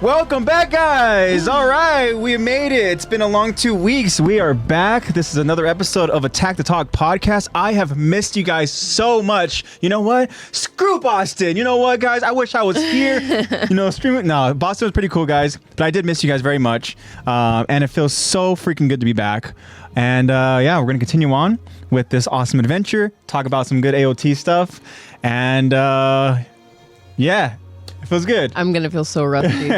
Welcome back, guys. All right, we made it. It's been a long 2 weeks. We are back. This is another episode of Attack the Talk podcast. I have missed you guys so much. You know what? Screw Boston. You know what, guys? I wish I was here. Streaming. No, Boston was pretty cool, guys. But I did miss you guys very much. And it feels so freaking good to be back. And yeah, we're going to continue on with this awesome adventure, talk about some good AOT stuff. And yeah. It feels good. I'm going to feel so rusty.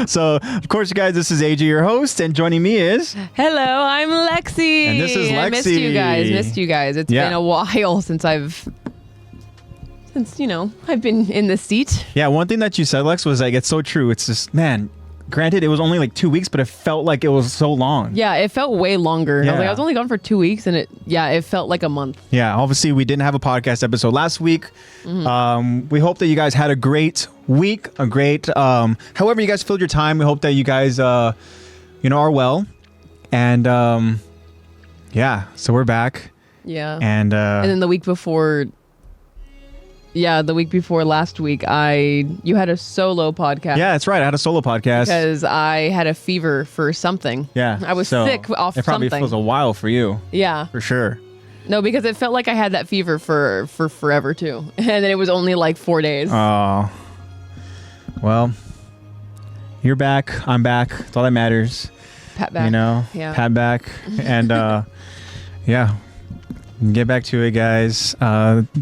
So, of course, you guys, this is AJ, your host, and joining me is... Hello, I'm Lexi. And this is Lexi. I missed you guys. It's been a while since I've been in this seat. Yeah, one thing that you said, Lex, was like, it's so true. It's just, man, granted, it was only like 2 weeks, but it felt like it was so long. Yeah, it felt way longer. Yeah. I was only gone for 2 weeks, and it felt like a month. Yeah, obviously, we didn't have a podcast episode last week. Mm-hmm. We hope that you guys had a great week, however you guys filled your time. We hope that you guys, are well. And yeah, so we're back. Yeah. And then the week before last week, you had a solo podcast. Yeah, that's right. I had a solo podcast. Because I had a fever for something. Yeah. I was sick off something. It probably feels a while for you. Yeah. For sure. No, because it felt like I had that fever for forever, too. And then it was only like 4 days. Oh. Well, you're back. I'm back. That's all that matters. Pat back. Yeah. Pat back. And yeah. Get back to it, guys.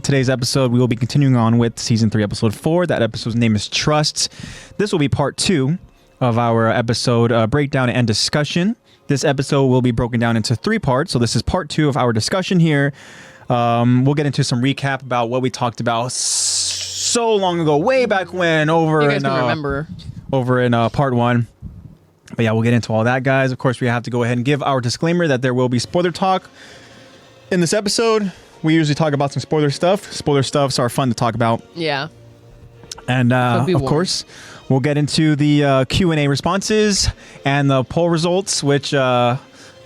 Today's episode, we will be continuing on with season 3, episode 4. That episode's name is Trust. This will be part 2 of our episode breakdown and discussion. This episode will be broken down into 3 parts. So this is part 2 of our discussion here. We'll get into some recap about what we talked about so long ago, way back when, over in part 1. But yeah, we'll get into all that, guys. Of course, we have to go ahead and give our disclaimer that there will be spoiler talk. In this episode, we usually talk about some spoiler stuff. Spoiler stuffs are fun to talk about. Yeah. And of course, we'll get into the Q&A responses and the poll results, which are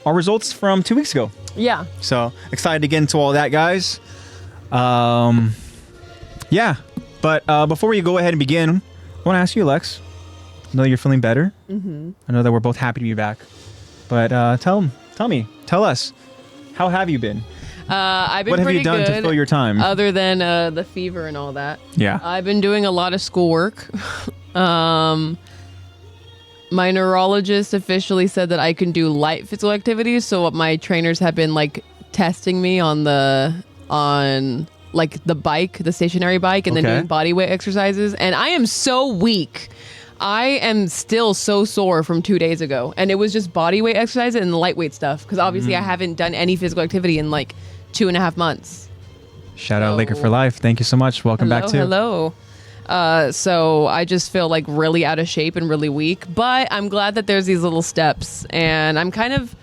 results from 2 weeks ago. Yeah. So excited to get into all that, guys. Yeah. But before we go ahead and begin, I want to ask you, Lex. I know you're feeling better. Mm-hmm. I know that we're both happy to be back. But tell us, how have you been? I've been What have pretty you done good, to fill your time? Other than the fever and all that. Yeah. I've been doing a lot of schoolwork. My neurologist officially said that I can do light physical activities. So my trainers have been testing me on the bike, the stationary bike, and then doing body weight exercises. And I am so weak. I am still so sore from 2 days ago. And it was just body weight exercises and lightweight stuff. Because obviously I haven't done any physical activity in 2.5 months. Shout out Laker for Life. Thank you so much. Welcome back to. Hello. So I just feel really out of shape and really weak. But I'm glad that there's these little steps. And I'm kind of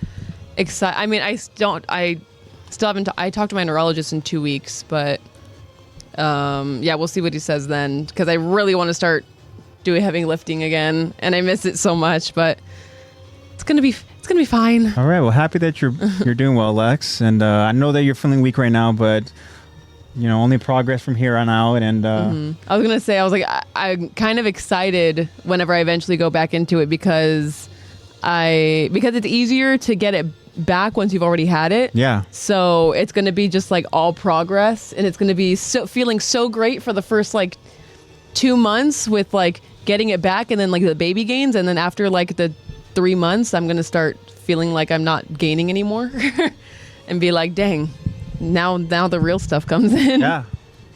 excited. I mean, I still haven't. I talked to my neurologist in 2 weeks. But yeah, we'll see what he says then. Because I really want to start doing heavy lifting again, and I miss it so much, but it's gonna be fine. All right, well, happy that you're doing well, Lex, and I know that you're feeling weak right now, but only progress from here on out. And I was gonna say, I'm kind of excited whenever I eventually go back into it because it's easier to get it back once you've already had it. Yeah. So it's gonna be just all progress, and it's gonna be feeling so great for the first 2 months with getting it back, and then the baby gains, and then after the 3 months I'm gonna start feeling like I'm not gaining anymore and be dang, now the real stuff comes in. Yeah,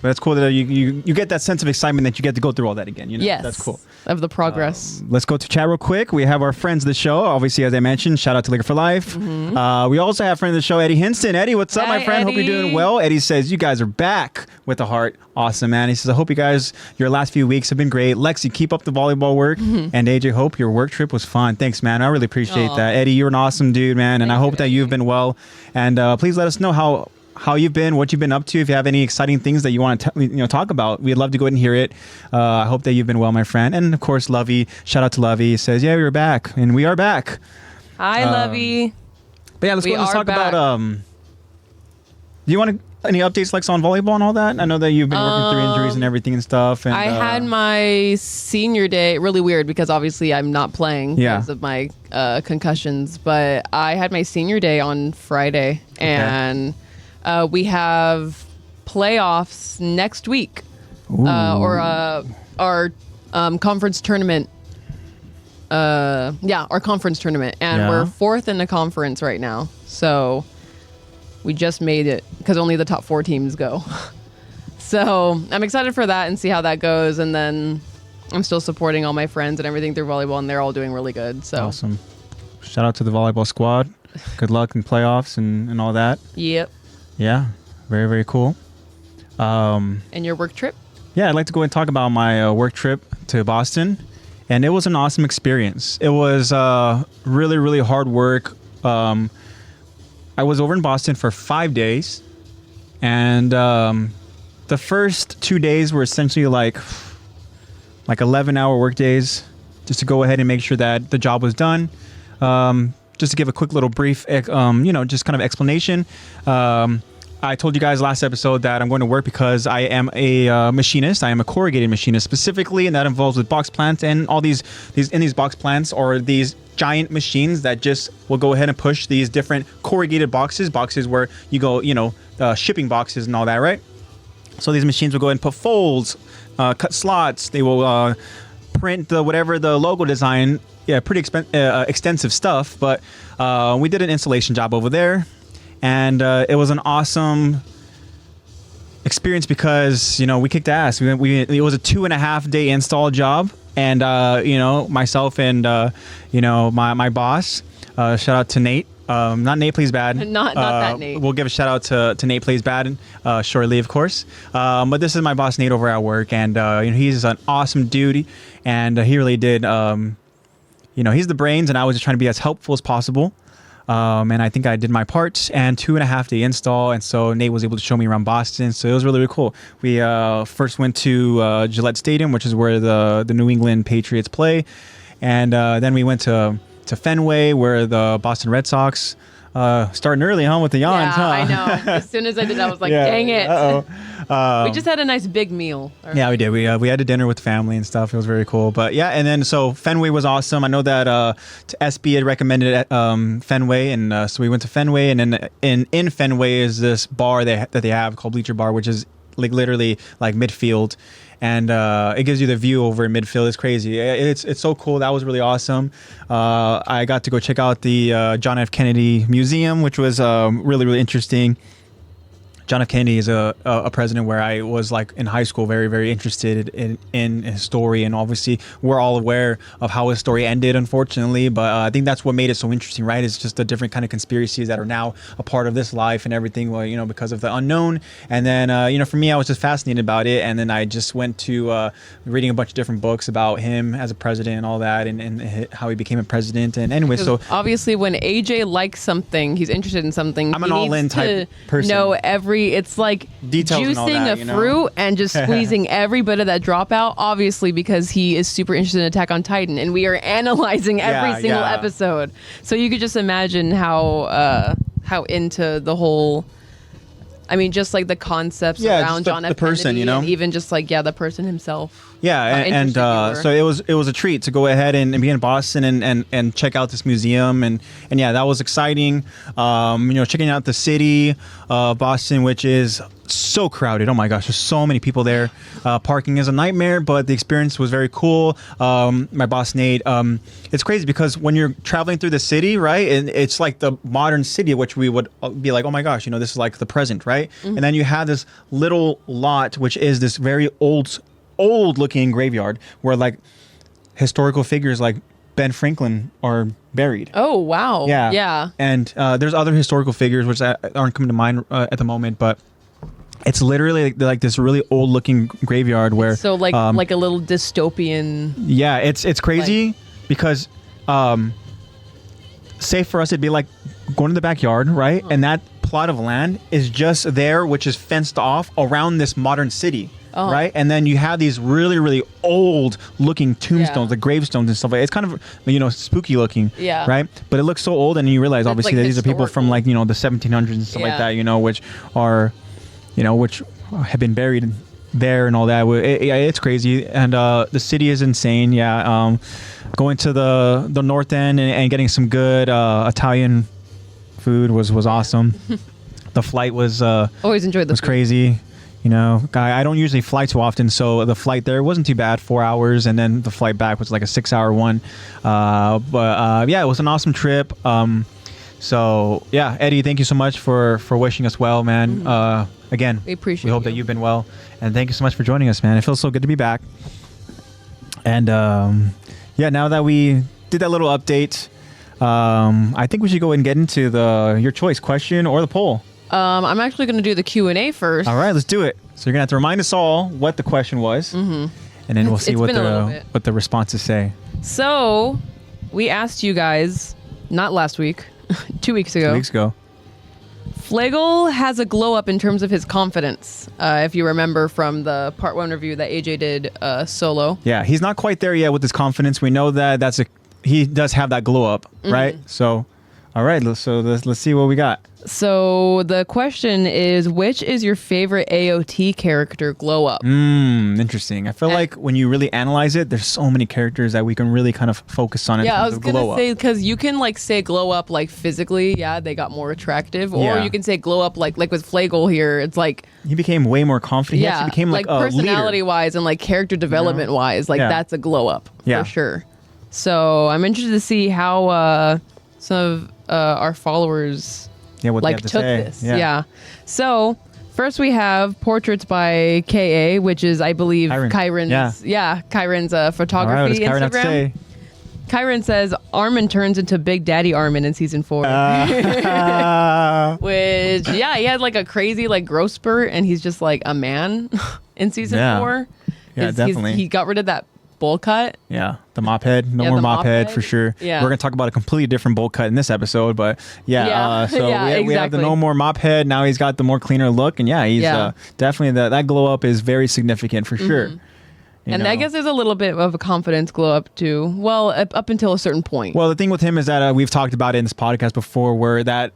but it's cool that you get that sense of excitement that you get to go through all that again. Yes, that's cool. Of the progress. Let's go to chat real quick. We have our friends of the show. Obviously, as I mentioned, shout out to Laker for Life. Mm-hmm. We also have friend of the show, Eddie Hinston. Eddie, what's up, my friend? Eddie. Hope you're doing well. Eddie says, you guys are back with a heart. Awesome, man. He says, I hope you guys, your last few weeks have been great. Lexi, keep up the volleyball work. Mm-hmm. And AJ, hope your work trip was fun. Thanks, man. I really appreciate that. Eddie, you're an awesome dude, man. And I hope that you've been well. And please let us know how you've been, what you've been up to. If you have any exciting things that you want to talk about, we'd love to go ahead and hear it. I hope that you've been well, my friend. And of course, Lovey, shout out to Lovey. He says, yeah, we're back, and we are back. Hi, Lovey. But yeah, let's talk about. Do you want to? any updates like on volleyball and all that? I know that you've been working through injuries and everything and stuff. And I had my senior day, really weird because obviously I'm not playing because of my concussions, but I had my senior day on Friday, and we have playoffs next week, or our conference tournament. Our conference tournament, and we're 4th in the conference right now, so we just made it because only the top 4 teams go. So I'm excited for that and see how that goes, and then I'm still supporting all my friends and everything through volleyball, and they're all doing really good. So awesome. Shout out to the volleyball squad. Good luck in playoffs and all that. Yep. Yeah, very, very cool. And your work trip? Yeah, I'd like to go and talk about my work trip to Boston. And it was an awesome experience. It was really, really hard work. I was over in Boston for 5 days. And the first 2 days were essentially like 11-hour work days, just to go ahead and make sure that the job was done. Just to give a quick little brief, just kind of explanation. I told you guys last episode that I'm going to work because I am a machinist. I am a corrugated machinist specifically, and that involves with box plants, and all these box plants are these giant machines that just will go ahead and push these different corrugated boxes where you go, shipping boxes and all that, right? So these machines will go ahead and put folds, cut slots. They will print whatever the logo design. Yeah, pretty extensive stuff, but we did an installation job over there. And it was an awesome experience because, we kicked ass. It was a 2.5 day install job. And, myself and, my boss, shout out to Nate. Not NatePlaysBad. Not that Nate. We'll give a shout out to NatePlaysBad shortly, of course. But this is my boss, Nate, over at work. And, he's an awesome dude. And he really did, he's the brains. And I was just trying to be as helpful as possible. And I think I did my part, and 2.5 day install. And so Nate was able to show me around Boston. So it was really, really cool. We first went to Gillette Stadium, which is where the New England Patriots play. And then we went to Fenway, where the Boston Red Sox starting early, with the yawns. Yeah, I know. As soon as I did that, I was like, dang it. We just had a nice big meal. Yeah, we did. We had a dinner with family and stuff. It was very cool. But yeah, and then so Fenway was awesome. I know that SB had recommended Fenway, and so we went to Fenway, and then in Fenway is this bar that they have called Bleacher Bar, which is like literally like midfield. And it gives you the view over in midfield. It's crazy. It's so cool. That was really awesome. I got to go check out the John F. Kennedy Museum, which was really, really interesting. John F. Kennedy is a president where I was like in high school very, very interested in his story. And obviously we're all aware of how his story ended, unfortunately. But I think that's what made it so interesting, right? It's just the different kind of conspiracies that are now a part of this life and everything, well, because of the unknown. And then, for me, I was just fascinated about it. And then I just went to reading a bunch of different books about him as a president and all that, and how he became a president. And anyway, so obviously when AJ likes something, he's interested in something. I'm an all-in type person. It's like details juicing a fruit and just squeezing every bit of that dropout, obviously, because he is super interested in Attack on Titan, and we are analyzing every single episode. So you could just imagine how into the whole, just like the concepts around John F. the person, Kennedy, and even just like the person himself. Yeah, and so it was a treat to go ahead and be in Boston and check out this museum, and that was exciting. Checking out the city of Boston, which is so crowded. Oh my gosh, there's so many people there. Parking is a nightmare, but the experience was very cool. My boss Nate, it's crazy because when you're traveling through the city, right, and it's like the modern city, which we would be like, oh my gosh, this is like the present, right? Mm-hmm. And then you have this little lot, which is this very old looking graveyard where like historical figures like Ben Franklin are buried. Oh wow. Yeah. And there's other historical figures which aren't coming to mind at the moment, but it's literally like this really old looking graveyard where so like a little dystopian. Yeah, it's crazy because say for us it'd be like going to the backyard, right? And that plot of land is just there, which is fenced off around this modern city. Oh. Right, and then you have these really, really old-looking tombstones, like gravestones and stuff like that. It's kind of, spooky looking, right? But it looks so old, and you realize, obviously, that these are people from, like, the 1700s and stuff like that, which are which have been buried there and all that. It's crazy, and the city is insane. Yeah, going to the north end and getting some good Italian food was awesome. The flight was always enjoyed the was food. crazy. I don't usually fly too often, so the flight there wasn't too bad, 4 hours, and then the flight back was like a 6-hour one. But yeah, it was an awesome trip. So yeah, Eddie, thank you so much for wishing us well, man. Again, We appreciate we hope you. that you've been well, and thank you so much for joining us, man. It feels so good to be back. And yeah, now that we did that little update, I think we should go ahead and get into your choice question or the poll. I'm actually going to do the Q&A first. All right, let's do it. So you're gonna have to remind us all what the question was, and then we'll see It's what been a little bit. the responses say. So we asked you guys, not last week, 2 weeks ago. 2 weeks ago. Flagel has a glow up in terms of his confidence. If you remember from the part 1 review that AJ did solo. Yeah, he's not quite there yet with his confidence. We know that he does have that glow up, right? So, all right, let's see what we got. So the question is, which is your favorite AOT character glow up? Interesting. I feel like when you really analyze it, there's so many characters that we can really kind of focus on. Yeah, I was going to say, because you can say glow up physically, yeah, they got more attractive, or Yeah. you can say glow up like with Flagel here, it's He became way more confident. He yeah, actually became like a personality leader. wise and character development wise, Yeah. that's a glow up Yeah. for sure. So I'm interested to see how some of our followers Yeah, what they have to took say. this. Yeah. So first we have portraits by KA, which is I believe Kyron's. Yeah. Kyron's All right, photography what does Kyron have to Instagram. say? Kyron says Armin turns into Big Daddy Armin in season 4. Which he had a crazy growth spurt, and he's just a man in season 4. Yeah, definitely. He got rid of that bowl cut. Yeah, the mop head. No Yeah, more the mop mop head head. for sure. Yeah. We're going to talk about a completely different bowl cut in this episode, but Yeah. so Yeah, we have the exactly. no more mop head. Now he's got the more cleaner look, and he's definitely that glow up is very significant for sure. And I guess there's a little bit of a confidence glow up too. Well, up until a certain point. Well, the thing with him is that we've talked about it in this podcast before, where that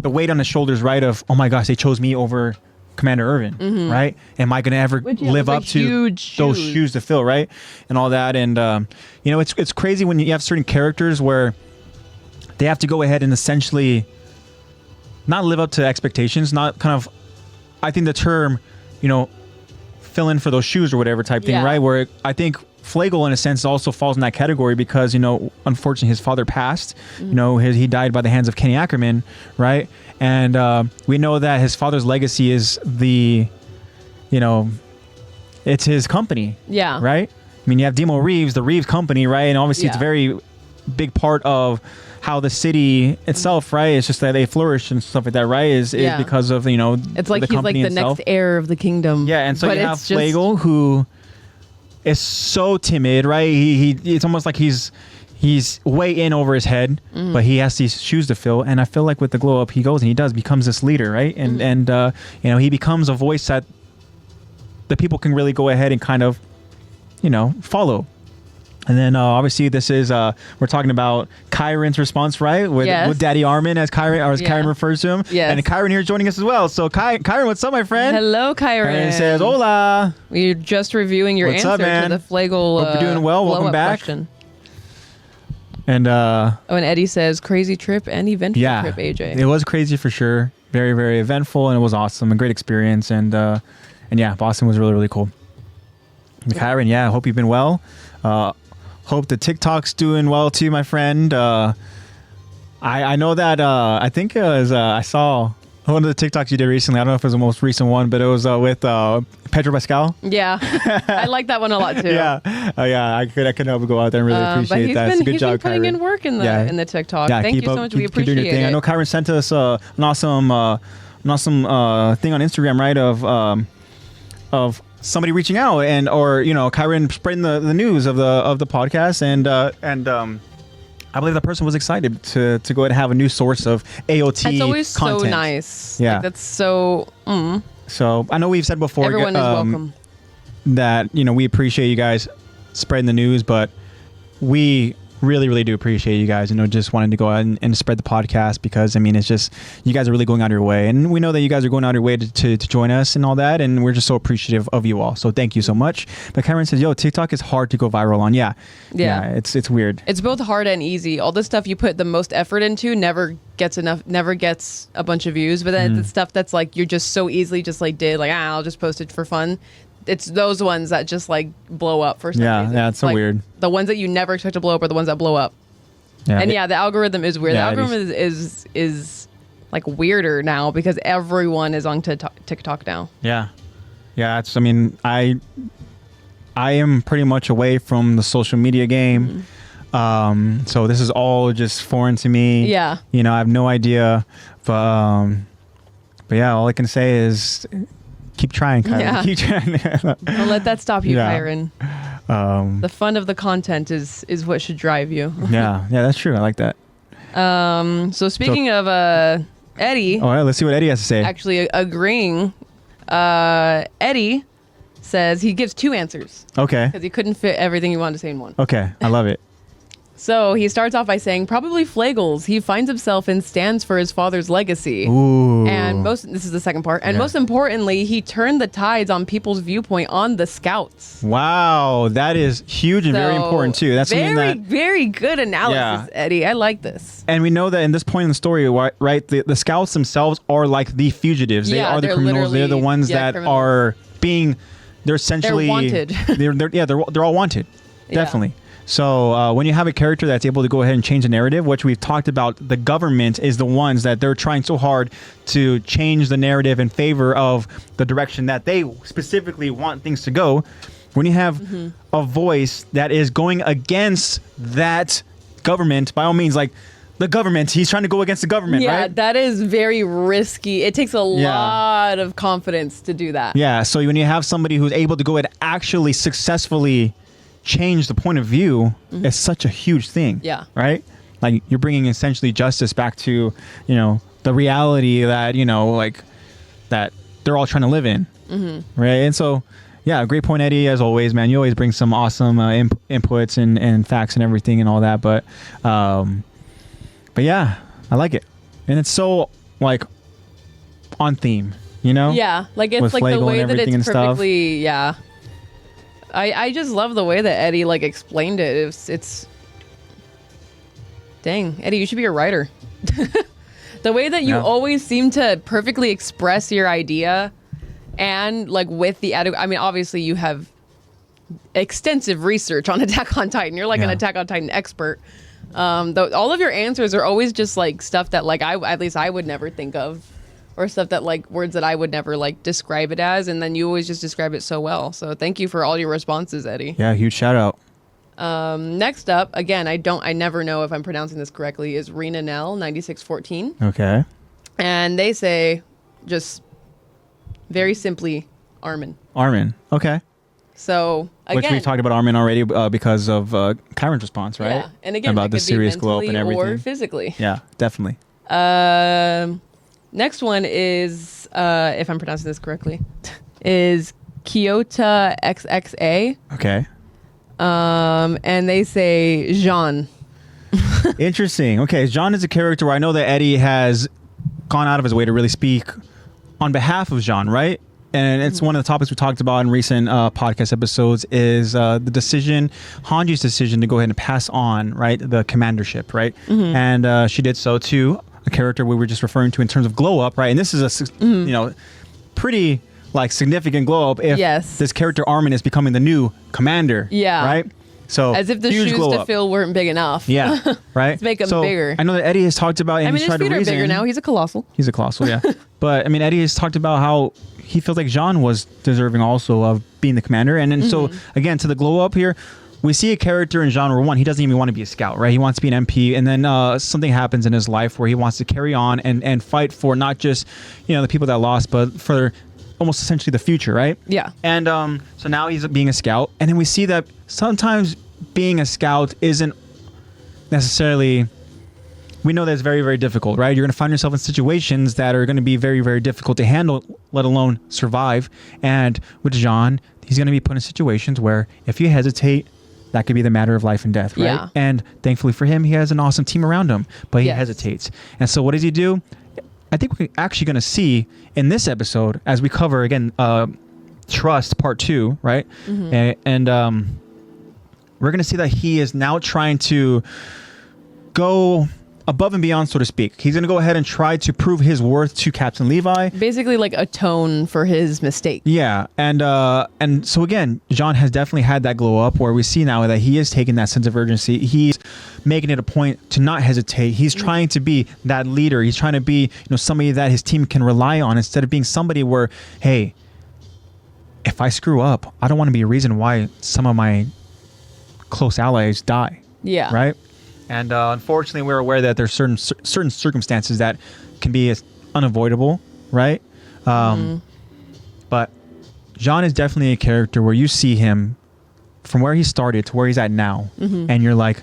the weight on his shoulders, right? Of oh my gosh, they chose me over Commander Irvin, right? Am I going to ever live up to those shoes to fill, right? And all that. And, it's crazy when you have certain characters where they have to go ahead and essentially not live up to expectations, not kind of, I think the term, fill in for those shoes or whatever type thing, right? Where I think Flagel, in a sense, also falls in that category because, unfortunately, his father passed. He died by the hands of Kenny Ackerman, right? And we know that his father's legacy is it's his company. Yeah. Right? I mean, you have Demo Reeves, the Reeves company, right? And obviously it's a very big part of how the city itself, right? It's just that they flourish and stuff like that, right? Is because of, it's like the he's company the itself. next heir of the kingdom. Yeah, and so you have Flagel, who is so timid, right? It's almost like he's way in over his head, but he has these shoes to fill. And I feel like with the glow up, he goes and becomes this leader, right? And he becomes a voice that the people can really go ahead and kind of, follow. And then obviously this is we're talking about Kyron's response, right? With Daddy Armin, as Kyron, or as Kyron refers to him. Yes. And Kyron here is joining us as well. So Kyron, what's up, my friend? Hello, Kyron. Kyron says, "Hola." We're just reviewing your What's answer up, man? to the Flagel. Hope you're doing well. Welcome blow-up back. Question. And and Eddie says, "Crazy trip and eventful trip, AJ." It was crazy for sure. Very, very eventful, and it was awesome. A great experience, and yeah, Boston was really, really cool. Kyron, I hope you've been well. Hope the TikTok's doing well too, my friend. I know that I think it was I saw one of the TikToks you did recently. I don't know if it was the most recent one, but it was with Pedro Pascal. Yeah, I like that one a lot too. I could help go out there and really appreciate that. Good job, putting in work in the TikTok. Thank you so much. We appreciate doing your thing. it. I know Kyron sent us an awesome thing on Instagram, right? Of somebody reaching out or Kyron spreading the news of the podcast and I believe that person was excited to go ahead and have a new source of AOT That's always content. so nice. Yeah. That's so. So I know we've said before Everyone is welcome. that we appreciate you guys spreading the news, but we really, really do appreciate you guys, just wanting to go out and spread the podcast, because I mean, it's just, you guys are really going out of your way, and we know that you guys are going out of your way to join us and all that, and we're just so appreciative of you all. So thank you so much. But Cameron says, yo, TikTok is hard to go viral on. Yeah. It's weird. It's both hard and easy. All the stuff you put the most effort into never gets a bunch of views, but then the stuff that's like you're just so easily just like I'll just post it for fun. It's those ones that just like blow up for some reason. Yeah, it's so like, weird. The ones that you never expect to blow up are the ones that blow up. Yeah, and the algorithm is weird. Yeah, the algorithm is like weirder now because everyone is on TikTok now. Yeah. I am pretty much away from the social media game. So this is all just foreign to me. Yeah. I have no idea. But yeah, all I can say is keep trying, Kyron. Yeah. Keep trying. Don't let that stop you, Kyron. The fun of the content is what should drive you. Yeah, that's true. I like that. So speaking of Eddie. All right, let's see what Eddie has to say. Actually agreeing. Eddie says he gives 2 answers. Okay. Because he couldn't fit everything he wanted to say in one. Okay, I love it. So he starts off by saying, probably Flagels. He finds himself and stands for his father's legacy. Ooh. And this is the second part. And most importantly, he turned the tides on people's viewpoint on the Scouts. Wow, that is huge and very important too. That's very, something that, very good analysis, Eddie. I like this. And we know that in this point in the story, right, the Scouts themselves are like the fugitives. They are the criminals. They're the ones that are being, they're essentially, they're wanted. they're all wanted. Definitely. So when you have a character that's able to go ahead and change the narrative, which we've talked about, the government is the ones that they're trying so hard to change the narrative in favor of the direction that they specifically want things to go. When you have a voice that is going against that government, by all means, like the government, he's trying to go against the government, right? Yeah, that is very risky. It takes a lot of confidence to do that. Yeah, so when you have somebody who's able to go ahead and actually successfully change the point of view, it's such a huge thing. Yeah. Right? Like you're bringing essentially justice back to, the reality that, like that they're all trying to live in. Right? And so, yeah, great point, Eddie, as always, man. You always bring some awesome inputs and facts and everything and all that. But yeah, I like it. And it's so like on theme, Yeah. Like it's like the way that it's perfectly, stuff. I just love the way that Eddie like explained it. It's dang, Eddie, you should be a writer. The way that you always seem to perfectly express your idea, and like with the obviously you have extensive research on Attack on Titan. You're like an Attack on Titan expert. All of your answers are always just like stuff that like I would never think of. Or stuff that like words that I would never like describe it as, and then you always just describe it so well. So thank you for all your responses, Eddie. Yeah, huge shout out. Next up, again, I never know if I'm pronouncing this correctly, is Rena Nell 9614. Okay. And they say just very simply Armin. Armin. Okay. So again, which we talked about Armin already because of Kyron's response, right? Yeah, and again, about the serious glow up and everything, or physically. Yeah, definitely. Next one is, if I'm pronouncing this correctly, is Kyoto XXA. Okay. And they say Jean. Interesting. Okay, Jean is a character where I know that Eddie has gone out of his way to really speak on behalf of Jean, right? And it's one of the topics we talked about in recent podcast episodes is the decision, Hanji's decision to go ahead and pass on, right, the commandership, right? And she did so to a character we were just referring to in terms of glow up, right? And this is a pretty like significant glow up if this character Armin is becoming the new commander, right? So as if the shoes to fill weren't big enough. Yeah, right. Let's make them bigger. I know that Eddie has talked about, and his feet are bigger now. He's a colossal. He's a colossal, yeah. But I mean, Eddie has talked about how he feels like Jean was deserving also of being the commander, and so again to the glow up here. We see a character in genre 1, he doesn't even want to be a scout, right? He wants to be an MP, and then something happens in his life where he wants to carry on and fight for not just, the people that lost, but for almost essentially the future, right? Yeah. And so now he's being a scout, and then we see that sometimes being a scout isn't necessarily, we know that it's very, very difficult, right? You're going to find yourself in situations that are going to be very, very difficult to handle, let alone survive. And with Jean, he's going to be put in situations where if you hesitate, that could be the matter of life and death, right? Yeah. And thankfully for him, he has an awesome team around him, but he hesitates. And so what does he do? I think we're actually going to see in this episode, as we cover again, Trust Part 2, right? And we're going to see that he is now trying to go above and beyond, so to speak. He's going to go ahead and try to prove his worth to Captain Levi. Basically, like atone for his mistake. Yeah, and so again, Jean has definitely had that glow up where we see now that he is taking that sense of urgency. He's making it a point to not hesitate. He's trying to be that leader. He's trying to be, somebody that his team can rely on instead of being somebody where, hey, if I screw up, I don't want to be a reason why some of my close allies die. Yeah. Right. And unfortunately, we're aware that there's certain circumstances that can be unavoidable, right? But Jean is definitely a character where you see him from where he started to where he's at now, and you're like,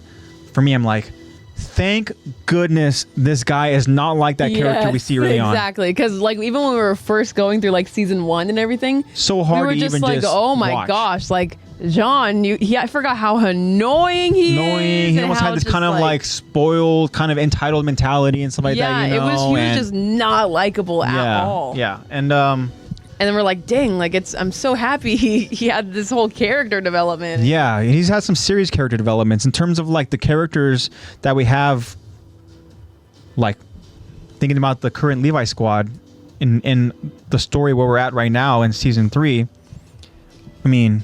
for me, I'm like, thank goodness this guy is not like that character we see early on. Exactly, because like even when we were first going through like season 1 and everything, so hard we were to just even like, just oh my watch. gosh, like Jean, I forgot how annoying he is. He almost had this kind of like spoiled, kind of entitled mentality and stuff like that. He was just not likable at all. Yeah, and then we're like, dang, like I'm so happy he had this whole character development. Yeah, he's had some serious character developments in terms of like the characters that we have, like thinking about the current Levi squad in the story where we're at right now in season 3. I mean,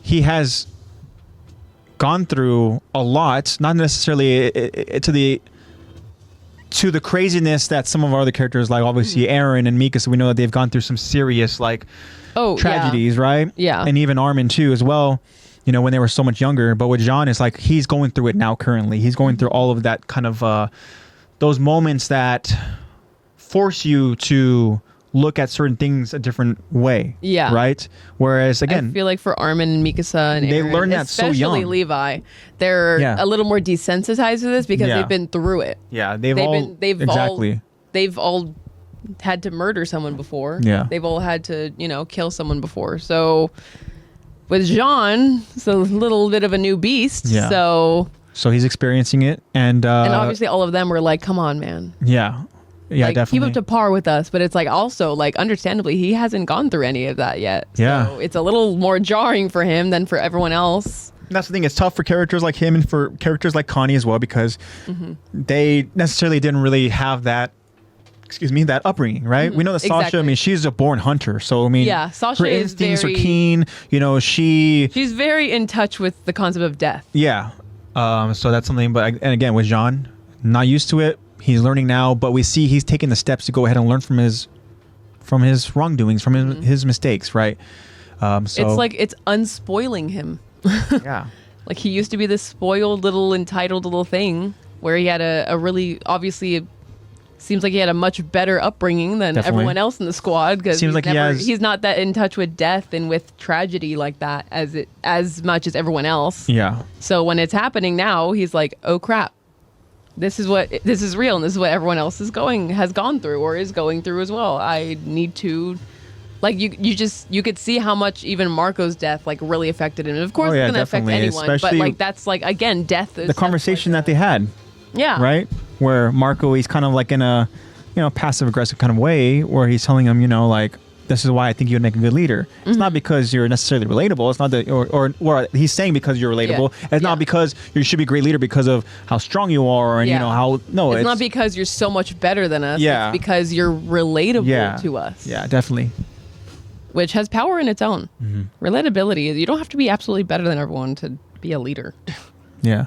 he has gone through a lot, not necessarily to the craziness that some of our other characters, like obviously Aaron and Mika, so we know that they've gone through some serious like tragedies, right? Yeah. And even Armin too as well, when they were so much younger. But with Jean, it's like he's going through it now currently. He's going through all of that kind of those moments that force you to look at certain things a different way. Yeah. Right? Whereas again, I feel like for Armin and Mikasa and Aaron, they learn that so young. Especially Levi, they're a little more desensitized to this because they've been through it. Yeah, they've all had to murder someone before. Yeah. They've all had to, kill someone before. So with Jean, it's a little bit of a new beast. Yeah. So he's experiencing it, and obviously all of them were like, "Come on, man." Yeah. Yeah, like, definitely. Keep up to par with us, but it's like also like understandably he hasn't gone through any of that yet. So it's a little more jarring for him than for everyone else. That's the thing. It's tough for characters like him and for characters like Connie as well because they necessarily didn't really have that. That upbringing, right? We know that Sasha. I mean, she's a born hunter, so I mean, Sasha her instincts are keen. She's very in touch with the concept of death. Yeah. So that's something. But and again, with Jean, not used to it. He's learning now, but we see he's taking the steps to go ahead and learn from his wrongdoings, from his mistakes, right? So it's like it's unspoiling him. Yeah. Like he used to be this spoiled little entitled little thing where he had a really obviously seems like he had a much better upbringing than everyone else in the squad because he's not that in touch with death and with tragedy like that as much as everyone else. Yeah. So when it's happening now, he's like, oh crap. This is real, and this is what everyone else has gone through or is going through as well. I need to, like, you could see how much even Marco's death like really affected him. And of course, it's gonna affect anyone, but like that's like again, death is the conversation that they had. Yeah. Right, where Marco, he's kind of like in a passive aggressive kind of way where he's telling him, like, this is why I think you'd make a good leader. It's not because you're necessarily relatable. It's not that, or he's saying because you're relatable. Yeah. It's not because you should be a great leader because of how strong you are and how. No, it's not because you're so much better than us. Yeah. It's because you're relatable to us. Yeah, definitely. Which has power in its own. Relatability. You don't have to be absolutely better than everyone to be a leader. Yeah.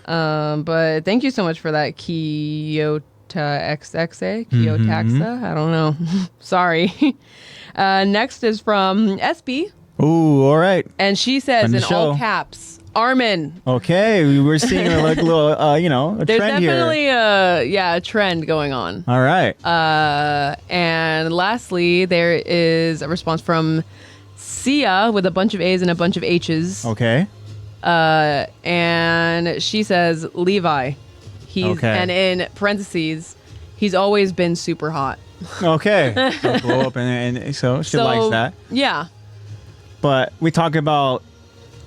But thank you so much for that, Kyotaxa. I don't know. Sorry. Next is from SB. Ooh, all right. And she says in all caps, Armin. Okay, we were seeing a little, a There's trend here. There's definitely a trend going on. All right. And lastly, there is a response from Sia with a bunch of A's and a bunch of H's. Okay. And she says Levi. And in parentheses, he's always been super hot. Okay. Blow up and so she likes that. Yeah. But we talk about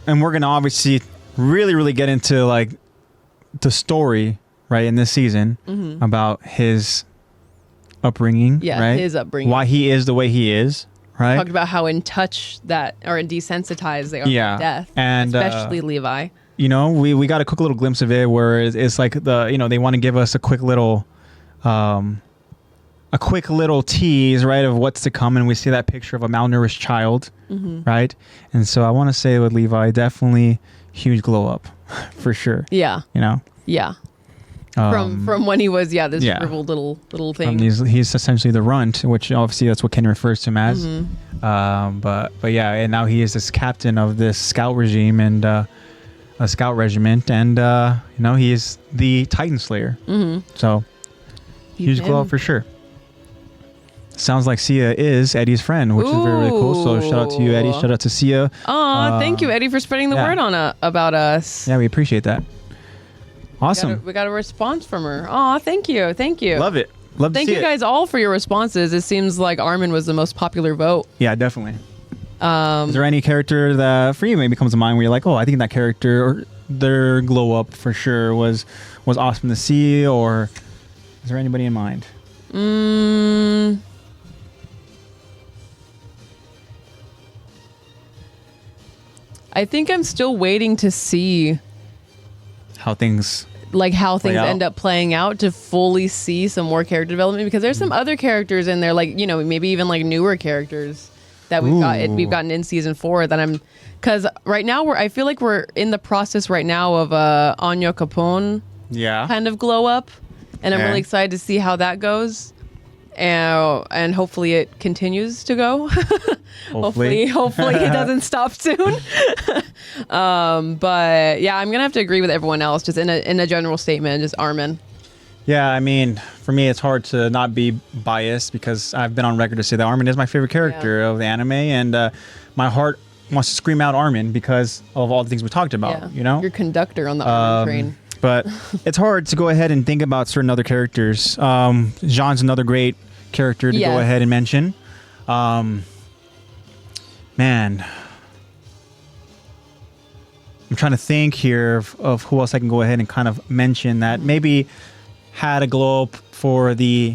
and we're gonna obviously really get into like the story, right, in this season about his upbringing, Yeah, right? his upbringing. Why he is the way he is, right? Talked about how in touch that or desensitized they are to death, and especially Levi. You know, we got a quick little glimpse of it where it's like they want to give us a quick little tease, right, of what's to come, and we see that picture of a malnourished child, right? And so I want to say with Levi, definitely huge glow up, for sure. Yeah. You know. Yeah. From when he was this shriveled little thing. He's essentially the runt, which obviously that's what Ken refers to him as. But yeah, and now he is this captain of this scout regime and a scout regiment, and he is the Titan Slayer. So huge glow up for sure. Sounds like Sia is Eddie's friend, which is very cool. So shout out to you, Eddie. Shout out to Sia. Thank you, Eddie, for spreading the word about us. Yeah, we appreciate that. Awesome. We got a response from her. Thank you. Love it. Love to see it. Thank you guys all for your responses. It seems like Armin was the most popular vote. Yeah, definitely. Is there any character that for you maybe comes to mind where you're like, oh, I think that character or their glow up for sure was awesome to see, or is there anybody in mind? I think I'm still waiting to see how things end up playing out to fully see some more character development, because there's some other characters in there, like, maybe even like newer characters that we've gotten in season 4 that because right now I feel like we're in the process right now of Anya Capone kind of glow up, and I'm really excited to see how that goes, and hopefully it continues to go. Hopefully it doesn't stop soon. But yeah, I'm gonna have to agree with everyone else, just in a general statement, just Armin. Yeah, I mean, for me, it's hard to not be biased because I've been on record to say that Armin is my favorite character of the anime, and my heart wants to scream out Armin because of all the things we talked about. Your conductor on the Armin train. But it's hard to go ahead and think about certain other characters. Jean's another great character to go ahead and mention. Man, I'm trying to think here of who else I can go ahead and kind of mention that maybe had a glow up for the,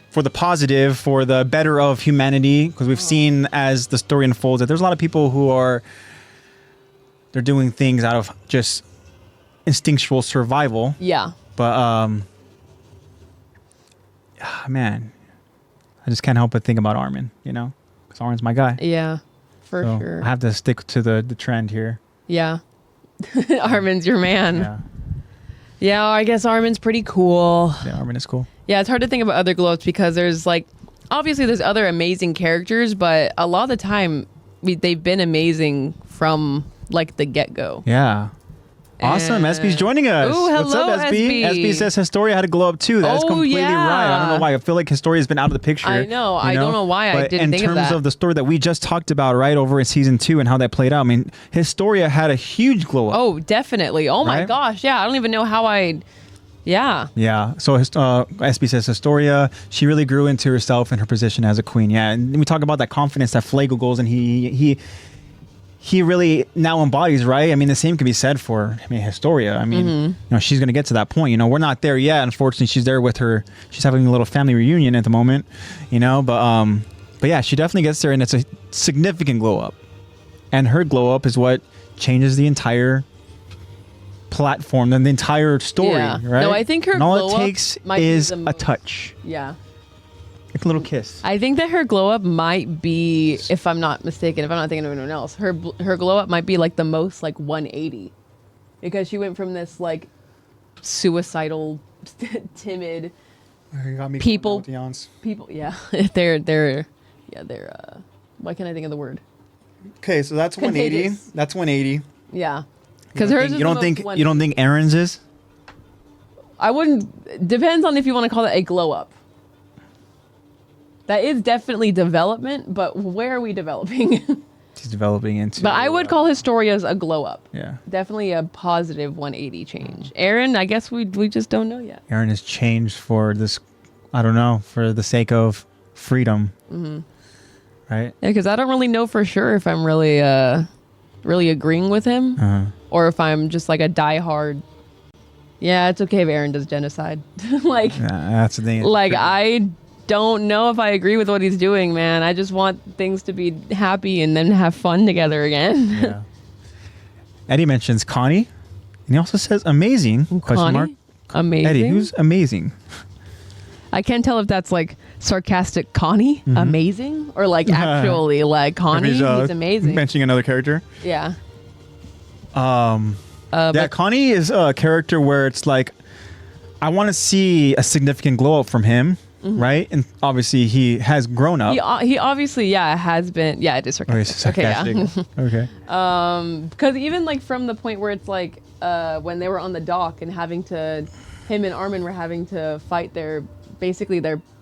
for the positive, for the better of humanity, because we've seen as the story unfolds that there's a lot of people who they're doing things out of just instinctual survival. Yeah. But man, I just can't help but think about Armin, because Armin's my guy. Yeah, for sure. I have to stick to the trend here. Yeah. Armin's your man. Yeah, I guess Armin's pretty cool. Yeah, Armin is cool. Yeah, it's hard to think about other glow ups because there's obviously there's other amazing characters, but a lot of the time they've been amazing from the get-go. Yeah. Awesome. SB's joining us. Ooh, hello, what's up, SB? SB says Historia had to glow up too. That's completely right. I don't know why. I feel like Historia's been out of the picture. I know. I don't know why I didn't think of that. In terms of the story that we just talked about, right, over in season 2 and how that played out, I mean, Historia had a huge glow up. Oh, definitely. Oh my gosh. Yeah. I don't even know how Yeah. So SB says Historia, she really grew into herself and her position as a queen. Yeah. And we talk about that confidence that Flagle goes, and he really now embodies, right? I mean, the same can be said for, Historia. I mean, she's going to get to that point. We're not there yet. Unfortunately, she's there with her. She's having a little family reunion at the moment, but yeah, she definitely gets there, and it's a significant glow up. And her glow up is what changes the entire platform and the entire story, right? No, I think her and all glow it takes is a touch. Yeah. Like a little kiss. I think that her glow up might be, if I'm not mistaken, if I'm not thinking of anyone else, her glow up might be the most 180, because she went from this suicidal, timid people. Yeah, they're why can't I think of the word? Okay, so that's 180. Contagious. That's 180. Yeah, because hers. You don't think Aaron's is? I wouldn't. Depends on if you want to call it a glow up. That is definitely development, but where are we developing? She's developing into... But I would call Historia's a glow up. Yeah. Definitely a positive 180 change. Aaron, I guess we just don't know yet. Aaron has changed for this, I don't know, for the sake of freedom. Mm-hmm. Right? Yeah, because I don't really know for sure if I'm really really agreeing with him, or if I'm just like a diehard. Yeah, it's okay if Eren does genocide. Like, that's the thing. Like, I don't know if I agree with what he's doing, man. I just want things to be happy and then have fun together again. Yeah. Eddie mentions Connie, and he also says amazing. Question mark. Amazing. Eddie, who's amazing? I can't tell if that's like sarcastic Connie, amazing, or like actually like Connie, he's amazing. Mentioning another character. Yeah. Yeah, Connie is a character where it's like, I want to see a significant glow up from him, right? And obviously he has grown up. He obviously, has been. Yeah, it is sarcastic. Okay, okay. Because even like from the point where it's like when they were on the dock and him and Armin were having to fight their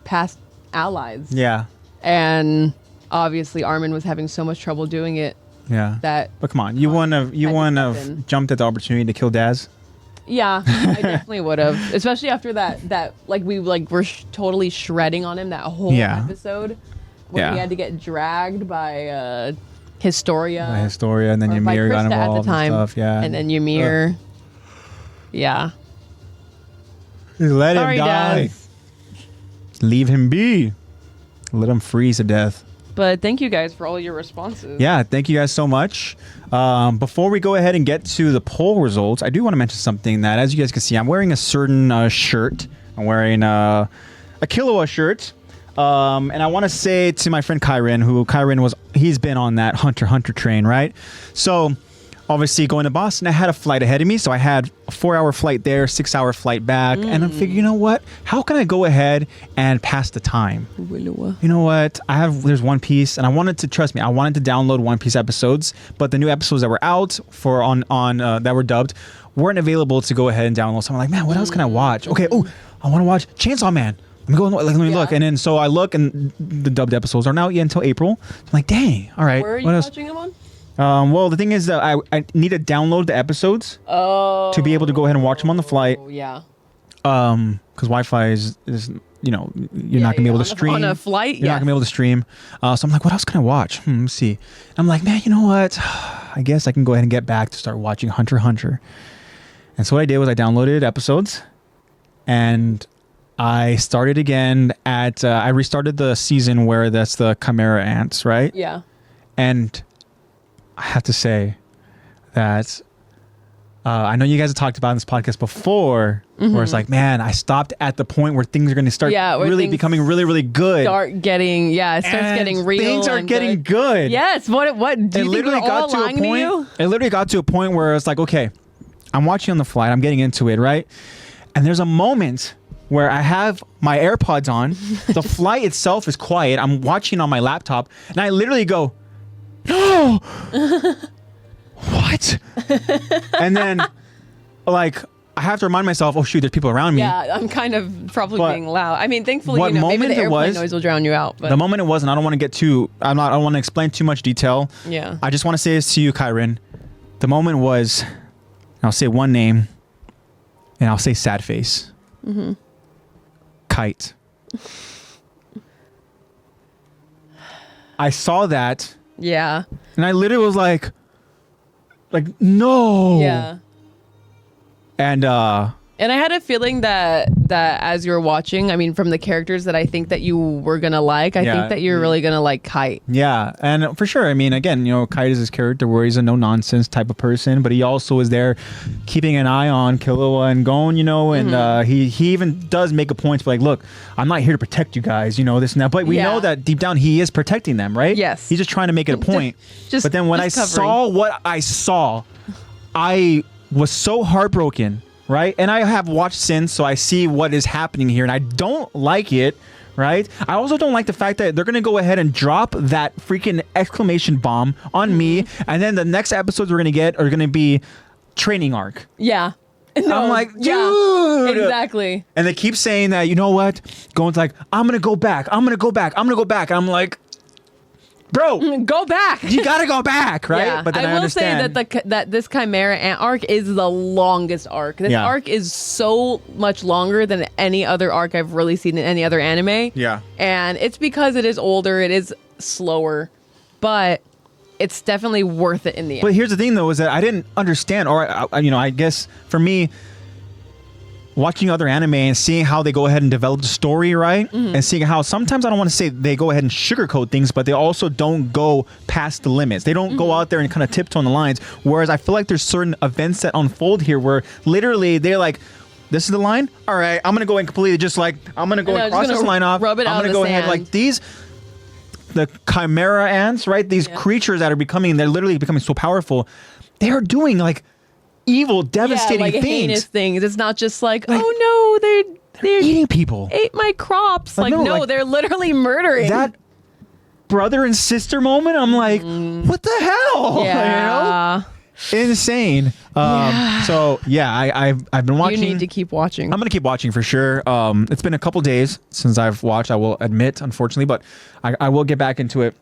past allies. Yeah. And obviously Armin was having so much trouble doing it. Yeah. But come on, you wouldn't have jumped at the opportunity to kill Daz? Yeah, I definitely would have, especially after that like we were totally shredding on him that whole episode where he had to get dragged by Historia. And then Ymir got involved at the time, and stuff. Yeah, and then Ymir. Yeah. Let him die. Daz. Leave him be. Let him freeze to death. But thank you guys for all your responses. Yeah, thank you guys so much. Before we go ahead and get to the poll results, I do want to mention something that, as you guys can see, I'm wearing a certain shirt. I'm wearing a Killua shirt. And I want to say to my friend Kyron, he's been on that Hunter x Hunter train, right? So obviously going to Boston, I had a flight ahead of me. So I had a 4-hour flight there, 6-hour flight back. And I'm thinking, you know what? How can I go ahead and pass the time? You know what? There's One Piece, and I wanted to download One Piece episodes, but the new episodes that were out that were dubbed weren't available to go ahead and download. So I'm like, man, what else can I watch? Okay, I want to watch Chainsaw Man. Let me look. And then so I look, and the dubbed episodes are not yet until April. I'm like, dang, all right. Where are you watching them on? Well, the thing is that I need to download the episodes to be able to go ahead and watch them on the flight. Yeah. Because Wi-Fi is you're not gonna be able to stream on a flight. You're not gonna be able to stream. So I'm like, what else can I watch? Let's see. And I'm like, man, you know what? I guess I can go ahead and get back to start watching Hunter x Hunter. And so what I did was I downloaded episodes, and I started again I restarted the season where that's the Chimera Ants, right? Yeah. And I have to say that I know you guys have talked about in this podcast before, where it's like, man, I stopped at the point where things are going to start really becoming really, really good. It starts getting real. Things are getting good. Yes. What do you think we're all lying to you? It literally got to a point where it's like, okay, I'm watching on the flight. I'm getting into it, right? And there's a moment where I have my AirPods on. The flight itself is quiet. I'm watching on my laptop, and I literally go, no. What? And then, like, I have to remind myself, oh shoot, there's people around me. Yeah, I'm kind of probably being loud. I mean, thankfully, maybe the airplane noise will drown you out. But the moment it was, and I don't want to I don't want to explain too much detail. Yeah. I just want to say this to you, Kyron. The moment was, I'll say one name, and I'll say sad face. Kite. I saw that. Yeah. And I literally was like no. Yeah. And I had a feeling that as you were watching, I mean, from the characters that I think that you were gonna like, I think that you're really gonna like Kite. Yeah, and for sure. I mean, again, Kite is his character where he's a no nonsense type of person, but he also is there keeping an eye on Killua and Gon, and he even does make a point to be like, look, I'm not here to protect you guys, this and that, but we know that deep down he is protecting them, right? Yes. He's just trying to make it a point. But then when I saw what I saw, I was so heartbroken. Right? And I have watched since, so I see what is happening here, and I don't like it, right? I also don't like the fact that they're going to go ahead and drop that freaking exclamation bomb on me, and then the next episodes we're going to get are going to be training arc. Yeah. No, I'm like, dude! Exactly. And they keep saying that, you know what? Gon's like, I'm going to go back. And I'm like, bro, go back. You gotta go back, right? Yeah. But then I will say that this Chimera Ant arc is the longest arc. This arc is so much longer than any other arc I've really seen in any other anime. Yeah. And it's because it is older, it is slower, but it's definitely worth it in the end. But here's the thing, though, is that I didn't understand, or I guess for me, watching other anime and seeing how they go ahead and develop the story, right? And seeing how sometimes I don't want to say they go ahead and sugarcoat things, but they also don't go past the limits. They don't go out there and kind of tiptoe on the lines. Whereas I feel like there's certain events that unfold here where literally they're like, this is the line? All right, I'm going to go and completely just like, I'm going to go and cross this line off. Rub it I'm out going to of go the ahead sand. like these. The chimera ants, right? These creatures that are becoming, they're literally becoming so powerful. They are doing like evil, devastating like things. heinous things. It's not just like, oh no, they're eating people. ate my crops. Like, no, they're literally murdering. That brother and sister moment, I'm like, what the hell? Yeah. You know? Insane. So yeah, I've been watching. You need to keep watching. I'm gonna keep watching for sure. It's been a couple days since I've watched, I will admit, unfortunately, but I will get back into it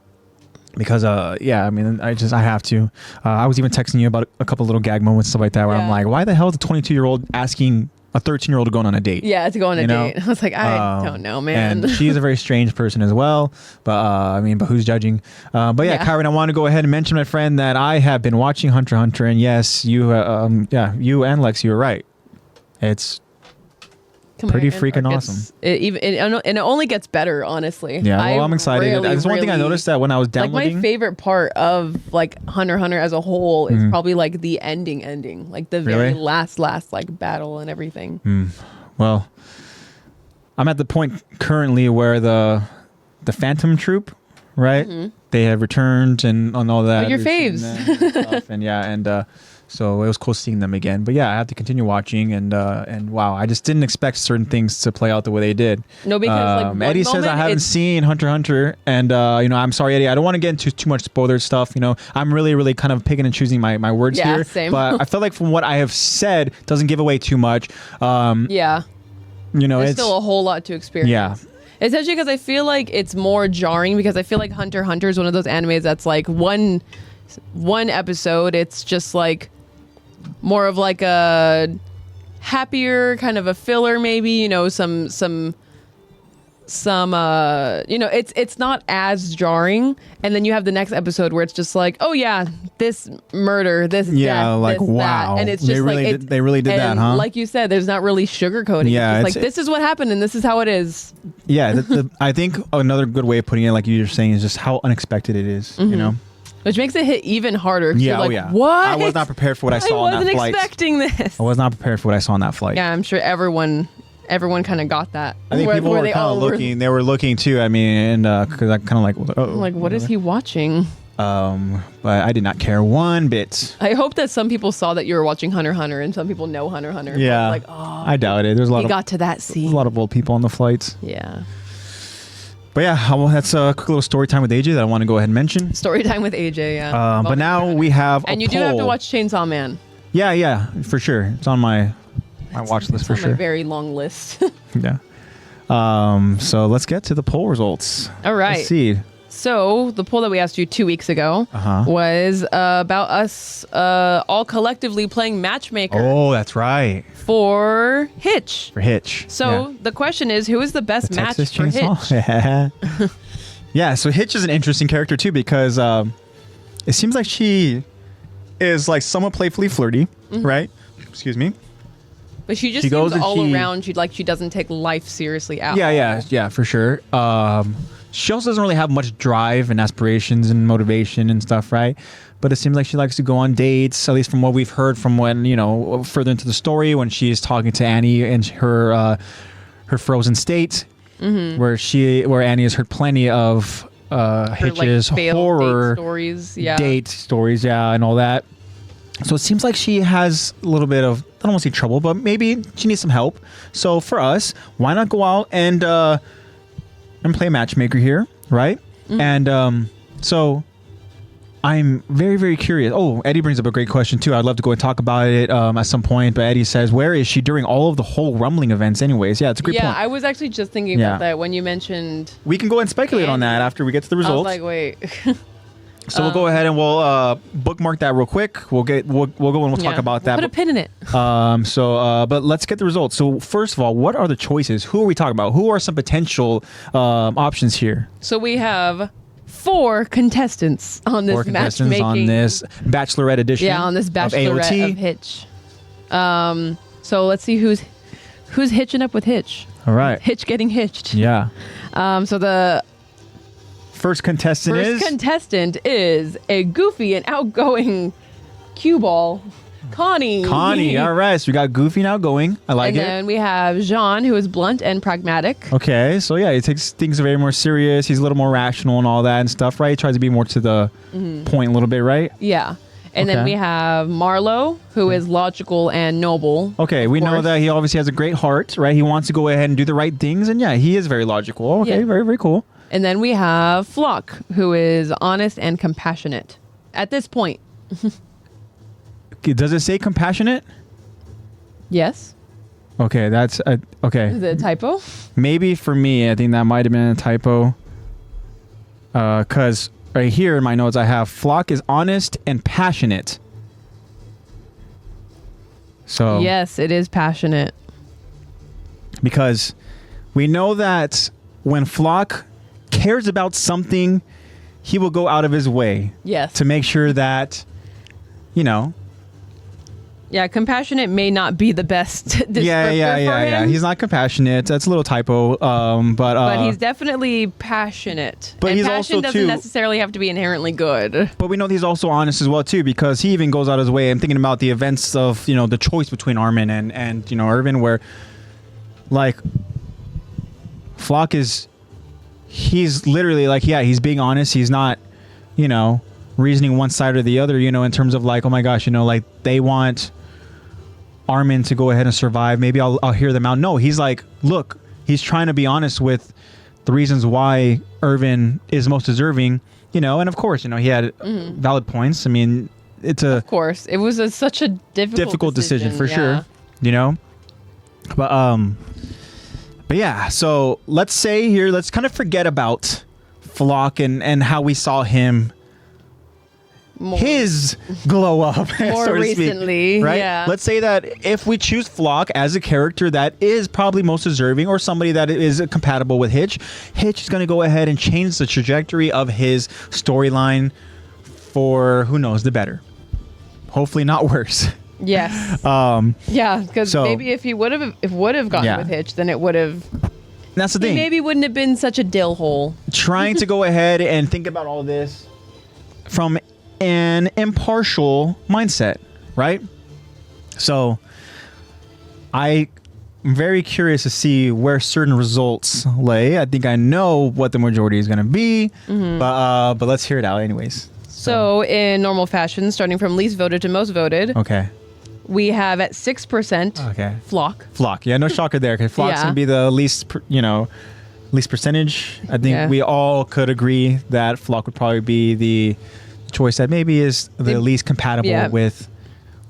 because I mean, I have to. I was even texting you about a couple little gag moments, stuff like that, where I'm like, why the hell is a 22-year-old asking a 13-year-old to go on a date? Yeah, to go on a date. I was like, I don't know, man. And she's a very strange person as well. But but who's judging? But yeah, Kyron, I want to go ahead and mention, my friend, that I have been watching Hunter x Hunter, and yes, you and Lex, you were right. It's pretty freaking awesome. And it only gets better, honestly. Yeah, well, I'm excited. Really, There's one thing I noticed that when I was downloading. Like, my favorite part of like Hunter x Hunter as a whole is probably like the ending, like the very last like battle and everything. Well, I'm at the point currently where the Phantom Troop, right? They have returned and on all that. Your faves. And so it was cool seeing them again. But yeah, I have to continue watching, and wow, I just didn't expect certain things to play out the way they did. No, because like Eddie says I haven't seen Hunter x Hunter, and I'm sorry, Eddie, I don't want to get into too much spoiler stuff. I'm really kind of picking and choosing my words here. Same. But I feel like from what I have said doesn't give away too much. There's it's still a whole lot to experience. Yeah. Especially because I feel like it's more jarring, because I feel like Hunter x Hunter is one of those animes that's like one episode, it's just like more of like a happier kind of a filler, maybe, some it's not as jarring, and then you have the next episode where it's just like, oh yeah, this murder, this death, like this, wow, that. And it's just they really did that, huh? Like you said, there's not really sugarcoating. Yeah, it's just like, this is what happened and this is how it is. Yeah, I think another good way of putting it, like you were saying, is just how unexpected it is. Which makes it hit even harder. Yeah, What? I was not prepared for what I saw on that flight. I wasn't expecting this. I was not prepared for what I saw on that flight. Yeah, I'm sure everyone kind of got that. I think people were kind of looking. They were looking too. I mean, and because I kind of like, what is he watching? But I did not care one bit. I hope that some people saw that you were watching Hunter x Hunter, and some people know Hunter x Hunter. Yeah, like, oh, I doubt it. There's a lot. Got to that scene. There's a lot of old people on the flights. Yeah. But yeah, well, that's a quick little story time with AJ that I want to go ahead and mention. Story time with AJ, yeah. But now we have and you do have to watch Chainsaw Man. Yeah, for sure. It's on my watch list for sure. My very long list. Yeah. So let's get to the poll results. All right. Let's see. So the poll that we asked you 2 weeks ago was about us all collectively playing Matchmaker. Oh, that's right. For Hitch. So the question is, who is the best match Texas for Chainsaw? Hitch? Yeah, so Hitch is an interesting character too, because it seems like she is like somewhat playfully flirty, right? Excuse me. But she seems all around. She doesn't take life seriously at all. Yeah, for sure. She also doesn't really have much drive and aspirations and motivation and stuff, right? But it seems like she likes to go on dates, at least from what we've heard from when, further into the story, when she is talking to Annie in her frozen state, where Annie has heard plenty of Hitch's horror date stories, and all that. So it seems like she has a little bit of, I don't want to say trouble, but maybe she needs some help. So for us, why not go out and play Matchmaker here, right? And so I'm very, very curious. Oh, Eddie brings up a great question too. I'd love to go and talk about it at some point. But Eddie says, where is she during all of the whole rumbling events anyways? Yeah, it's a great point. Yeah, I was actually just thinking about that when you mentioned... We can go and speculate on that after we get to the results. I was like, wait... So we'll go ahead and we'll bookmark that real quick. We'll go and we'll talk about that. Put a pin in it. But let's get the results. So first of all, what are the choices? Who are we talking about? Who are some potential options here? So we have 4 contestants on this 4 contestants matchmaking. on this Bachelorette edition. Yeah, on this Bachelorette of Hitch. So let's see who's hitching up with Hitch. All right. Hitch getting hitched. Yeah. So the first contestant is a goofy and outgoing cue ball, Connie. Connie. All right. So we got goofy and outgoing. I like and it. And then we have Jean, who is blunt and pragmatic. Okay. So yeah, he takes things very more serious. He's a little more rational and all that and stuff, right? He tries to be more to the point a little bit, right? Yeah. And then we have Marlo, who is logical and noble. Okay, we know that he obviously has a great heart, right? He wants to go ahead and do the right things, and yeah, he is very logical. Okay, Yeah. very, very cool. And then we have Flock, who is honest and compassionate. At this point. Okay, does it say compassionate? Yes. Okay, that's okay. Is it a typo? Maybe for me, I think that might have been a typo. Because right here in my notes, I have Flock is honest and passionate. So Yes, it is passionate. because we know that when Flock cares about something, he will go out of his way Yes. to make sure that, you know. Yeah, compassionate may not be the best descriptor for him. He's not compassionate. That's a little typo. But he's definitely passionate. But and he's passion also, doesn't too- necessarily have to be inherently good. But we know he's also honest as well too, because he even goes out his way. I'm thinking about the events of the choice between Armin and Irvin, where like Flock he's literally like he's being honest. He's not reasoning one side or the other. In terms of like, oh my gosh, like they want Armin to go ahead and survive. Maybe I'll hear them out. No, he's like, look, he's trying to be honest with the reasons why Irvin is most deserving. And of course, he had valid points. I mean, Of course, it was such a difficult decision for sure. But yeah. So let's say here, let's kind of forget about Flock and how we saw him. His glow up, more so to recently, speak, right? yeah. Let's say that if we choose Flock as a character that is probably most deserving, or somebody that is compatible with Hitch is going to go ahead and change the trajectory of his storyline for who knows the better. Hopefully not worse. Yes. Yeah, because maybe if he would have gone with Hitch, then it would have. That's the thing. Maybe wouldn't have been such a dill hole. Trying to go ahead and think about all this from an impartial mindset, right? So I'm very curious to see where certain results lay. I think I know what the majority is going to be, but let's hear it out anyways. So in normal fashion, starting from least voted to most voted, Okay. we have at 6% Okay. Flock. Flock. Yeah, no shocker there, because Flock's Yeah. going to be the least percentage. I think we all could agree that Flock would probably be the choice that maybe is the least compatible with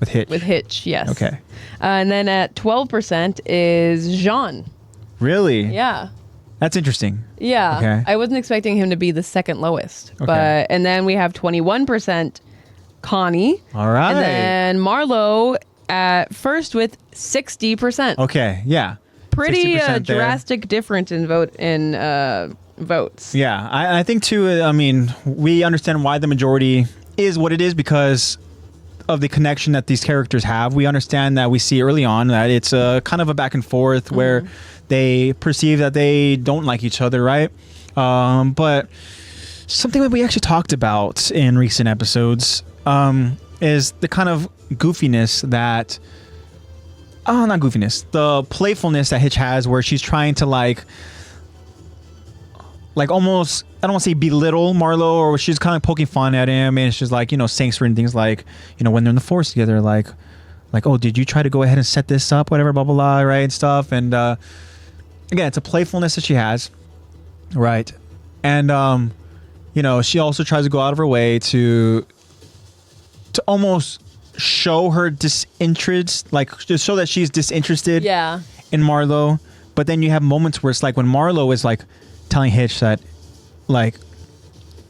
Hitch. With Hitch, yes. Okay. And then at 12% is Jean. Really? Yeah. That's interesting. Yeah. Okay. I wasn't expecting him to be the second lowest. Okay. And then we have 21% Connie. All right. And then Marlo at first with 60%. Okay. Yeah. Pretty 60% there. drastic difference in votes. Yeah. I think too, I mean, we understand why the majority is what it is because of the connection that these characters have. We understand that we see early on that it's a kind of a back and forth where they perceive that they don't like each other, right? But something that we actually talked about in recent episodes is the kind of goofiness that not goofiness, the playfulness that Hitch has, where she's trying to like almost, I don't want to say belittle Marlo, or she's kind of poking fun at him, and it's just like, saying certain things like, when they're in the forest together, like, oh, did you try to go ahead and set this up, whatever, blah, blah, blah, right, and stuff. And again, it's a playfulness that she has, right? And, she also tries to go out of her way to almost show her disinterest, like, just show that she's disinterested in Marlo. But then you have moments where it's like when Marlo is like telling Hitch that, like,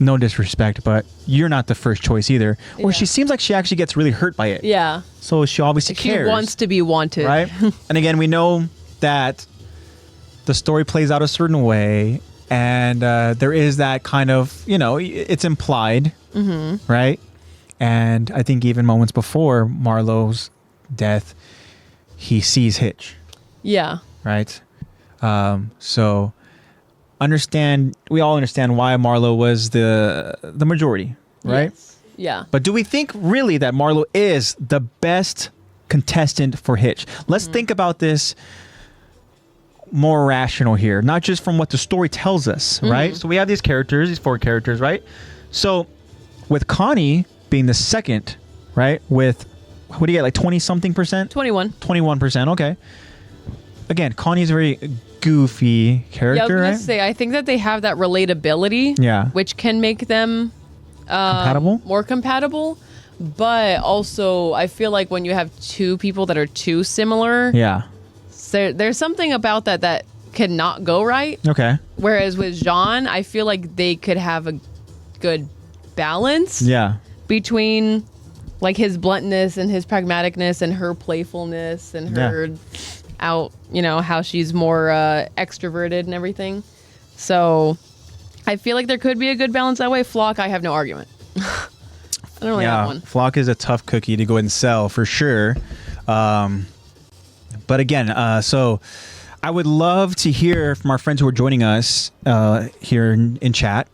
no disrespect, but you're not the first choice either. Or she seems like she actually gets really hurt by it. Yeah. So she obviously She cares. wants to be wanted. Right? And again, we know that the story plays out a certain way. And there is that kind of, it's implied, right? And I think even moments before Marlowe's death, he sees Hitch. Yeah. Right? So we all understand why Marlowe was the majority, right? Yes. Yeah. But do we think really that Marlowe is the best contestant for Hitch? Let's think about this more rational here, not just from what the story tells us, right? So we have these 4 characters, right? So with Connie being the second, right? With, what do you get, like 20-something percent? 21%, okay. Again, Connie's a very goofy character, yeah, I was gonna right? say, I think that they have that relatability, Yeah. which can make them more compatible. But also, I feel like when you have 2 people that are too similar, Yeah. there's something about that cannot go right. Okay. Whereas with Jean, I feel like they could have a good balance Yeah. between like his bluntness and his pragmaticness and her playfulness and her how she's more extroverted and everything. So I feel like there could be a good balance that way. Flock, I have no argument. I don't really have one. Flock is a tough cookie to go and sell for sure. But again, so I would love to hear from our friends who are joining us here in chat.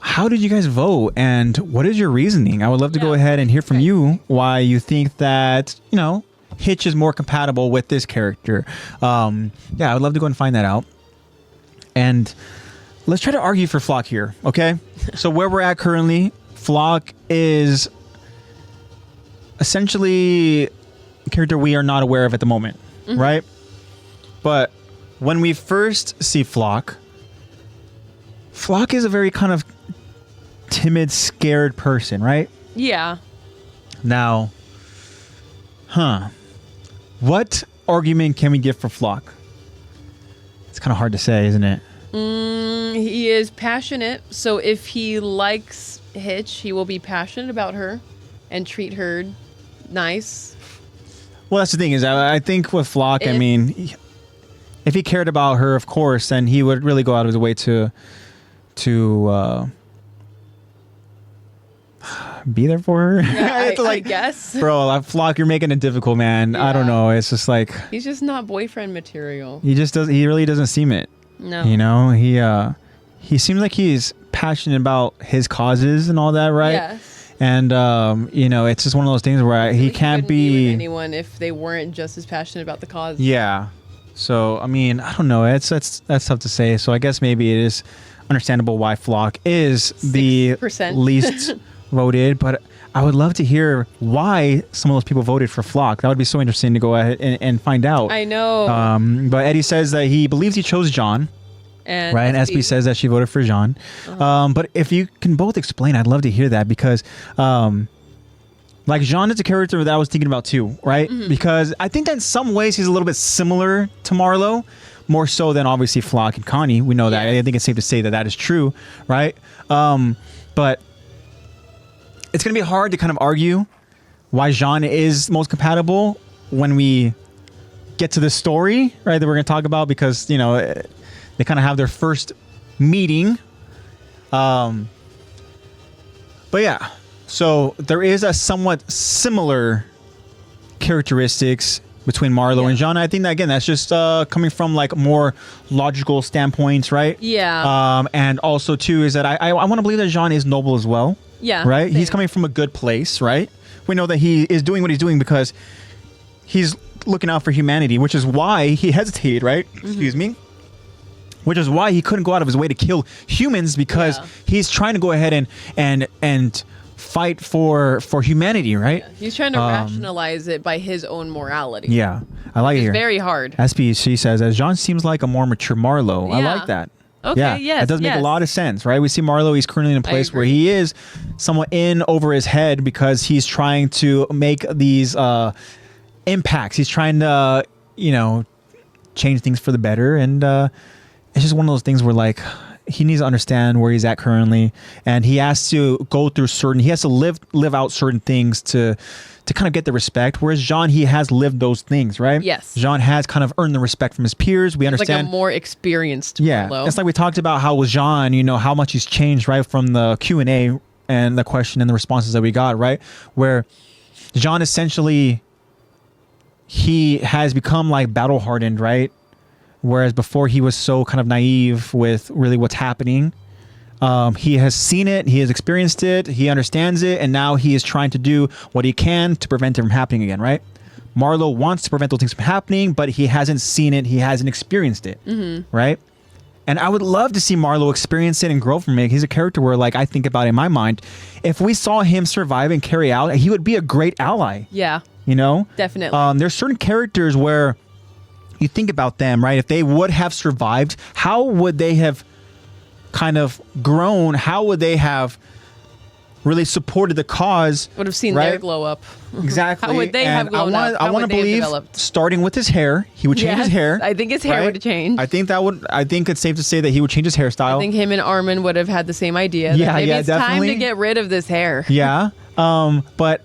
How did you guys vote, and what is your reasoning? I would love to go ahead and hear from you why you think that, Hitch is more compatible with this character. I would love to go and find that out. And let's try to argue for Flock here, okay? So where we're at currently, Flock is essentially a character we are not aware of at the moment, right? But when we first see Flock is a very kind of timid, scared person, right? Yeah. Now, what argument can we give for Flock? It's kind of hard to say, isn't it? He is passionate, so if he likes Hitch, he will be passionate about her and treat her nice. Well, that's the thing is, I think with Flock, if he cared about her, of course, then he would really go out of his way to be there for her. Yeah, I guess. Bro, Flock, you're making it difficult, man. Yeah. I don't know. It's just like he's just not boyfriend material. He really doesn't seem it. No. He seems like he's passionate about his causes and all that, right? Yes. And it's just one of those things where he can't be with anyone if they weren't just as passionate about the cause. Yeah. So I don't know. That's tough to say. So I guess maybe it is understandable why Flock is 6%. The least voted, but I would love to hear why some of those people voted for Flock. That would be so interesting to go ahead and find out. I know. But Eddie says that he believes he chose John. And right, and SB says that she voted for Jean. But if you can both explain, I'd love to hear that because, like, Jean is a character that I was thinking about too, right? Because I think that in some ways he's a little bit similar to Marlowe, more so than obviously Flock and Connie. We know that. I think it's safe to say that is true, right? But it's going to be hard to kind of argue why Jean is most compatible when we get to the story, right, that we're going to talk about because, they kind of have their first meeting. But yeah, so there is a somewhat similar characteristics between Marlowe and Jean. I think that, again, that's just coming from like more logical standpoints, right? Yeah. And also too is that I want to believe that Jean is noble as well. Yeah. Right? Same. He's coming from a good place, right? We know that he is doing what he's doing because he's looking out for humanity, which is why he hesitated, right? Excuse me. Which is why he couldn't go out of his way to kill humans because he's trying to go ahead and fight for humanity, right? Yeah. He's trying to rationalize it by his own morality. Yeah, I like it here. It's very hard. SPC says, as Jean seems like a more mature Marlowe. I like that. Okay, yeah, yes, that does make a lot of sense, right? We see Marlowe, he's currently in a place where he is somewhat in over his head because he's trying to make these impacts. He's trying to, change things for the better. And it's just one of those things where, like, he needs to understand where he's at currently, and he has to go through he has to live out certain things to kind of get the respect. Whereas Jean, he has lived those things, right? Yes. Jean has kind of earned the respect from his peers. We understand. Like a more experienced Yeah. Marlo. It's like we talked about how with Jean, how much he's changed, right? From the Q&A and the question and the responses that we got, right? Where Jean essentially, he has become like battle hardened, right? Whereas before he was so kind of naive with really what's happening. He has seen it, he has experienced it, he understands it, and now he is trying to do what he can to prevent it from happening again, right? Marlo wants to prevent those things from happening, but he hasn't seen it, he hasn't experienced it, right? And I would love to see Marlo experience it and grow from it. He's a character where, like, I think about in my mind, if we saw him survive and carry out, he would be a great ally. Yeah. Definitely. There's certain characters where you think about them, right? If they would have survived, how would they have kind of grown? How would they have really supported the cause? Would have seen their glow up. Exactly. How would they have grown up? I want to believe, starting with his hair, he would change his hair. I think his hair would have changed. I think it's safe to say that he would change his hairstyle. I think him and Armin would have had the same idea. Yeah, maybe it's definitely. time to get rid of this hair. Yeah. But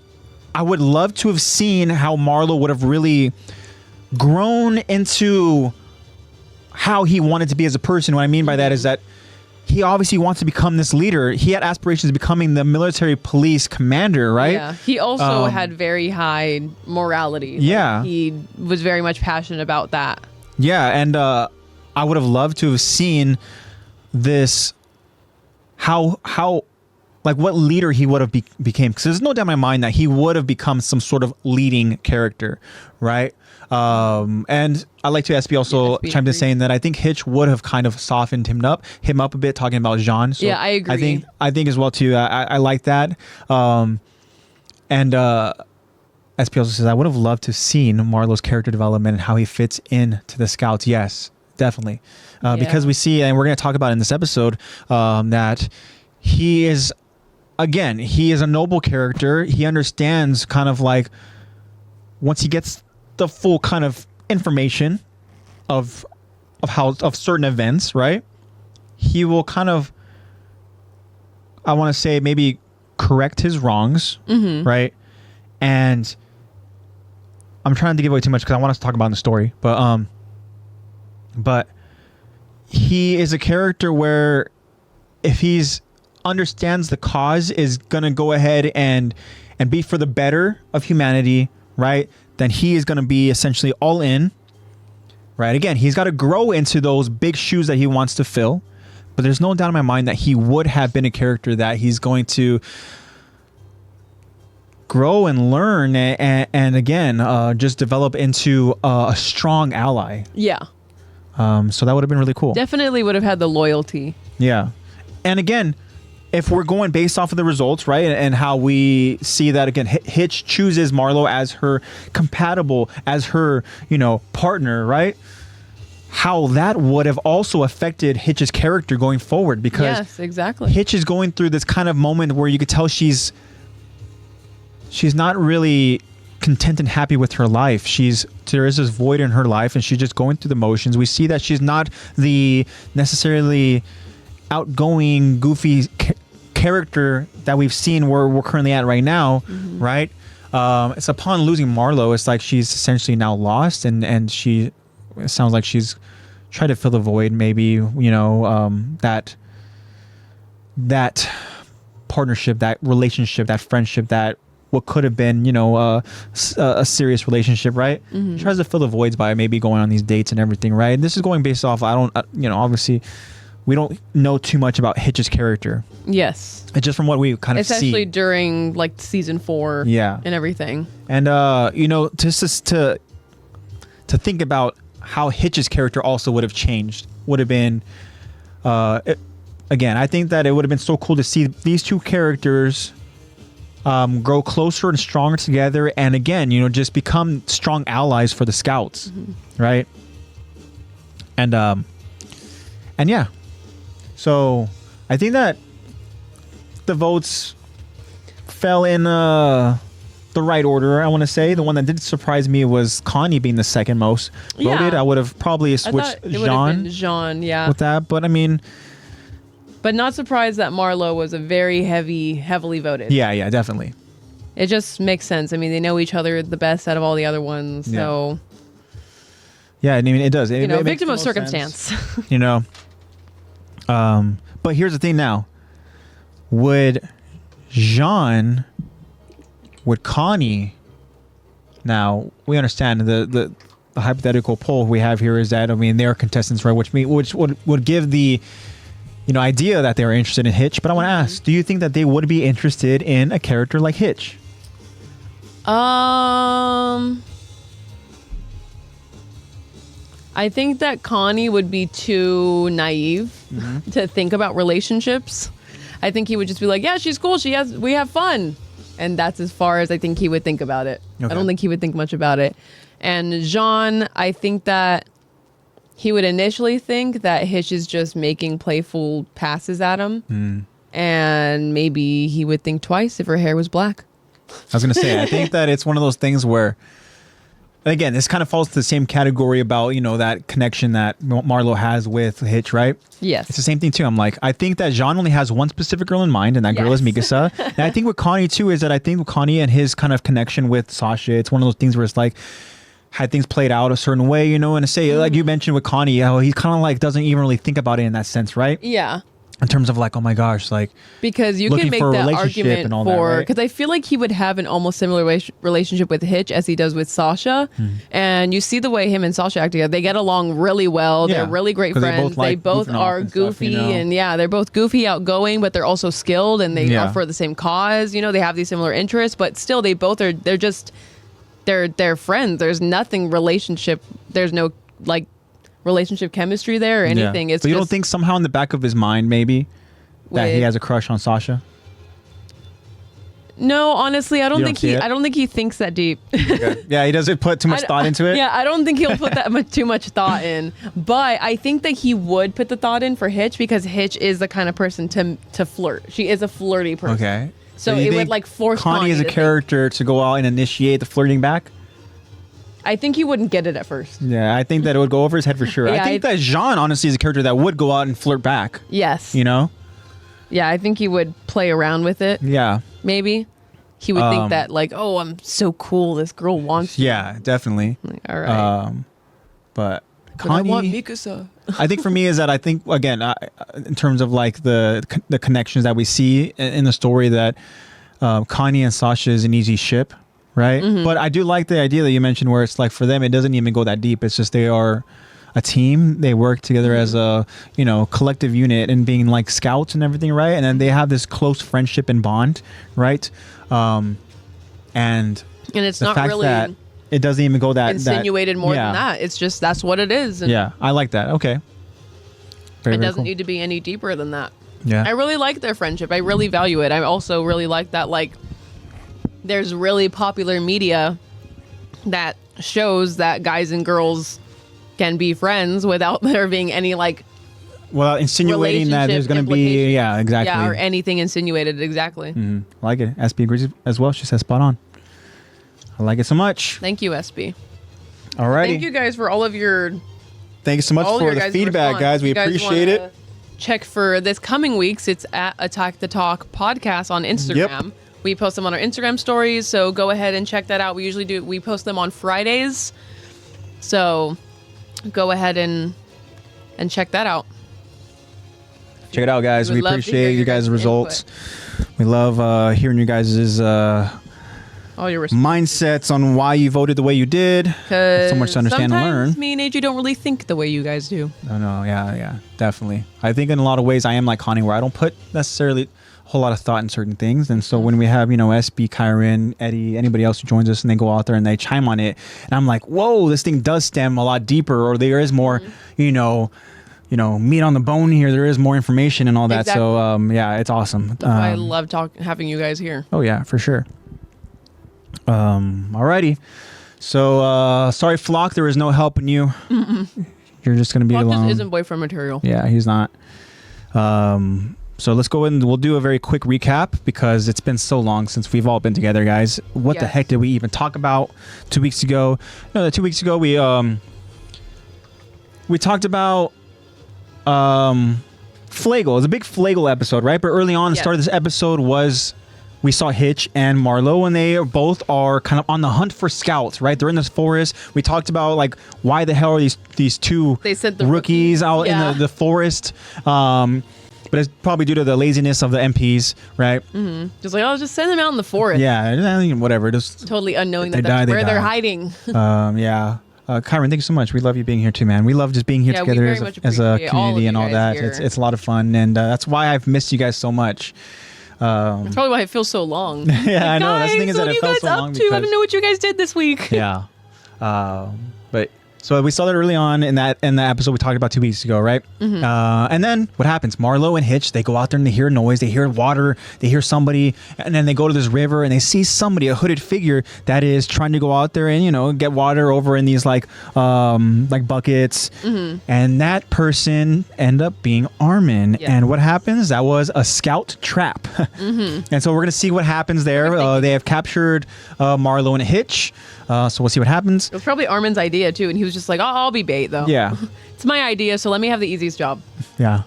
I would love to have seen how Marlo would have really grown into how he wanted to be as a person. What I mean by that is that he obviously wants to become this leader. He had aspirations of becoming the military police commander, right? Yeah. He also had very high morality. Yeah. He was very much passionate about that. Yeah, and I would have loved to have seen this, how like what leader he would have became. Because there's no doubt in my mind that he would have become some sort of leading character, right? And I'd like to SB also chime in saying that I think Hitch would have kind of softened him up a bit, talking about Jean. So yeah, I agree. I think as well too. I like that. And SP also says I would have loved to have seen Marlo's character development and how he fits into the Scouts. Yes, definitely. Because we see, and we're going to talk about in this episode, that he is a noble character. He understands kind of like once he gets the full kind of information of certain events, right? He will kind of, I want to say, maybe correct his wrongs, right? And I'm trying to give away too much because I want us to talk about in the story, but he is a character where if he's understands the cause is gonna go ahead and be for the better of humanity, right? Then he is gonna be essentially all in, right? Again, he's got to grow into those big shoes that he wants to fill, but there's no doubt in my mind that he would have been a character that he's going to grow and learn and again just develop into a strong ally. Yeah. So that would have been really cool. Definitely would have had the loyalty. Yeah. And again, if we're going based off of the results, right, and how we see that again, Hitch chooses Marlo as her compatible, as her, partner, right? How that would have also affected Hitch's character going forward, because yes, exactly. Hitch is going through this kind of moment where you could tell she's not really content and happy with her life. There is this void in her life, and she's just going through the motions. We see that she's not the necessarily outgoing, goofy character that we've seen where we're currently at right now, right? It's upon losing Marlo, it's like she's essentially now lost, and it sounds like she's trying to fill the void, maybe, that partnership, that relationship, that friendship, that what could have been, a serious relationship, right? She tries to fill the voids by maybe going on these dates and everything, right? And this is going based off, obviously we don't know too much about Hitch's character. Yes. It's just from what we kind of see. Especially during like season 4 and everything. And, just to think about how Hitch's character also would have changed, would have been, again, I think that it would have been so cool to see these two characters grow closer and stronger together, and again, just become strong allies for the Scouts, right? And yeah, so I think that the votes fell in the right order. I want to say the one that did surprise me was Connie being the second most voted. I would have probably switched Jean Jean, with that, but I mean, But not surprised that Marlo was a very heavily voted. Yeah, definitely. It just makes sense. I mean, they know each other the best out of all the other ones. So, yeah, I mean, it does. It makes victim the of most circumstance. sense, But here's the thing now. Would Connie, now we understand the hypothetical poll we have here is that, I mean, they're contestants, right? Which would give the idea that they're interested in Hitch. But I want to ask, do you think that they would be interested in a character like Hitch? I think that Connie would be too naive to think about relationships. I think he would just be like, yeah, she's cool. We have fun. And that's as far as I think he would think about it. Okay. I don't think he would think much about it. And Jean, I think that he would initially think that Hitch is just making playful passes at him. And maybe he would think twice if her hair was black. I was going to say, I think that it's one of those things where, again, this kind of falls to the same category about, that connection that Marlo has with Hitch, right? Yes. It's the same thing, too. I'm like, I think that Jean only has one specific girl in mind, and that girl is Mikasa. And I think with Connie, too, is that I think with Connie and his kind of connection with Sasha, it's one of those things where it's like, had things played out a certain way, and to say, like you mentioned with Connie, how he kind of like doesn't even really think about it in that sense, right? Yeah. In terms of like, oh my gosh, like, because you can make that argument for, because I feel like he would have an almost similar relationship with Hitch as he does with Sasha. And you see the way him and Sasha act together. They get along really well. They're really great friends. They both are goofy and they're both goofy, outgoing, but they're also skilled and they are for the same cause. They have these similar interests, but still they both are, they're friends. There's nothing relationship. There's no like relationship chemistry there or anything. It's but you don't think somehow in the back of his mind maybe that he has a crush on Sasha? No, honestly, I don't think he thinks that deep. Okay. Yeah, he doesn't put too much thought into it. Yeah, I don't think he'll put that too much thought in. But I think that he would put the thought in for Hitch because Hitch is the kind of person to flirt. She is a flirty person. Okay. So it would like force Connie as a character to go out and initiate the flirting back? I think he wouldn't get it at first. Yeah, I think that it would go over his head for sure. I think that Jean, honestly, is a character that would go out and flirt back. Yes. Yeah, I think he would play around with it. Yeah. Maybe. He would think that, like, oh, I'm so cool. This girl wants me. Yeah, definitely. Like, all right. But Connie, I want Mikasa. I think for me is that I think, again, in terms of like the connections that we see in the story, that Connie and Sasha is an easy ship. Right. But I do like the idea that you mentioned where it's like for them, it doesn't even go that deep. It's just they are a team. They work together as a, collective unit and being like scouts and everything. Right. And then they have this close friendship and bond. Right. And it's the not fact really that it doesn't even go that insinuated more than that. It's just that's what it is. And I like that. Okay. It doesn't need to be any deeper than that. Yeah. I really like their friendship. I really value it. I also really like that, like, there's really popular media that shows that guys and girls can be friends without there being any like insinuating that there's going to be exactly or anything insinuated exactly. I like it. SB agrees as well. She says spot on. I like it so much. Thank you, SB. All right. Thank you guys for all of your thank you so much for the feedback, guys. We appreciate it. Check for this coming weeks. It's at Attack the Talk podcast on Instagram. Yep. We post them on our Instagram stories, so go ahead and check that out. We post them on Fridays. So go ahead and check that out. Check it out, guys. We appreciate you guys' results. We love hearing you guys' all your mindsets on why you voted the way you did. So much to understand and learn. Sometimes me and AJ don't really think the way you guys do. No, yeah, definitely. I think in a lot of ways I am like Connie, where I don't put necessarily whole lot of thought in certain things, and so when we have SB, Kyron, Eddie, anybody else who joins us and they go out there and they chime on it, and I'm like, whoa, this thing does stem a lot deeper, or there is more meat on the bone here, there is more information and all that. Exactly. So it's awesome. I love having you guys here. Oh yeah, for sure. Alrighty, so sorry Flock, there is no helping you. You're just gonna be Flock alone. Just isn't boyfriend material. Yeah, he's not. So let's go and we'll do a very quick recap because it's been so long since we've all been together, guys. What the heck did we even talk about 2 weeks ago? No, 2 weeks ago we talked about Flagle. It was a big Flagle episode, right? But early on, the start of this episode was we saw Hitch and Marlo, and they both are kind of on the hunt for scouts, right? They're in this forest. We talked about like why the hell are these two They sent the rookies out in the forest. But it's probably due to the laziness of the MPs, right? Mm-hmm. Just like, just send them out in the forest. Yeah, whatever. Just totally unknowing that that's where they're hiding. Yeah. Kyron, thank you so much. We love you being here too, man. We love just being here together as a community and all that. It's a lot of fun, and that's why I've missed you guys so much. That's probably why it feels so long. Yeah, I know. That's the thing is that it felt so long. I don't know what you guys did this week. Yeah. But so we saw that early on in the episode we talked about 2 weeks ago, right? Mm-hmm. And then what happens? Marlo and Hitch, they go out there and they hear noise, they hear water, they hear somebody, and then they go to this river and they see somebody, a hooded figure that is trying to go out there and get water over in these like buckets. Mm-hmm. And that person end up being Armin. Yes. And what happens? That was a scout trap. Mm-hmm. And so we're gonna see what happens there. They have captured Marlo and Hitch. So we'll see what happens. It was probably Armin's idea too, and he was just like, I'll be bait though. Yeah. It's my idea, so let me have the easiest job. Yeah.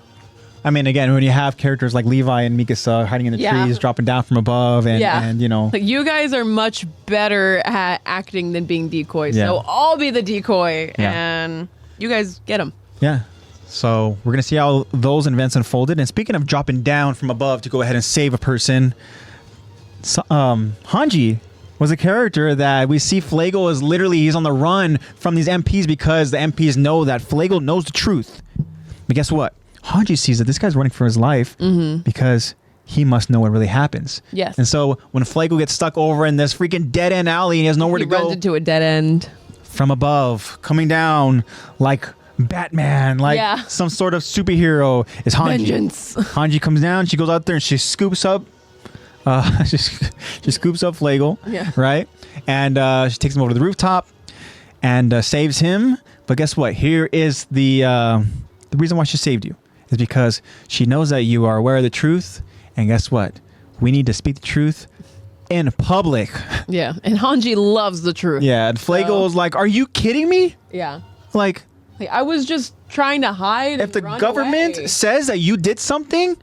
I mean, again, when you have characters like Levi and Mikasa hiding in the trees, dropping down from above, and Like, you guys are much better at acting than being decoys, so I'll be the decoy, and you guys get them. Yeah. So we're going to see how those events unfolded. And speaking of dropping down from above to go ahead and save a person, Hanji was a character that we see Flagle is literally, he's on the run from these MPs because the MPs know that Flagle knows the truth. But guess what? Hanji sees that this guy's running for his life because he must know what really happens. Yes. And so when Flagle gets stuck over in this freaking dead end alley and he has nowhere to go. He runs into a dead end. From above, coming down like Batman, like some sort of superhero is Hanji. Vengeance. Hanji comes down, she goes out there and she scoops up she scoops up Flagle, right? And she takes him over to the rooftop and saves him. But guess what? Here is the reason why she saved you is because she knows that you are aware of the truth. And guess what? We need to speak the truth in public. Yeah, and Hanji loves the truth. Yeah, and Flagle is like, "Are you kidding me?" Yeah, like I was just trying to hide. If the government says that you did something,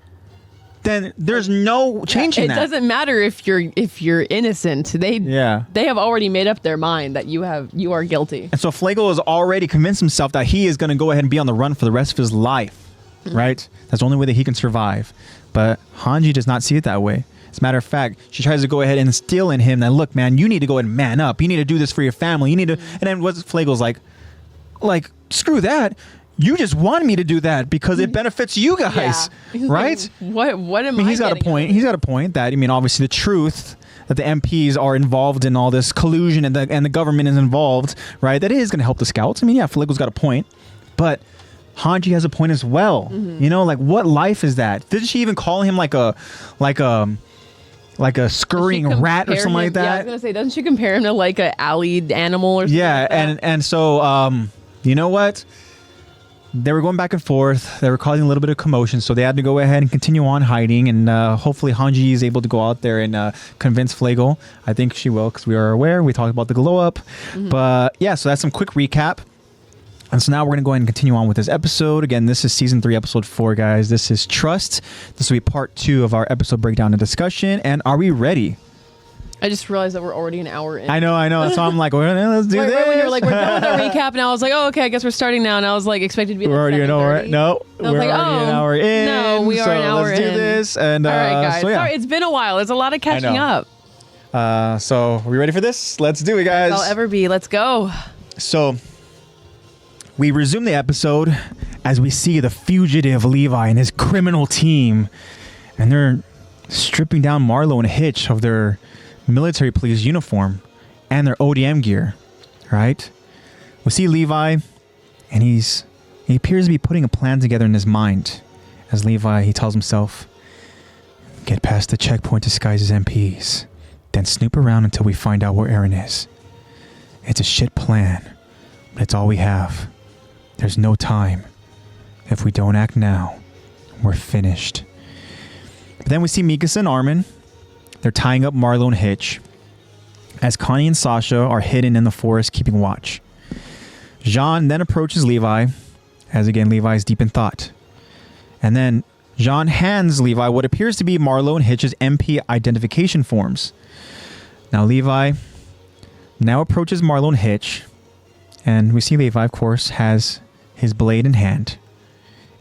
then there's no changing that. It doesn't matter if you're innocent. They have already made up their mind that you are guilty. And so Flagle has already convinced himself that he is going to go ahead and be on the run for the rest of his life, right? That's the only way that he can survive. But Hanji does not see it that way. As a matter of fact, she tries to go ahead and instill in him that, look, man, you need to go ahead and man up. You need to do this for your family. You need to. And then what Flagle's like, screw that. You just want me to do that because it benefits you guys, right? Like, what am I? He's got a point. He's got a point that, I mean, obviously the truth that the MPs are involved in all this collusion and the government is involved, right? That is going to help the scouts. I mean, yeah, Flagle's got a point, but Hanji has a point as well. You know, like, what life is that? Didn't she even call him like a scurrying rat or something like that? Yeah, I was gonna say, doesn't she compare him to like a alley animal or something? Yeah, like that? and so you know what? They were going back and forth. They were causing a little bit of commotion, so they had to go ahead and continue on hiding. And hopefully Hanji is able to go out there and convince Flagle. I think she will, because we are aware. We talked about the glow up. But yeah, so that's some quick recap. And so now we're going to go ahead and continue on with this episode. Again, this is Season 3, Episode 4, guys. This is Trust. This will be Part 2 of our episode breakdown and discussion. And are we ready? I just realized that we're already an hour in. I know. So I'm like, let's do this. Right when you were like, we're done with our recap, and I was like, oh, okay, I guess we're starting now. And I was like, expected to be. We're already an hour. No, we're already an hour in. No, we are an hour in. Let's do this. And all right, guys. So, yeah. Sorry, it's been a while. There's a lot of catching up. So are we ready for this? Let's do it, guys. I'll ever be. Let's go. So we resume the episode as we see the fugitive Levi and his criminal team, and they're stripping down Marlo and Hitch of their military police uniform and their ODM gear, right? We see Levi, and he appears to be putting a plan together in his mind. As Levi, he tells himself, get past the checkpoint disguised as MPs, then snoop around until we find out where Aaron is. It's a shit plan, but it's all we have. There's no time. If we don't act now, we're finished. But then we see Mikasa and Armin. They're tying up Marlo and Hitch, as Connie and Sasha are hidden in the forest keeping watch. Jean then approaches Levi, as again Levi's deep in thought. And then Jean hands Levi what appears to be Marlo and Hitch's MP identification forms. Now Levi now approaches Marlo and Hitch, and we see Levi, of course, has his blade in hand.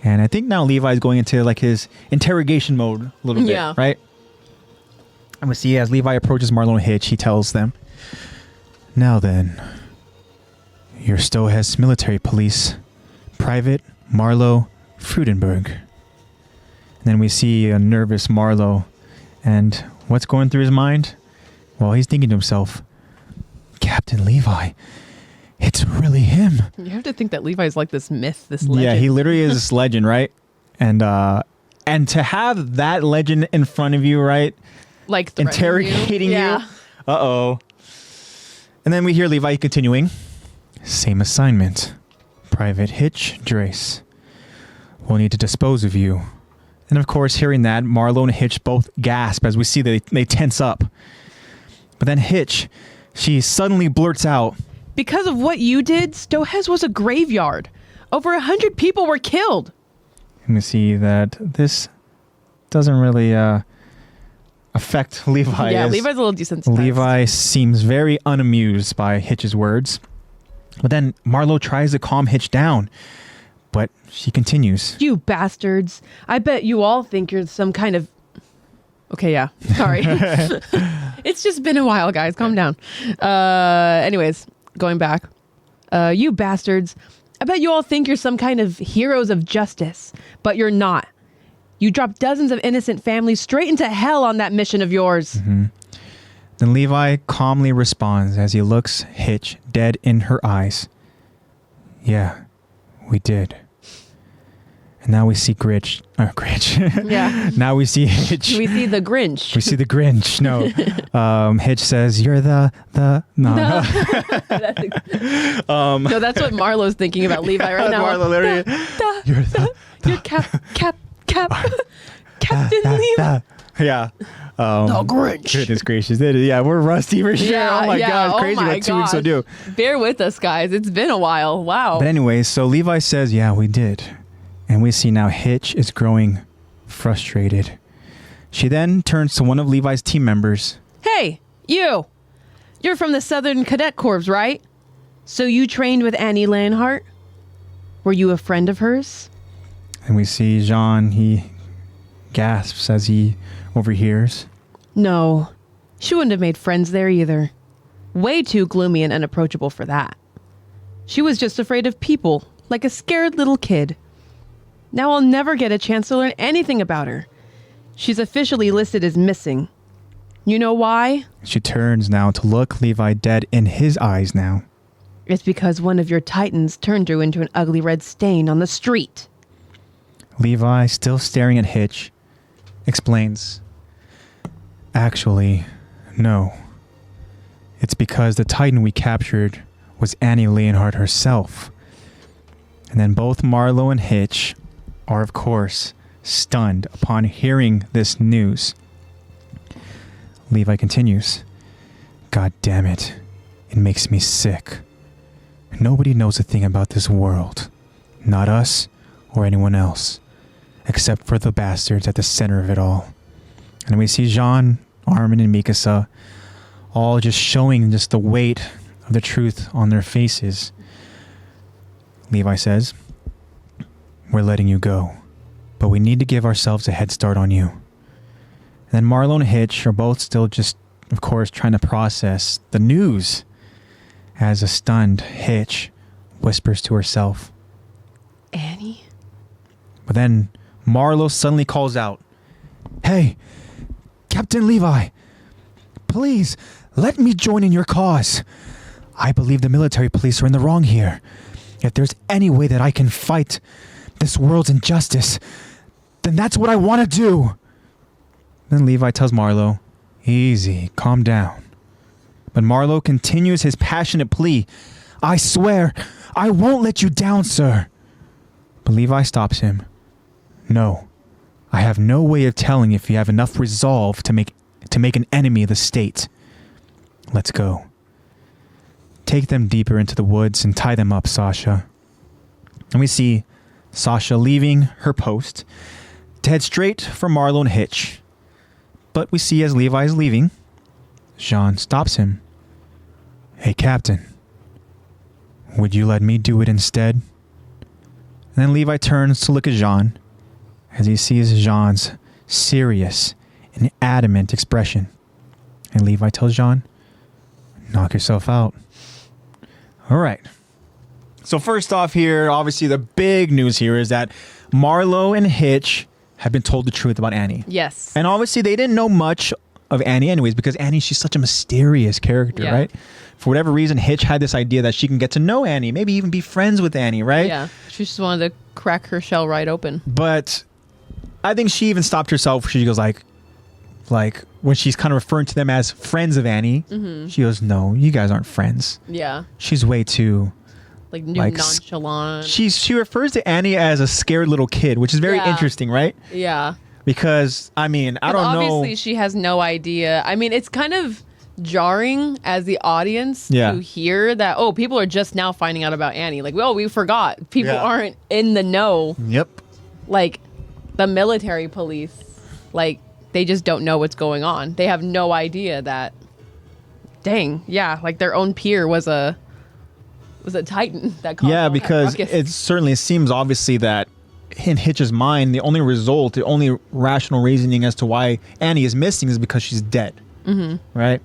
And I think now Levi is going into like his interrogation mode a little bit, right? And we see as Levi approaches Marlo and Hitch, he tells them, "Now then, your Stohess military police, Private Marlo Frudenberg." And then we see a nervous Marlo, and what's going through his mind? Well, he's thinking to himself, Captain Levi, it's really him. You have to think that Levi's like this myth, this legend. Yeah, he literally is this legend, right? And to have that legend in front of you, right? Like interrogating you. Uh-oh. And then we hear Levi continuing. Same assignment. Private Hitch Drace. We'll need to dispose of you. And of course, hearing that, Marlo and Hitch both gasp as we see that they tense up. But then Hitch, she suddenly blurts out, "Because of what you did, Stohess was a graveyard. Over 100 people were killed." And we see that this doesn't really affect Levi. Yeah, Levi's a little desensitized. Levi seems very unamused by Hitch's words. But then Marlo tries to calm Hitch down. But she continues. "You bastards. I bet you all think you're some kind of..." Okay, yeah. Sorry. It's just been a while, guys. Calm down. Anyways, going back. "You bastards. I bet you all think you're some kind of heroes of justice, but you're not. You dropped dozens of innocent families straight into hell on that mission of yours." Mm-hmm. Then Levi calmly responds as he looks Hitch dead in her eyes. "Yeah, we did." And now we see Grinch. Yeah. Now we see Hitch. We see the Grinch. We see the Grinch. No. Hitch says, "You're the no." No, that's what Marlo's thinking about Levi right now. Marlo literally. You're You're Captain Levi. Yeah. The Grinch. Goodness gracious. Yeah, we're rusty for sure. Yeah, oh my God. Crazy. Oh my Like 2 weeks to gosh. do. Bear with us, guys. It's been a while. Wow. But anyways, so Levi says, "Yeah, we did." And we see now Hitch is growing frustrated. She then turns to one of Levi's team members. "Hey, you. You're from the Southern Cadet Corps, right? So you trained with Annie Lanhart? Were you a friend of hers?" And we see Jean, he gasps as he overhears. "No. She wouldn't have made friends there either. Way too gloomy and unapproachable for that. She was just afraid of people, like a scared little kid. Now I'll never get a chance to learn anything about her. She's officially listed as missing. You know why? She turns now to look Levi dead in his eyes now. It's because one of your titans turned her into an ugly red stain on the street. Levi, still staring at Hitch, explains, Actually, no. It's because the Titan we captured was Annie Leonhardt herself. And then both Marlo and Hitch are, of course, stunned upon hearing this news. Levi continues, God damn it. It makes me sick. Nobody knows a thing about this world. Not us or anyone else. Except for the bastards at the center of it all. And we see Jean, Armin, and Mikasa all just showing just the weight of the truth on their faces. Levi says, We're letting you go, but we need to give ourselves a head start on you. And then Marlo and Hitch are both still just, of course, trying to process the news as a stunned Hitch whispers to herself, Annie? But then Marlo suddenly calls out, Hey, Captain Levi, please let me join in your cause. I believe the military police are in the wrong here. If there's any way that I can fight this world's injustice, then that's what I want to do. Then Levi tells Marlo, Easy, calm down. But Marlo continues his passionate plea. I swear, I won't let you down, sir. But Levi stops him. No, I have no way of telling if you have enough resolve to make an enemy of the state. Let's go. Take them deeper into the woods and tie them up, Sasha. And we see Sasha leaving her post, to head straight for Marlowe and Hitch. But we see as Levi is leaving, Jean stops him. Hey, Captain, would you let me do it instead? And then Levi turns to look at Jean as he sees Jean's serious and adamant expression. And Levi tells Jean, knock yourself out. All right. So first off here, obviously the big news here is that Marlowe and Hitch have been told the truth about Annie. Yes. And obviously they didn't know much of Annie anyways, because Annie, she's such a mysterious character, right? For whatever reason, Hitch had this idea that she can get to know Annie, maybe even be friends with Annie, right? Yeah. She just wanted to crack her shell right open. But I think she even stopped herself. She goes like when she's kind of referring to them as friends of Annie, she goes, no, you guys aren't friends. Yeah. She's way too... Like nonchalant. She refers to Annie as a scared little kid, which is very interesting, right? Yeah. Because, I mean, I don't know. Obviously, she has no idea. I mean, it's kind of jarring as the audience to hear that, oh, people are just now finding out about Annie. Like, well, we forgot. People aren't in the know. Yep. Like, the military police, like, they just don't know what's going on. They have no idea that, dang, like their own peer was a Titan that caused because it certainly seems obviously that in Hitch's mind, the only rational reasoning as to why Annie is missing is because she's dead, right?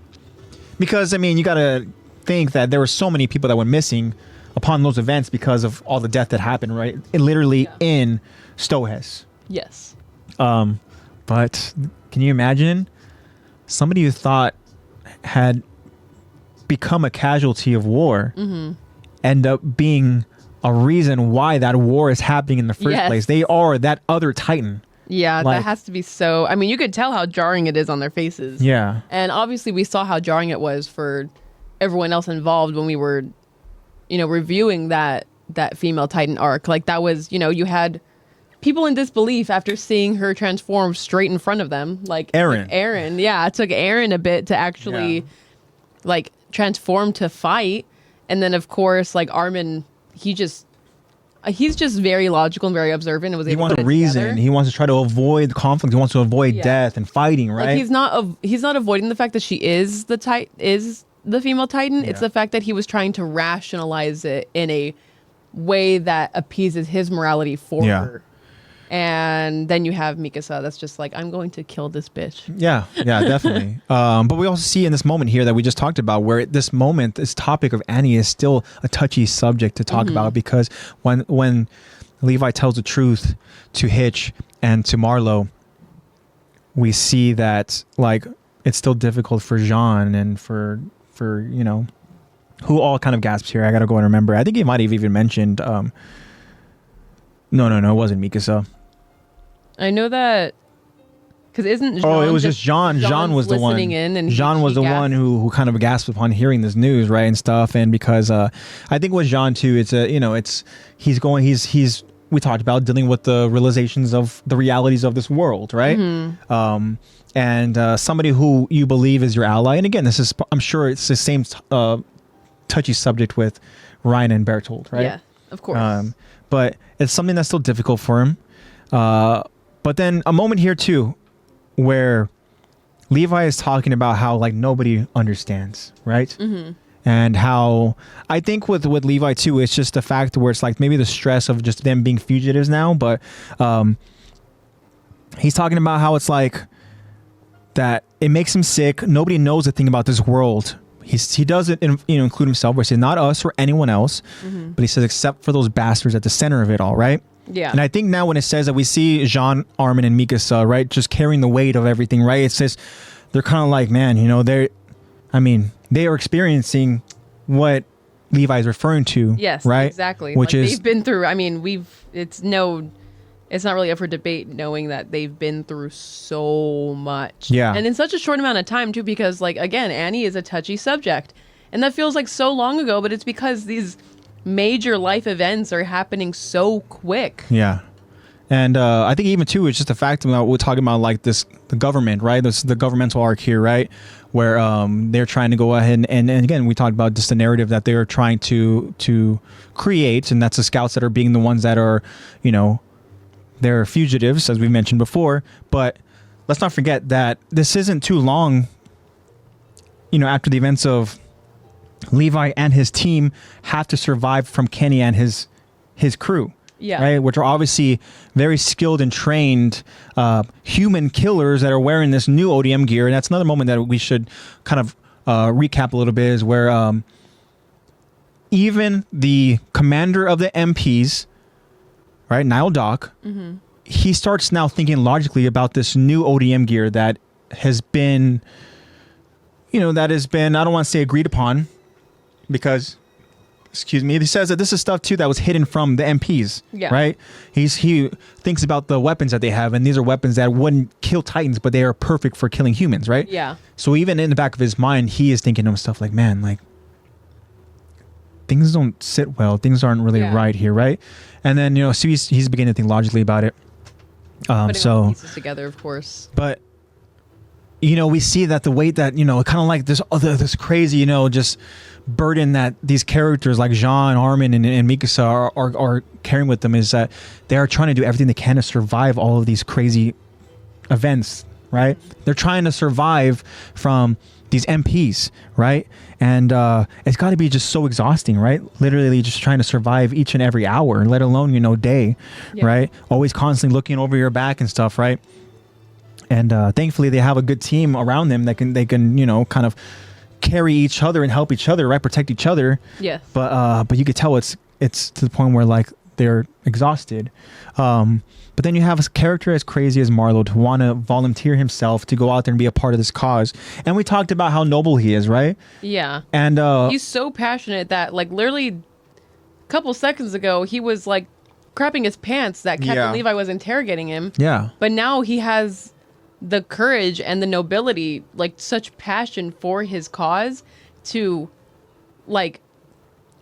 Because, I mean, you got to think that there were so many people that went missing upon those events because of all the death that happened, right? Literally in Stohes. Yes. But can you imagine somebody who thought had become a casualty of war end up being a reason why that war is happening in the first place? They are that other Titan. Yeah, that has to be so... I mean, you could tell how jarring it is on their faces. Yeah. And obviously we saw how jarring it was for everyone else involved when we were, reviewing that female Titan arc. Like, that was, you had people in disbelief after seeing her transform straight in front of them. Like Aaron. Yeah, it took Aaron a bit to actually, transform to fight. And then, of course, like, Armin, he's just very logical and very observant and was able to put it together. He wants to try to avoid conflict. He wants to avoid death and fighting, right? Like, he's not avoiding the fact that she is the female Titan. It's the fact that he was trying to rationalize it in a way that appeases his morality for her. And then you have Mikasa that's just like, I'm going to kill this bitch. Yeah, definitely. But we also see in this moment here that we just talked about where this topic of Annie is still a touchy subject to talk about, because when Levi tells the truth to Hitch and to Marlowe, we see that, like, it's still difficult for Jean and for who all kind of gasps here. I got to go and remember. I think he might have even mentioned, no, it wasn't Mikasa. I know that because isn't Jean? Oh, it was just Jean. Jean was the one. Jean was the one who kind of gasped upon hearing this news, right, and stuff. And because I think with Jean too, it's we talked about dealing with the realizations of the realities of this world, right? And somebody who you believe is your ally. And again, I'm sure it's the same touchy subject with Ryan and Bertold, right? Yeah, of course. But it's something that's still difficult for him. But then a moment here too, where Levi is talking about how, like, nobody understands, right? And how I think with Levi too, it's just the fact where it's like maybe the stress of just them being fugitives now. But he's talking about how it's like that it makes him sick. Nobody knows a thing about this world. He doesn't include himself, where he says not us or anyone else, but he says except for those bastards at the center of it all, right? Yeah. And I think now when it says that we see Jean, Armin, and Mikasa, right, just carrying the weight of everything, right? It says they're kind of like, man, they are experiencing what Levi's referring to. Yes, right? Exactly. Which is they've been through. I mean, it's not really up for debate, knowing that they've been through so much. Yeah. And in such a short amount of time too, because, like, again, Annie is a touchy subject, and that feels like so long ago, but it's because these major life events are happening so quick. Yeah. And I think even too, it's just the fact that we're talking about, like, the government, right? The governmental arc here, right? Where they're trying to go ahead and again, we talked about just the narrative that they're trying to create, and that's the scouts that are being the ones that are, they're fugitives, as we mentioned before. But let's not forget that this isn't too long, after the events of Levi and his team have to survive from Kenny and his crew. Yeah. Right, which are obviously very skilled and trained human killers that are wearing this new ODM gear. And that's another moment that we should kind of recap a little bit, is where even the commander of the MPs, right, Nile Doc, he starts now thinking logically about this new ODM gear that has been, I don't want to say agreed upon, because... Excuse me. He says that this is stuff too that was hidden from the MPs. Yeah. Right. He thinks about the weapons that they have, and these are weapons that wouldn't kill Titans, but they are perfect for killing humans. Right. Yeah. So even in the back of his mind, he is thinking to himself like, man, like things don't sit well. Things aren't really right here. Right. And then so he's beginning to think logically about it. Putting all the pieces together, of course. But we see that the weight that kind of like this crazy just burden that these characters like Jean, Armin, and Mikasa are carrying with them, is that they are trying to do everything they can to survive all of these crazy events, right? They're trying to survive from these MPs, right? And it's got to be just so exhausting, right? Literally just trying to survive each and every hour, let alone day, right? Always constantly looking over your back and stuff, right? And thankfully they have a good team around them that they can kind of carry each other and help each other, right? Protect each other. Yes. But you could tell it's to the point where like they're exhausted. But then you have a character as crazy as Marlowe to want to volunteer himself to go out there and be a part of this cause. And we talked about how noble he is, right? Yeah. And he's so passionate that like literally a couple seconds ago he was like crapping his pants that Captain Levi was interrogating him. Yeah. But now he has the courage and the nobility, like such passion for his cause, to like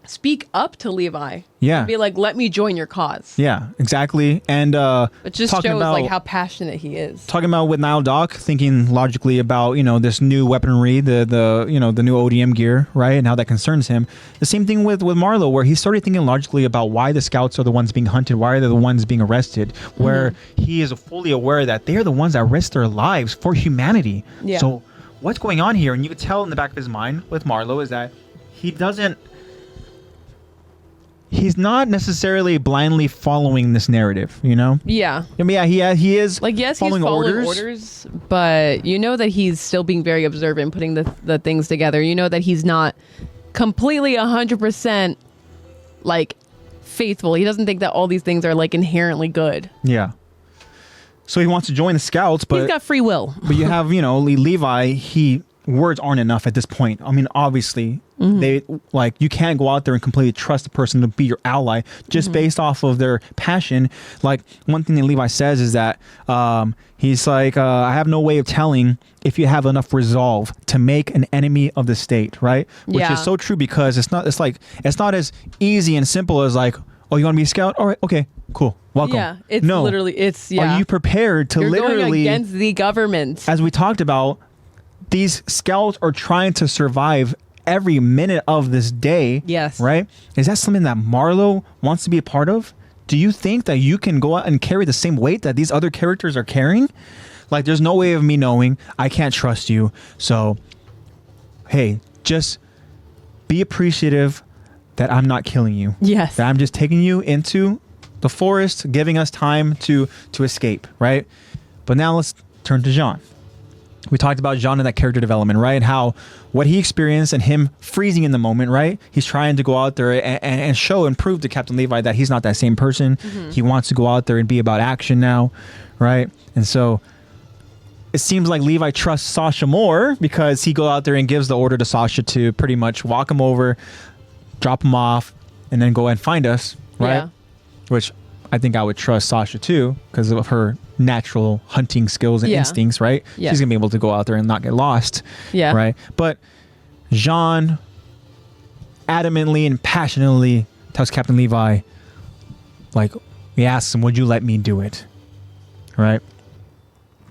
speak up to Levi. Yeah. And be like, let me join your cause. Yeah, exactly. And it just shows like how passionate he is. Talking about with Nile Doc, thinking logically about, this new weaponry, the new ODM gear, right? And how that concerns him. The same thing with Marlowe, where he started thinking logically about why the scouts are the ones being hunted, why are they the ones being arrested, where he is fully aware that they are the ones that risk their lives for humanity. Yeah. So what's going on here? And you could tell in the back of his mind with Marlowe is that he's not necessarily blindly following this narrative, Yeah. I mean, he is like, yes, following he's following orders, but that he's still being very observant, putting the things together. That he's not completely 100% like faithful. He doesn't think that all these things are like inherently good. Yeah. So he wants to join the scouts, but he's got free will. But you have, Levi, words aren't enough at this point. I mean, obviously, they you can't go out there and completely trust the person to be your ally just based off of their passion. Like, one thing that Levi says is that he's like, I have no way of telling if you have enough resolve to make an enemy of the state, right? Which is so true, because it's not as easy and simple as like, oh, you want to be a scout? All right, okay, cool, welcome. Yeah, it's Are you prepared to You're literally going against the government? As we talked about, these scouts are trying to survive every minute of this day. Yes. Right? Is that something that Marlowe wants to be a part of? Do you think that you can go out and carry the same weight that these other characters are carrying? Like, there's no way of me knowing. I can't trust you. So, hey, just be appreciative that I'm not killing you. Yes. That I'm just taking you into the forest, giving us time to escape, right? But now let's turn to Jean. We talked about Jean and that character development, right? How what he experienced and him freezing in the moment, right? He's trying to go out there and show and prove to Captain Levi that he's not that same person. He wants to go out there and be about action now, right? And so it seems like Levi trusts Sasha more, because he goes out there and gives the order to Sasha to pretty much walk him over, drop him off, and then go and find us, right? Yeah. Which I think I would trust Sasha too, because of her natural hunting skills and instincts, right? Yeah. She's gonna be able to go out there and not get lost, right? But Jean adamantly and passionately tells Captain Levi, like, he asks him, would you let me do it, right?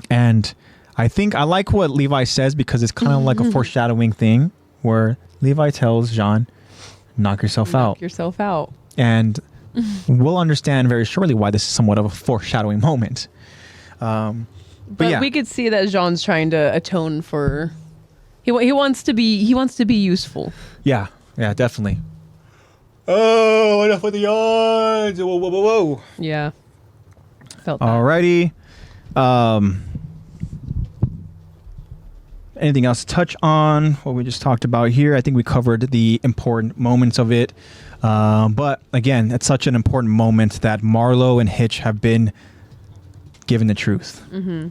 And I think I like what Levi says, because it's kind of like a foreshadowing thing, where Levi tells Jean, knock yourself out. Knock yourself out. And we'll understand very shortly why this is somewhat of a foreshadowing moment. But yeah. We could see that Jean's trying to atone for. He wants to be useful. Yeah, definitely. Oh, enough with the yawns. Whoa. Yeah. Felt that. Alrighty. Anything else to touch on what we just talked about here? I think we covered the important moments of it. But again, it's such an important moment that Marlo and Hitch have been given the truth,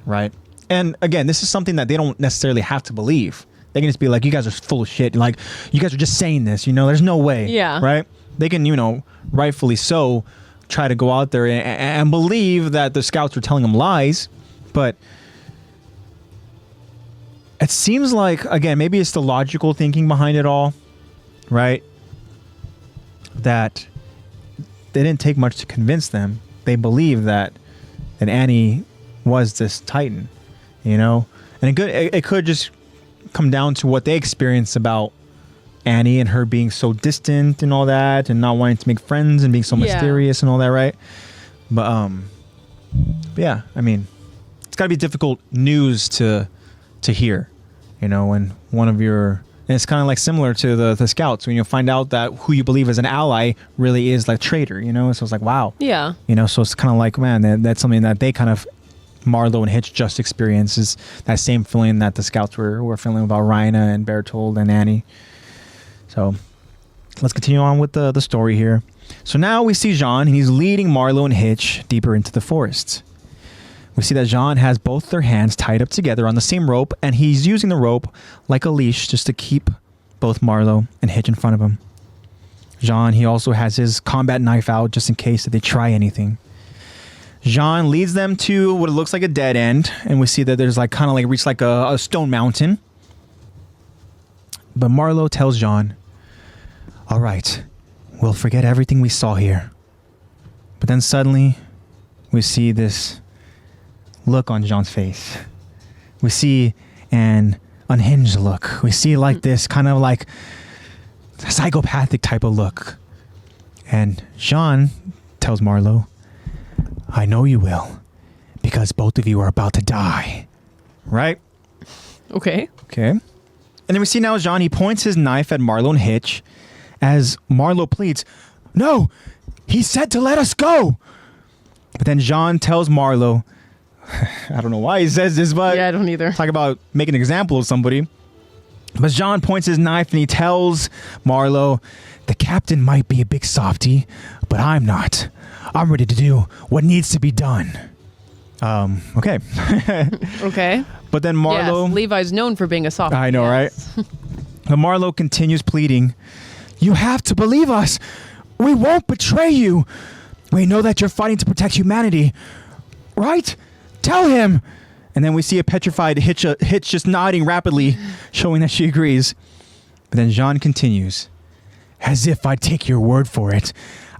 right? And again, this is something that they don't necessarily have to believe. They can just be like, you guys are full of shit. Like, you guys are just saying this, there's no way. Yeah. Right? They can, rightfully so, try to go out there and believe that the scouts are telling them lies. But it seems like, again, maybe it's the logical thinking behind it all, right? That they didn't take much to convince them. They believe that Annie was this Titan, And it could just come down to what they experienced about Annie and her being so distant and all that, and not wanting to make friends and being so mysterious and all that, right? But yeah, I mean, it's got to be difficult news to hear, when one of your, and it's kind of like similar to the scouts when you find out that who you believe is an ally really is like traitor, so it's like, wow. Yeah. So it's kind of like, man, that's something that they kind of, Marlo and Hitch just experiences that same feeling that the scouts were feeling about Rhina and Bertold and Annie. So let's continue on with the story here. So now we see Jean, and he's leading Marlo and Hitch deeper into the forest. We see that Jean has both their hands tied up together on the same rope, and he's using the rope like a leash just to keep both Marlo and Hitch in front of him. Jean, he also has his combat knife out just in case that they try anything. Jean leads them to what looks like a dead end, and we see that there's reached like a stone mountain. But Marlo tells Jean, all right, we'll forget everything we saw here. But then suddenly, we see this look on Jean's face. We see an unhinged look. We see this kind of like psychopathic type of look. And Jean tells Marlo, I know you will, because both of you are about to die. Right? Okay. And then we see now Jean, he points his knife at Marlo and Hitch as Marlo pleads, no, he said to let us go. But then Jean tells Marlo, I don't know why he says this, but yeah, I don't either. Talk about making an example of somebody. But Jean points his knife and he tells Marlo, the captain might be a big softy, but I'm not. I'm ready to do what needs to be done. Okay. Okay. But then Marlo... Yes, Levi's known for being a softy. I know, right? But Marlo continues pleading, you have to believe us. We won't betray you. We know that you're fighting to protect humanity. Right? Tell him. And then we see a petrified Hitch just nodding rapidly, showing that she agrees. But then Jean continues, as if I'd take your word for it.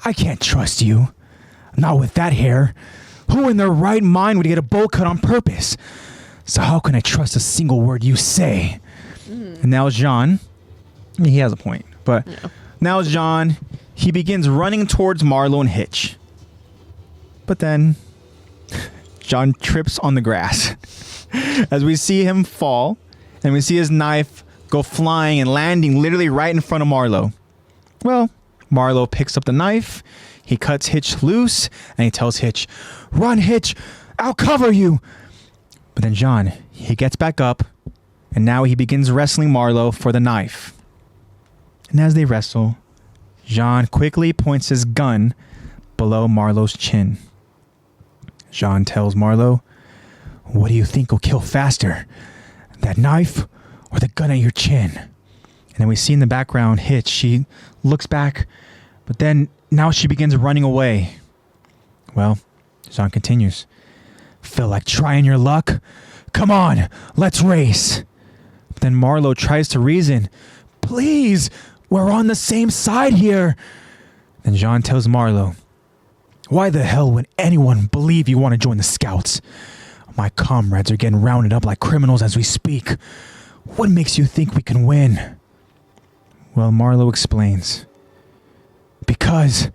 I can't trust you. Not with that hair. Who in their right mind would get a bowl cut on purpose? So how can I trust a single word you say? And now Jean, he has a point, but now Jean, he begins running towards Marlo and Hitch. But then Jean trips on the grass as we see him fall, and we see his knife go flying and landing literally right in front of Marlo. Well, Marlo picks up the knife, he cuts Hitch loose, and he tells Hitch, run, Hitch, I'll cover you. But then Jean, he gets back up, and now he begins wrestling Marlo for the knife. And as they wrestle, Jean quickly points his gun below Marlo's chin. Jean tells Marlo, what do you think will kill faster, that knife or the gun at your chin? And then we see in the background Hitch, she looks back, but then now she begins running away. Well, Jean continues, feel like trying your luck? Come on, let's race. But then Marlo tries to reason, please, we're on the same side here. Then Jean tells Marlo, why the hell would anyone believe you want to join the Scouts? My comrades are getting rounded up like criminals as we speak. What makes you think we can win? Well, Marlo explains. Because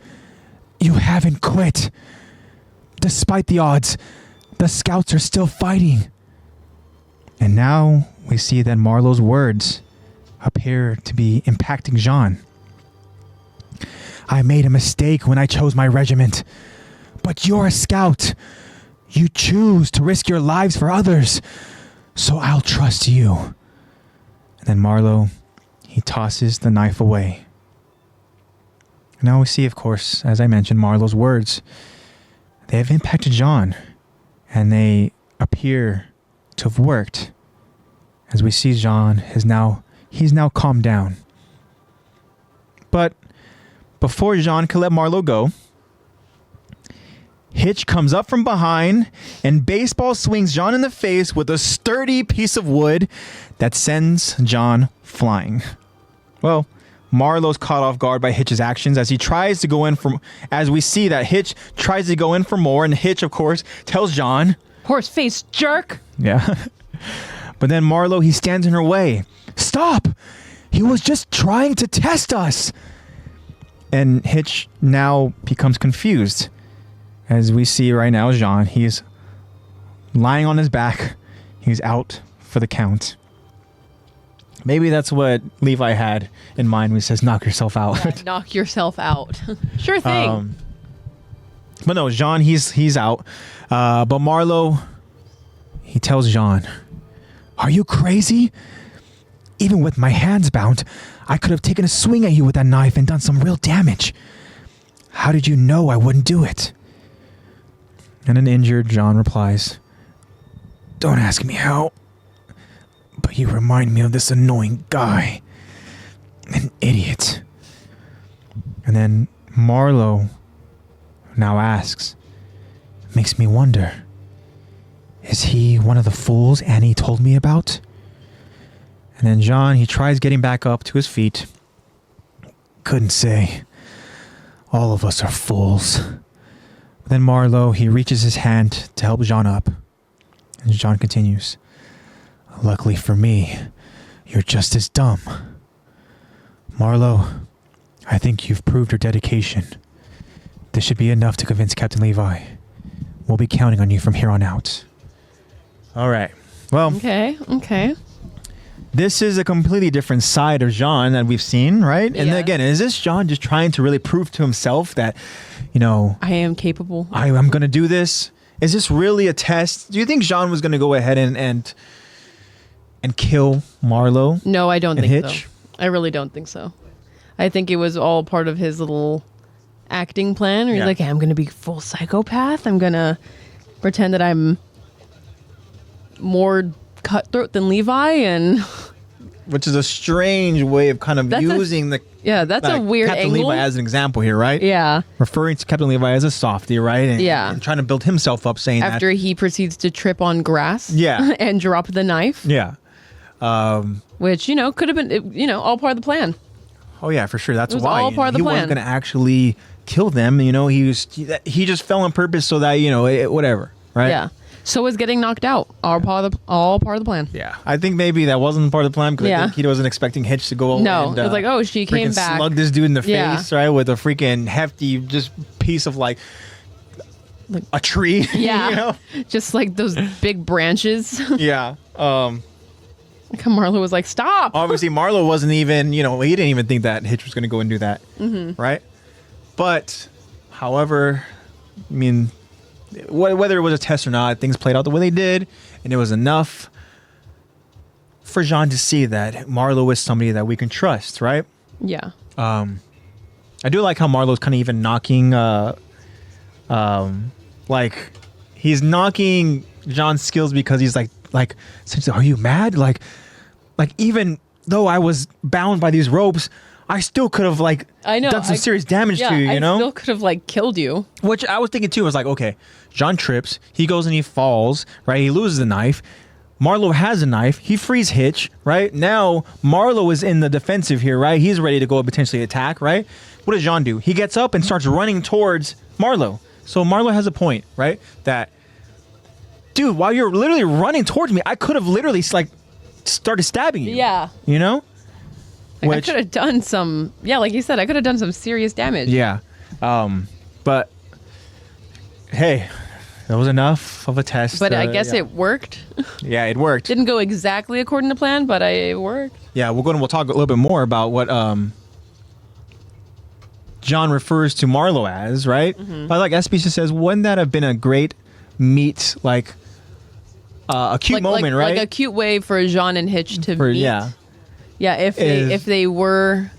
You haven't quit. Despite the odds, the scouts are still fighting. And now we see that Marlowe's words appear to be impacting Jean. I made a mistake when I chose my regiment. But you're a scout. You choose to risk your lives for others. So I'll trust you. And then Marlowe, he tosses the knife away. Now we see, of course, as I mentioned, Marlowe's words. They have impacted Jean. And they appear to have worked. As we see Jean he's now calmed down. But before Jean can let Marlowe go, Hitch comes up from behind and baseball swings Jean in the face with a sturdy piece of wood that sends Jean flying. Well, Marlowe's caught off guard by Hitch's actions as he tries to go in for, as we see that Hitch tries to go in for more, and Hitch, of course, tells Jean, "Horse-faced jerk." Yeah. But then Marlowe, he stands in her way. "Stop! He was just trying to test us." And Hitch now becomes confused. As we see right now, Jean, he's lying on his back. He's out for the count. Maybe that's what Levi had in mind when he says, "Knock yourself out." Yeah, knock yourself out. Sure thing. But no, Jean, he's out. But Marlowe, he tells Jean, "Are you crazy? Even with my hands bound, I could have taken a swing at you with that knife and done some real damage. How did you know I wouldn't do it?" And an injured Jean replies, "Don't ask me how, but you remind me of this annoying guy. An idiot." And then Marlowe now asks, "Makes me wonder, is he one of the fools Annie told me about?" And then Jean, he tries getting back up to his feet. "Couldn't say. All of us are fools." Then Marlowe, he reaches his hand to help Jean up. And Jean continues, "Luckily for me, you're just as dumb. Marlowe, I think you've proved your dedication. This should be enough to convince Captain Levi. We'll be counting on you from here on out." All right. Well, Okay. this is a completely different side of Jean that we've seen, right? And Yeah. again, is this Jean just trying to really prove to himself that, I am capable. I'm going to do this? Is this really a test? Do you think Jean was going to go ahead and kill Marlowe? No, I don't and think Hitch? so. I really don't think so. I think it was all part of his little acting plan where he's Yeah. like, "Hey, I'm going to be full psychopath. I'm going to pretend that I'm more cutthroat than Levi." And Which is a strange way of kind of That's using the that's a weird Captain angle. Levi as an example here, right? Yeah. Referring to Captain Levi as a softie, right? And, Yeah. and trying to build himself up, saying After he proceeds to trip on grass. Yeah. And drop the knife. that. Yeah. Which, could have been, all part of the plan. Oh yeah, for sure. That's It was why all part of the he plan. wasn't going to actually kill them. He just fell on purpose so that whatever, right? Yeah. So is getting knocked out. All part of the plan. Yeah, I think maybe that wasn't part of the plan because I Yeah. think he wasn't expecting Hitch to go. No, and, it was like, oh, she came freaking back. slug this dude in the Yeah. face, right, with a freaking hefty just piece of like a tree. Yeah. Just like those big branches. Yeah. Marlo was like, "Stop." Obviously, Marlowe wasn't even, he didn't even think that Hitch was going to go and do that, right? But, however, I mean, whether it was a test or not, things played out the way they did, and it was enough for Jean to see that Marlowe is somebody that we can trust, right? Yeah. I do like how Marlowe's kind of even knocking, like, he's knocking Jean's skills because he's like, essentially, are you mad? Like even though I was bound by these ropes, I still could have I know, done some serious damage to you, I still could have killed you. Which I was thinking too. I was like, okay, Jean trips, he goes and he falls, right? He loses the knife. Marlowe has a knife. He frees Hitch, right? Now Marlowe is in the defensive here, right? He's ready to go and potentially attack, right? What does Jean do? He gets up and starts running towards Marlowe. So Marlowe has a point, right? That, dude, while you're literally running towards me, I could have literally started stabbing you. Yeah. Which, I could have done some, like you said, I could have done some serious damage. yeah. But hey, that was enough of a test. But I guess it worked. Yeah, it worked. Didn't go exactly according to plan, but it worked. Yeah, we'll talk a little bit more about what John refers to Marlo as, right? But like SB just says, wouldn't that have been a great meet, like a cute moment, right? Like a cute way for Jean and Hitch to meet. Yeah. Yeah, if they were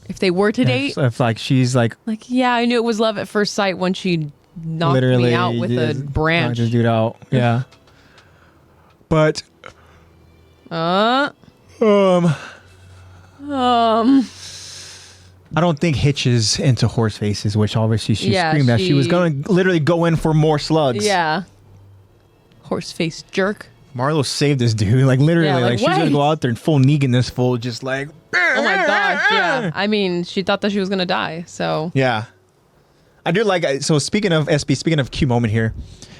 to date. If like she's like yeah, I knew it was love at first sight when she knocked me out with a branch. Knocked this dude out. Yeah. But I don't think Hitch is into horse faces, which obviously she screamed that she was going to literally go in for more slugs. Yeah. Horse face jerk. Marlo saved this dude. Like literally, like she's going to go out there and full Negan this fool, just like. Oh my gosh, yeah. I mean, she thought that she was going to die, so. Yeah. I do like, so speaking of SB, speaking of cute moment here,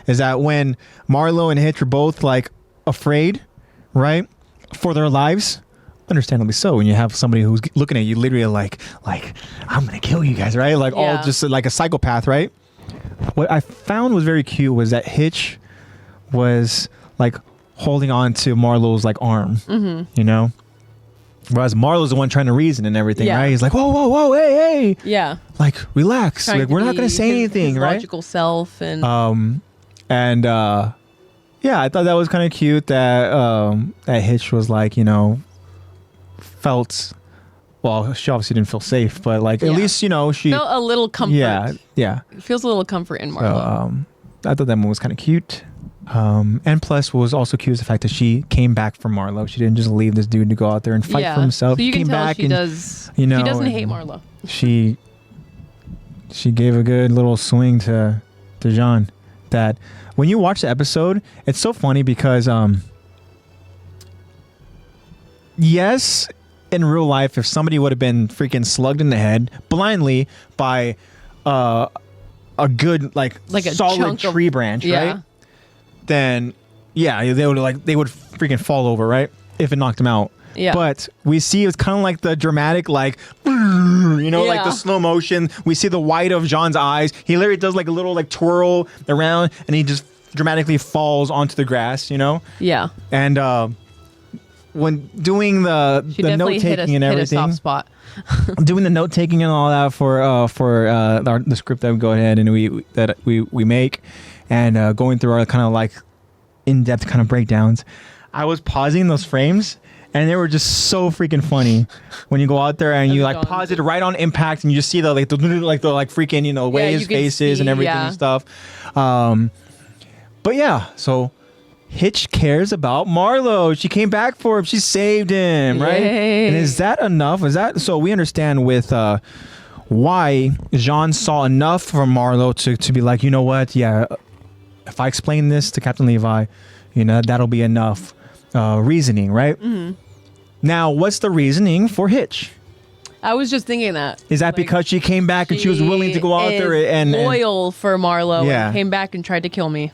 is that when Marlo and Hitch were both like afraid, right, for their lives. Understandably so, when you have somebody who's looking at you literally like I'm gonna kill you guys, right? Like all just like a psychopath, right? What I found was very cute was that Hitch was like holding on to Marlo's like arm, you know, whereas Marlo's the one trying to reason and everything, right? He's like, whoa, hey, yeah, like relax, like we're not gonna say anything, his right? Logical self and yeah, I thought that was kind of cute that that Hitch was like, you know. Felt well, she obviously didn't feel safe, but like at least, you know, she felt a little comfort. Yeah. It feels a little comfort in Marlo. I thought that one was kind of cute. And plus what was also cute is the fact that she came back for Marlo. She didn't just leave this dude to go out there and fight for himself. So you she can came tell back she and does, you know, she doesn't hate Marlo. She gave a good little swing to Jean. That when you watch the episode, it's so funny because yes, in real life, if somebody would have been freaking slugged in the head blindly by a good like a solid tree branch, right? Then they would freaking fall over, right? If it knocked them out. Yeah. But we see it's kind of like the dramatic, like, you know, like the slow motion. We see the white of John's eyes. He literally does like a little like twirl around, and he just dramatically falls onto the grass, you know? Yeah. And when doing the note taking and everything, hit a soft spot. doing the note taking and all that for the script that we go ahead and we make, and going through our kind of like in-depth kind of breakdowns, I was pausing those frames. And they were just so freaking funny when you go out there and you like pause it right on impact and you just see the freaking, you know, waves, faces, and everything and stuff. But yeah, so Hitch cares about Marlo. She came back for him. She saved him, right? And is that enough? Is that so? We understand with why Jean saw enough from Marlo to be like, you know what? Yeah, if I explain this to Captain Levi, you know, that'll be enough. Reasoning, right? Mm-hmm. Now, what's the reasoning for Hitch? I was just thinking that. Is that like, because she came back and she was willing to go out there and loyal for Marlo and came back and tried to kill me?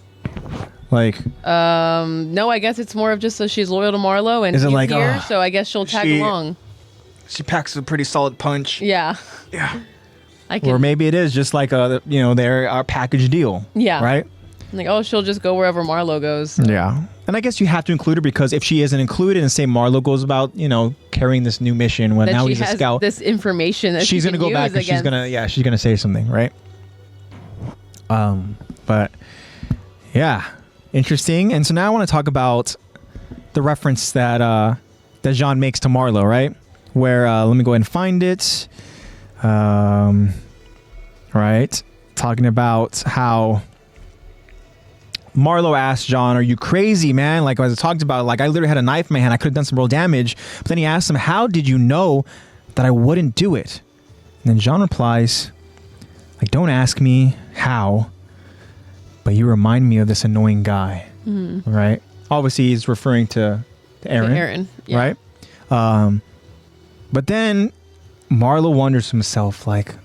Like, no, I guess it's more of just so she's loyal to Marlo and he's like, here, so I guess she'll tag along. She packs a pretty solid punch. Yeah. Yeah. Or maybe it is just like our package deal. Yeah. Right? Like, oh, she'll just go wherever Marlo goes. So. Yeah. And I guess you have to include her because if she isn't included and say Marlo goes about, you know, carrying this new mission when now he's a scout. This information that she's going to go back and she's going to say something, right? But yeah, interesting. And so now I want to talk about the reference that Jean makes to Marlo, right? Where, let me go ahead and find it. Right. Talking about how Marlo asked Jean, are you crazy, man? Like, as I talked about, like, I literally had a knife in my hand. I could have done some real damage. But then he asked him, how did you know that I wouldn't do it? And then Jean replies, like, don't ask me how, but you remind me of this annoying guy. Mm-hmm. Right? Obviously, he's referring to Aaron. Yeah. Right? But then Marlo wonders to himself, like,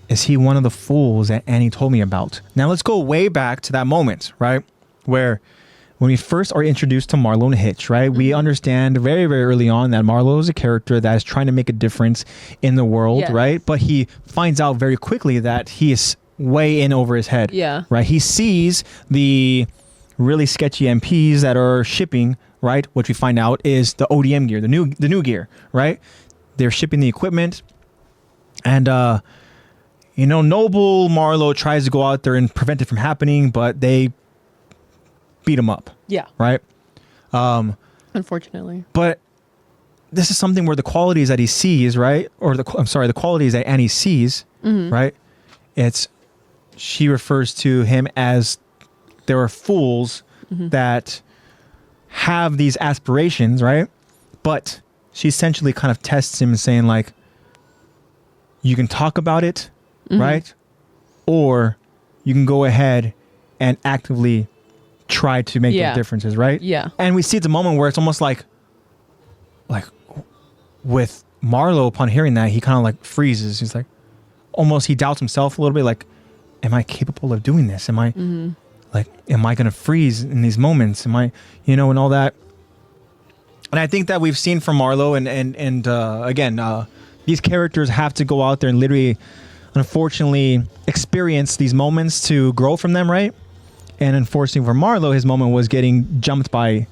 is he one of the fools that Annie told me about? Now let's go way back to that moment, right? Where when we first are introduced to Marlo and Hitch, right, we understand very, very early on that Marlo is a character that is trying to make a difference in the world, Yes. right? But he finds out very quickly that he is way in over his head. Yeah. Right? He sees the really sketchy MPs that are shipping, right? Which we find out is the ODM gear, the new gear, right? They're shipping the equipment. And, Noble Marlo tries to go out there and prevent it from happening, but they beat him up. Yeah. Right? Unfortunately. But this is something where the qualities that he sees, right? Or the qualities that Annie sees, right? She refers to him as there are fools that have these aspirations, right? But she essentially kind of tests him saying like, you can talk about it, right? Or you can go ahead and actively try to make those differences, right? Yeah. And we see at the moment where it's almost like with Marlo, upon hearing that, he kind of like freezes. He's like, almost he doubts himself a little bit, like, am I capable of doing this? Am I am I going to freeze in these moments? Am I, and all that. And I think that we've seen from Marlo and again, these characters have to go out there and literally, unfortunately, experience these moments to grow from them, right? And unfortunately for Marlo, his moment was getting jumped by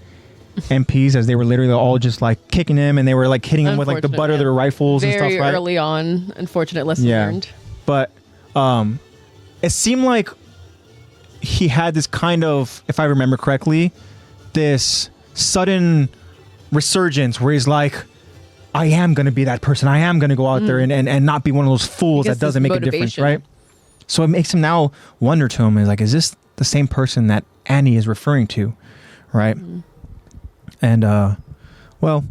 MPs as they were literally all just like kicking him and they were like hitting him with like the butt of their rifles and stuff, right? Very early on, unfortunate lesson learned. But it seemed like he had this kind of, if I remember correctly, this sudden resurgence where he's like, I am going to be that person. I am going to go out there and not be one of those fools that doesn't make a difference, right? So it makes him now wonder to him, is like, is this the same person that Annie is referring to, right? And, well,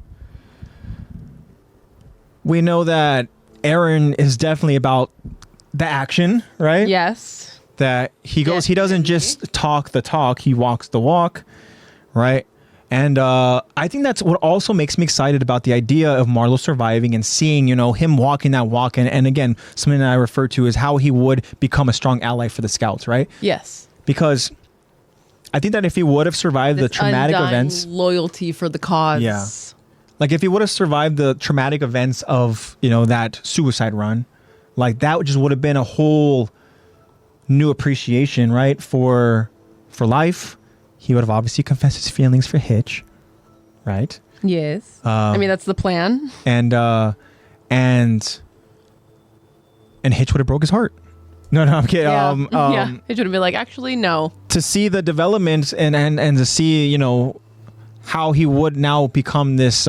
we know that Aaron is definitely about the action, right? Yes. That he goes, he doesn't just talk the talk, he walks the walk, right? And I think that's what also makes me excited about the idea of Marlo surviving and seeing, him walking that walk. And again, something that I refer to is how he would become a strong ally for the scouts, right? Yes. Because I think that if he would have survived the traumatic events, loyalty for the cause. Yeah. Like if he would have survived the traumatic events of, that suicide run, like that just would have been a whole new appreciation, right? For life. He would have obviously confessed his feelings for Hitch, right? Yes. I mean, that's the plan. And Hitch would have broke his heart. No, I'm kidding. Yeah. Hitch would have been like, actually, no. To see the developments and to see, how he would now become this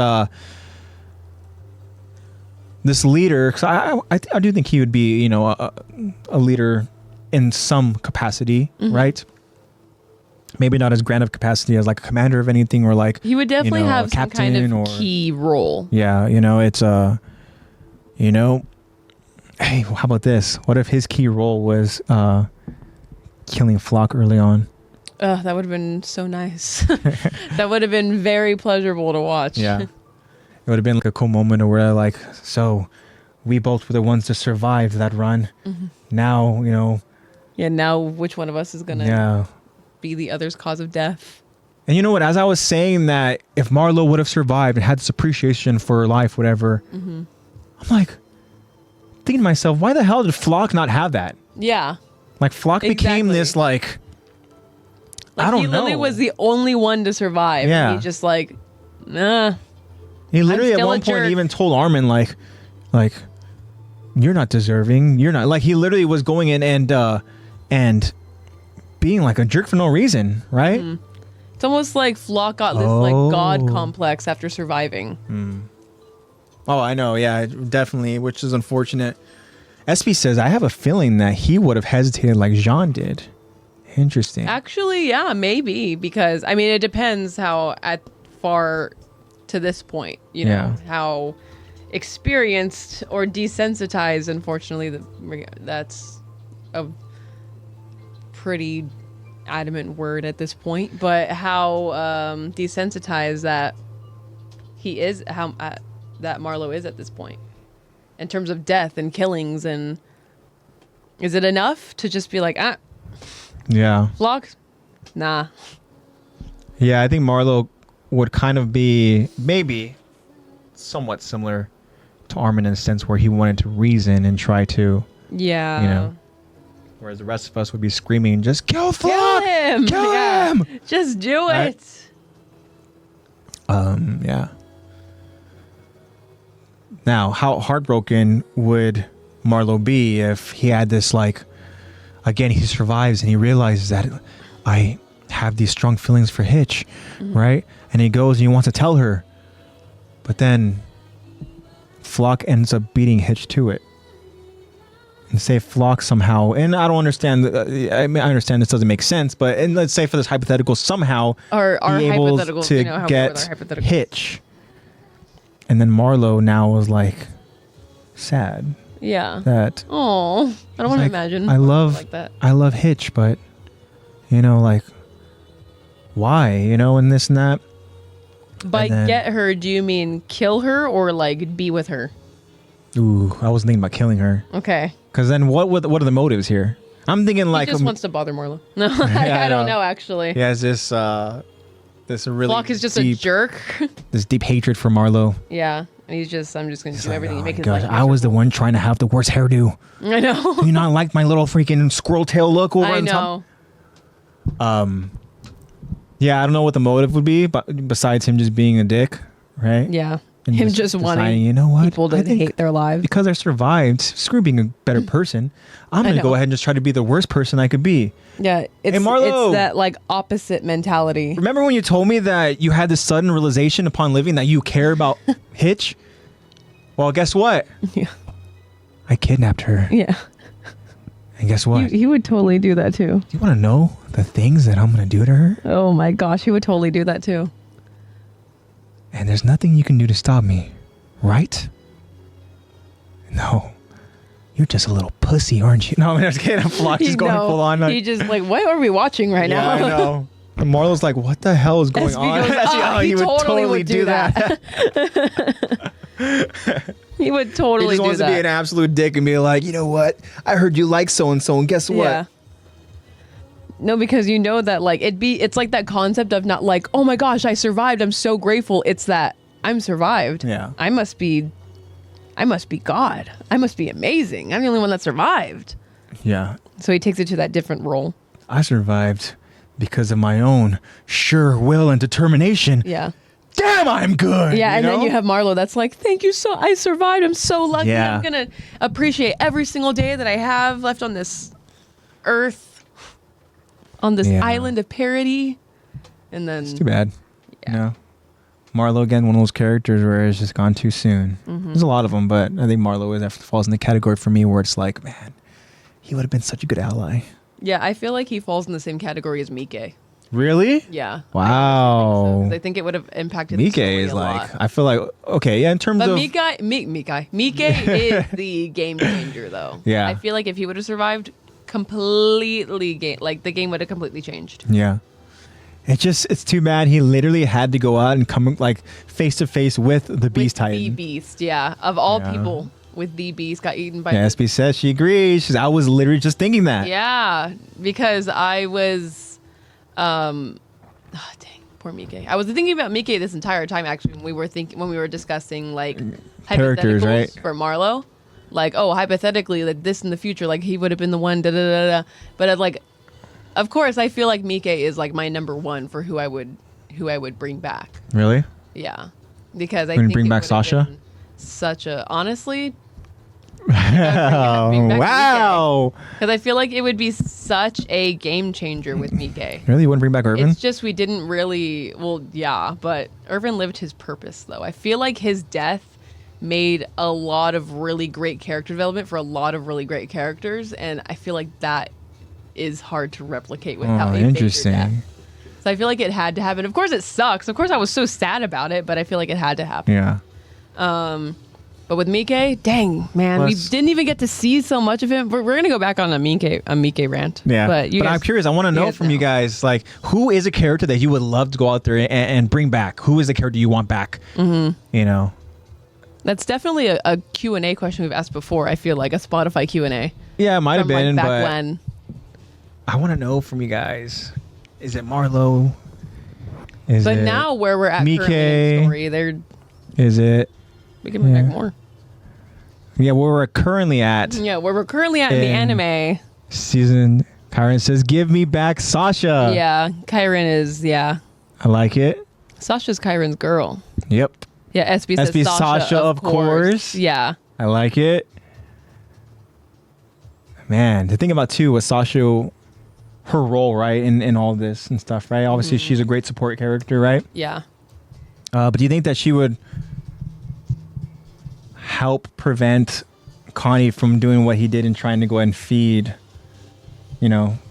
this leader. Because I do think he would be, a leader in some capacity, right? Maybe not as grand of capacity as like a commander of anything, or like he would definitely have some kind of key role. Yeah, it's hey, how about this? What if his key role was killing Flock early on? That would have been so nice. That would have been very pleasurable to watch. Yeah, it would have been like a cool moment where like, so we both were the ones to survive that run. Now, Yeah, now which one of us is gonna be the other's cause of death? And you know what? As I was saying that, if Marlo would have survived and had this appreciation for life, whatever, I'm like thinking to myself, why the hell did Flock not have that? Yeah. Like Flock became this like I don't know. He literally was the only one to survive. Yeah. And he just like, nah. He literally at one point even told Armin like, you're not deserving. You're not, like, he literally was going in and being like a jerk for no reason, right? It's almost like Flock got this like god complex after surviving. Oh, I know. Yeah, definitely, which is unfortunate. SP says, I have a feeling that he would have hesitated like Jean did. Interesting. Actually, yeah, maybe, because I mean, it depends how far to this point, how experienced or desensitized. Unfortunately, that's a pretty adamant word at this point, but how desensitized that he is, how that Marlo is at this point in terms of death and killings. And is it enough to just be like, yeah, Flock? Nah. Yeah, I think Marlo would kind of be maybe somewhat similar to Armin in a sense where he wanted to reason and try to, Yeah. you know, whereas the rest of us would be screaming, just kill Kill Flock! him! Kill Yeah. him! Just do Right. it. Yeah. Now, how heartbroken would Marlo be if he had this, like, again, he survives and he realizes that I have these strong feelings for Hitch, right? And he goes and he wants to tell her, but then Flock ends up beating Hitch to it. And say Flock somehow, and I don't understand, I mean, I understand this doesn't make sense, but and let's say for this hypothetical, somehow Our be able hypotheticals, to you know how we're get with our hypotheticals. Hitch. And then Marlo now was like sad Yeah. that Oh, I don't want to like, imagine. I love like that. I love Hitch, but you know, like why, you know, and this and that. By and then- get her, do you mean kill her or like be with her? Ooh, I was thinking about killing her. Okay. Because then what are the motives here? I'm thinking like He just wants to bother Marlo. No, Yeah, I don't know. know actually. he has this really Flock is just deep, a jerk. this deep hatred for Marlo. Yeah. And I'm just going to do Like, everything oh to make my his gosh, life I was the miserable. one trying to have the worst hairdo. I know. Do you not like my little freaking squirrel tail look over I on top? know. Yeah, I don't know what the motive would be, but besides him just being a dick, right? Yeah. And Him just deciding, wanting you know what? people to I think hate their lives. because I survived, screw being a better person. I'm I gonna go know. ahead and just try to be the worst person I could be. Yeah. It's, Marlo! it's that like opposite mentality. Remember when you told me that you had this sudden realization upon living that you care about Hitch? Well, guess what? Yeah. I kidnapped her. Yeah. And guess what? He would totally do that too. Do you want to know the things that I'm gonna do to her? Oh my gosh, he would totally do that too. And there's nothing you can do to stop me, right? No. You're just a little pussy, aren't you? No, I'm just kidding. Flock is going No, full on. Like, he just like, what are we watching right yeah, now? I know. And Marlo's like, what the hell is going SB on? goes, "Oh, he would totally would do that." He would He totally just do wants that. to be an absolute dick and be like, you know what? I heard you like so-and-so, and guess what? Yeah. No, because you know that like it's like that concept of not like, oh my gosh, I survived. I'm so grateful. It's that I'm survived. Yeah. I must be God. I must be amazing. I'm the only one that survived. Yeah. So he takes it to that different role. I survived because of my own sure will and determination. Yeah. Damn, I'm good. Yeah, and then know? you have Marlo that's like, thank you so I survived. I'm so lucky. Yeah. I'm gonna appreciate every single day that I have left on this earth, on this Yeah. island of parody. And then It's too bad. Yeah. You know? Marlo, again, one of those characters where it's just gone too soon. Mm-hmm. There's a lot of them, but I think Marlo falls in the category for me where it's like, man, he would have been such a good ally. yeah, I feel like he falls in the same category as Mike. Really? Yeah. Wow. 'Cause I think it would have impacted the Mike story is a like, lot. I feel like, okay, yeah, in terms But of. Mike is the game changer, though. Yeah. I feel like if he would have survived, the game would have completely changed. Yeah. It's too bad he literally had to go out and come like face to face with the Beast With Titan. the Beast, yeah. Of all Yeah. people, with the Beast got eaten by Yeah, the SB says she agrees. She's, I was literally just thinking that. Yeah, because I was, dang, poor Mike. I was thinking about Mike this entire time. Actually, when we were discussing like Characters, hypotheticals right? for Marlo, like hypothetically, like this in the future, like he would have been the one. Da da da da. But like, of course, I feel like Mike is like my number one for who I would bring back. Really? Yeah, because I Gonna think bring it back would have Sasha? been Such a honestly. Oh, bring back wow. Because I feel like it would be such a game changer with Mike. Really? You wouldn't bring back Irvin? It's just we didn't really. Well, yeah, but Irvin lived his purpose though. I feel like his death made a lot of really great character development for a lot of really great characters, and I feel like that is hard to replicate without a major interesting. death. So I feel like it had to happen. Of course, it sucks. Of course, I was so sad about it, but I feel like it had to happen. Yeah. But with Mike, dang man, we Plus- didn't even get to see so much of him. We're gonna go back on a Mike rant. Yeah. but you guys, I'm curious. I want to know guys from you know. guys, like, who is a character that you would love to go out there and bring back? Who is the character you want back? Mm-hmm. You know? That's definitely a Q&A question we've asked before. I feel like a Spotify Q&A. Yeah, it might have From, like, been, back but when. I want to know from you guys. Is it Marlo? But now where we're at Mike? currently in the story, they're Is it? we can bring back more. Yeah, where we're currently at. Yeah, where we're currently at in the anime. Season. Kyron says, "Give me back Sasha." Yeah, Kyron is I like it. Sasha's Kyron's girl. Yep. Yeah, SB says SB Sasha, of course. Yeah. I like it. Man, the thing about too was Sasha, her role, right, in all this and stuff, right? Obviously, she's a great support character, right? Yeah. But do you think that she would help prevent Connie from doing what he did and trying to go ahead and feed,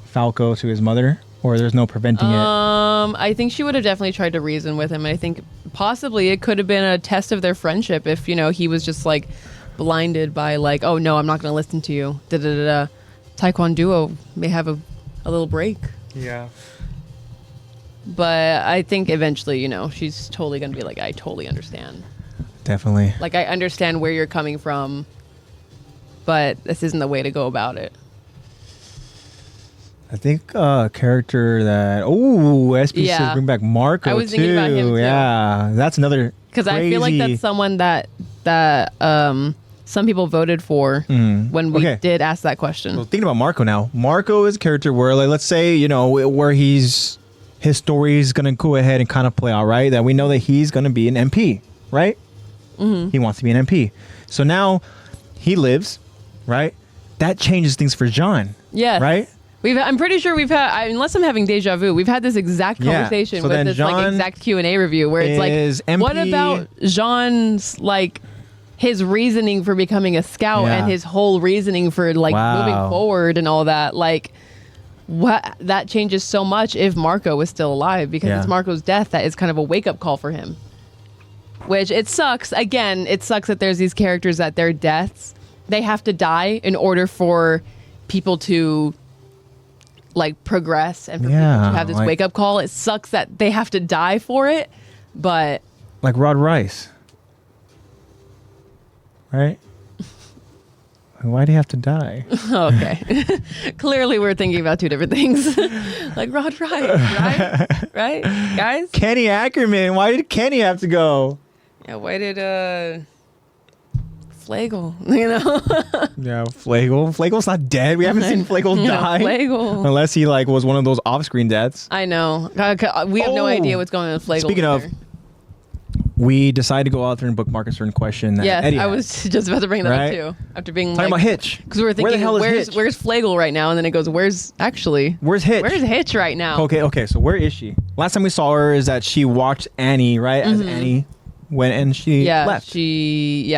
Falco to his mother? Or there's no preventing it? I think she would have definitely tried to reason with him. I think possibly it could have been a test of their friendship if, he was just like blinded by like, oh no, I'm not going to listen to you. Taekwondo may have a little break. Yeah. But I think eventually, she's totally going to be like, I totally understand. Definitely. Like, I understand where you're coming from, but this isn't the way to go about it. I think a character that SB says bring back Marco. I was thinking about him too. Yeah, that's another. Because I feel like that's someone that some people voted for when we did ask that question. Well, thinking about Marco now, Marco is a character where, like, let's say where his story is gonna go ahead and kind of play out, right? That we know that he's gonna be an MP, right? Mm-hmm. He wants to be an MP. So now he lives, right? That changes things for John. Yeah. Right. I'm pretty sure we've had, unless I'm having deja vu, we've had this exact conversation So with then this Jean exact Q&A review where it's like, MP. what about Jean's his reasoning for becoming a scout and his whole reasoning for moving forward and all that? Like, what that changes so much if Marco was still alive, because it's Marco's death that is kind of a wake up call for him. Which it sucks. Again, it sucks that there's these characters that their deaths, they have to die in order for people to progress and for people to have this wake up call. It sucks that they have to die for it, but like Rod Rice, right? Why do you have to die? Okay. Clearly we're thinking about two different things. Like Rod Rice, right? Guys? Kenny Ackerman. Why did Kenny have to go? Yeah, why did Flagel, Yeah, Flagel. Flagel's not dead. We haven't seen Flagel die. Flagel. Unless he was one of those off-screen deaths. I know. We have no idea what's going on with Flagel. Speaking of, we decided to go out there and bookmark a certain question that Eddie I was just about to bring that up too. After being talking about Hitch. Because we were thinking, where's Flagel right now? And then it goes, where's Hitch? Where's Hitch right now? Okay, so where is she? Last time we saw her is that she watched Annie, right? As Annie went and she left. She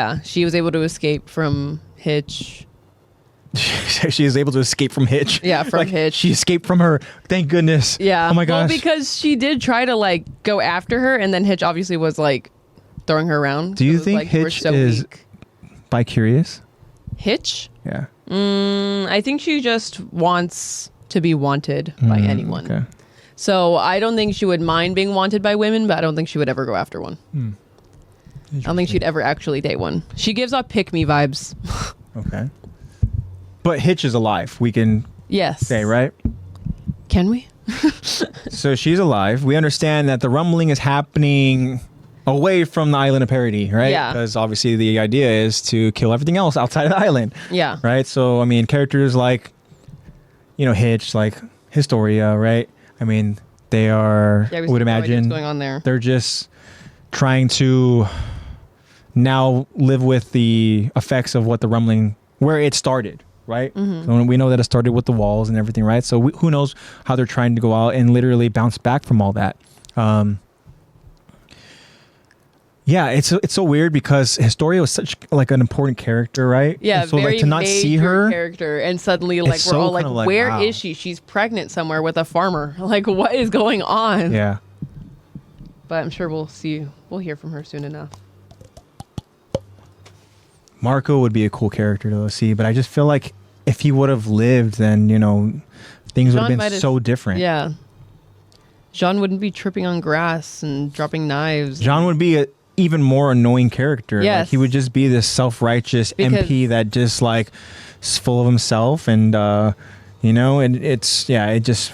was able to escape from Hitch. She is able to escape from Hitch. Yeah, from Hitch. She escaped from her. Thank goodness. Yeah. Oh my gosh. Well, because she did try to go after her, and then Hitch obviously was throwing her around. Do you think Hitch is bi-curious? Hitch? Yeah. I think she just wants to be wanted by anyone. Okay. So I don't think she would mind being wanted by women, but I don't think she would ever go after one. I don't think she'd ever actually date one. She gives off pick-me vibes. Okay. But Hitch is alive. We can say, right? Can we? So she's alive. We understand that the rumbling is happening away from the island of Parody, right? Yeah. Because obviously the idea is to kill everything else outside of the island. Yeah. Right? So, I mean, characters like, Hitch, like Historia, right? I mean, they are, I would imagine, what's going on there. They're just trying to now live with the effects of what the rumbling, where it started, right? So we know that it started with the walls and everything, right? So who knows how they're trying to go out and literally bounce back from all that. Yeah, it's so weird because Historia was such an important character, right? Yeah, and so very to not see her character, and suddenly we're so all where is she? She's pregnant somewhere with a farmer. What is going on? Yeah. But I'm sure we'll hear from her soon enough. Marco would be a cool character to see, but I just feel like if he would have lived, then things would have been so different. Yeah. Jean wouldn't be tripping on grass and dropping knives. John would be even more annoying character. Yes. He would just be this self-righteous MP that just is full of himself, and and it just,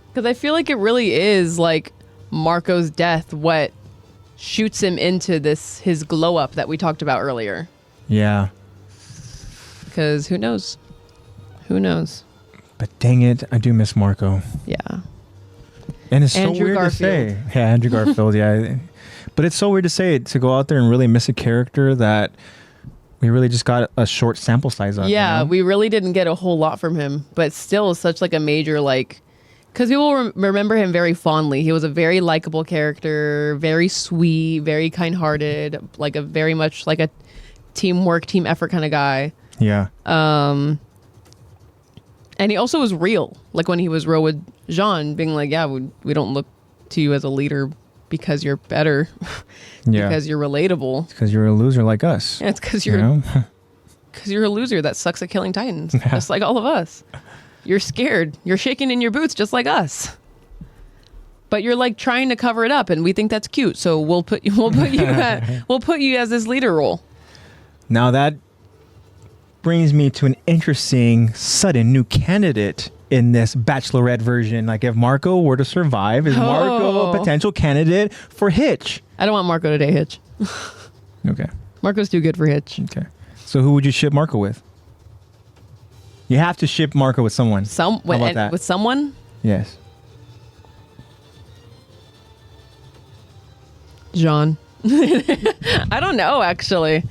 because I feel like it really is Marco's death what shoots him into his glow up that we talked about earlier. Yeah. Because who knows? Who knows? But dang it, I do miss Marco. Yeah. And it's Andrew so weird Garfield. to say. Yeah, Andrew Garfield, yeah. But it's so weird to say, to go out there and really miss a character that we really just got a short sample size of. Yeah, you know? we really didn't get a whole lot from him, but still such like a major like, because people remember him very fondly. He was a very likable character, very sweet, very kind-hearted, like a very much like a teamwork, team effort kind of guy. Yeah. And he also was real, like when he was real with Jean, being like, yeah, we don't look to you as a leader because you're better, Yeah. because you're relatable. Because you're a loser like us. Yeah, it's because You you're know? because you're a loser that sucks at killing titans, just like all of us. You're scared. You're shaking in your boots just like us. But you're like trying to cover it up, and we think that's cute. So we'll put you as this leader role. Now that brings me to an interesting, sudden new candidate in this Bachelorette version. Like, if Marco were to survive, is Marco a potential candidate for Hitch? I don't want Marco to date Hitch. Okay. Marco's too good for Hitch. Okay. So who would you ship Marco with? You have to ship Marco with someone. How about that? With someone? Yes. Jean. I don't know, actually.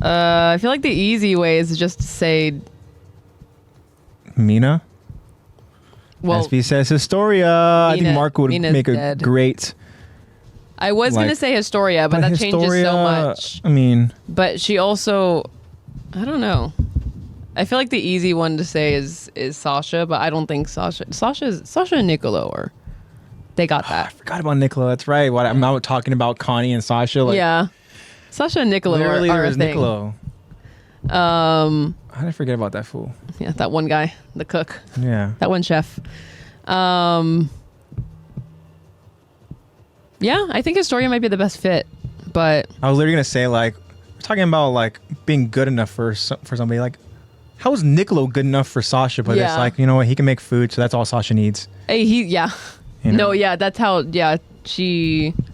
I feel like the easy way is just to say, Mina? well, SB says Historia. I think Marco would Mina's make a dead. great... I was going to say Historia, but that changes so Historia, much. I mean... But she also, I don't know. I feel like the easy one to say is Sasha, but I don't think Sasha and Niccolo are. They got I that. forgot about Nicola. That's right. What I'm not talking about Connie and Sasha. Like, Yeah. Sasha and Niccolo literally, are there a was thing. Niccolo. How did I forget about that fool? Yeah, that one guy, the cook. Yeah. That one chef. Yeah, I think Historia might be the best fit, but I was literally gonna say, like, we're talking about like being good enough for somebody. Like, how is Niccolo good enough for Sasha? But it's Yeah. like, you know what, he can make food, so that's all Sasha needs. hey, You know? No, yeah, that's how, yeah,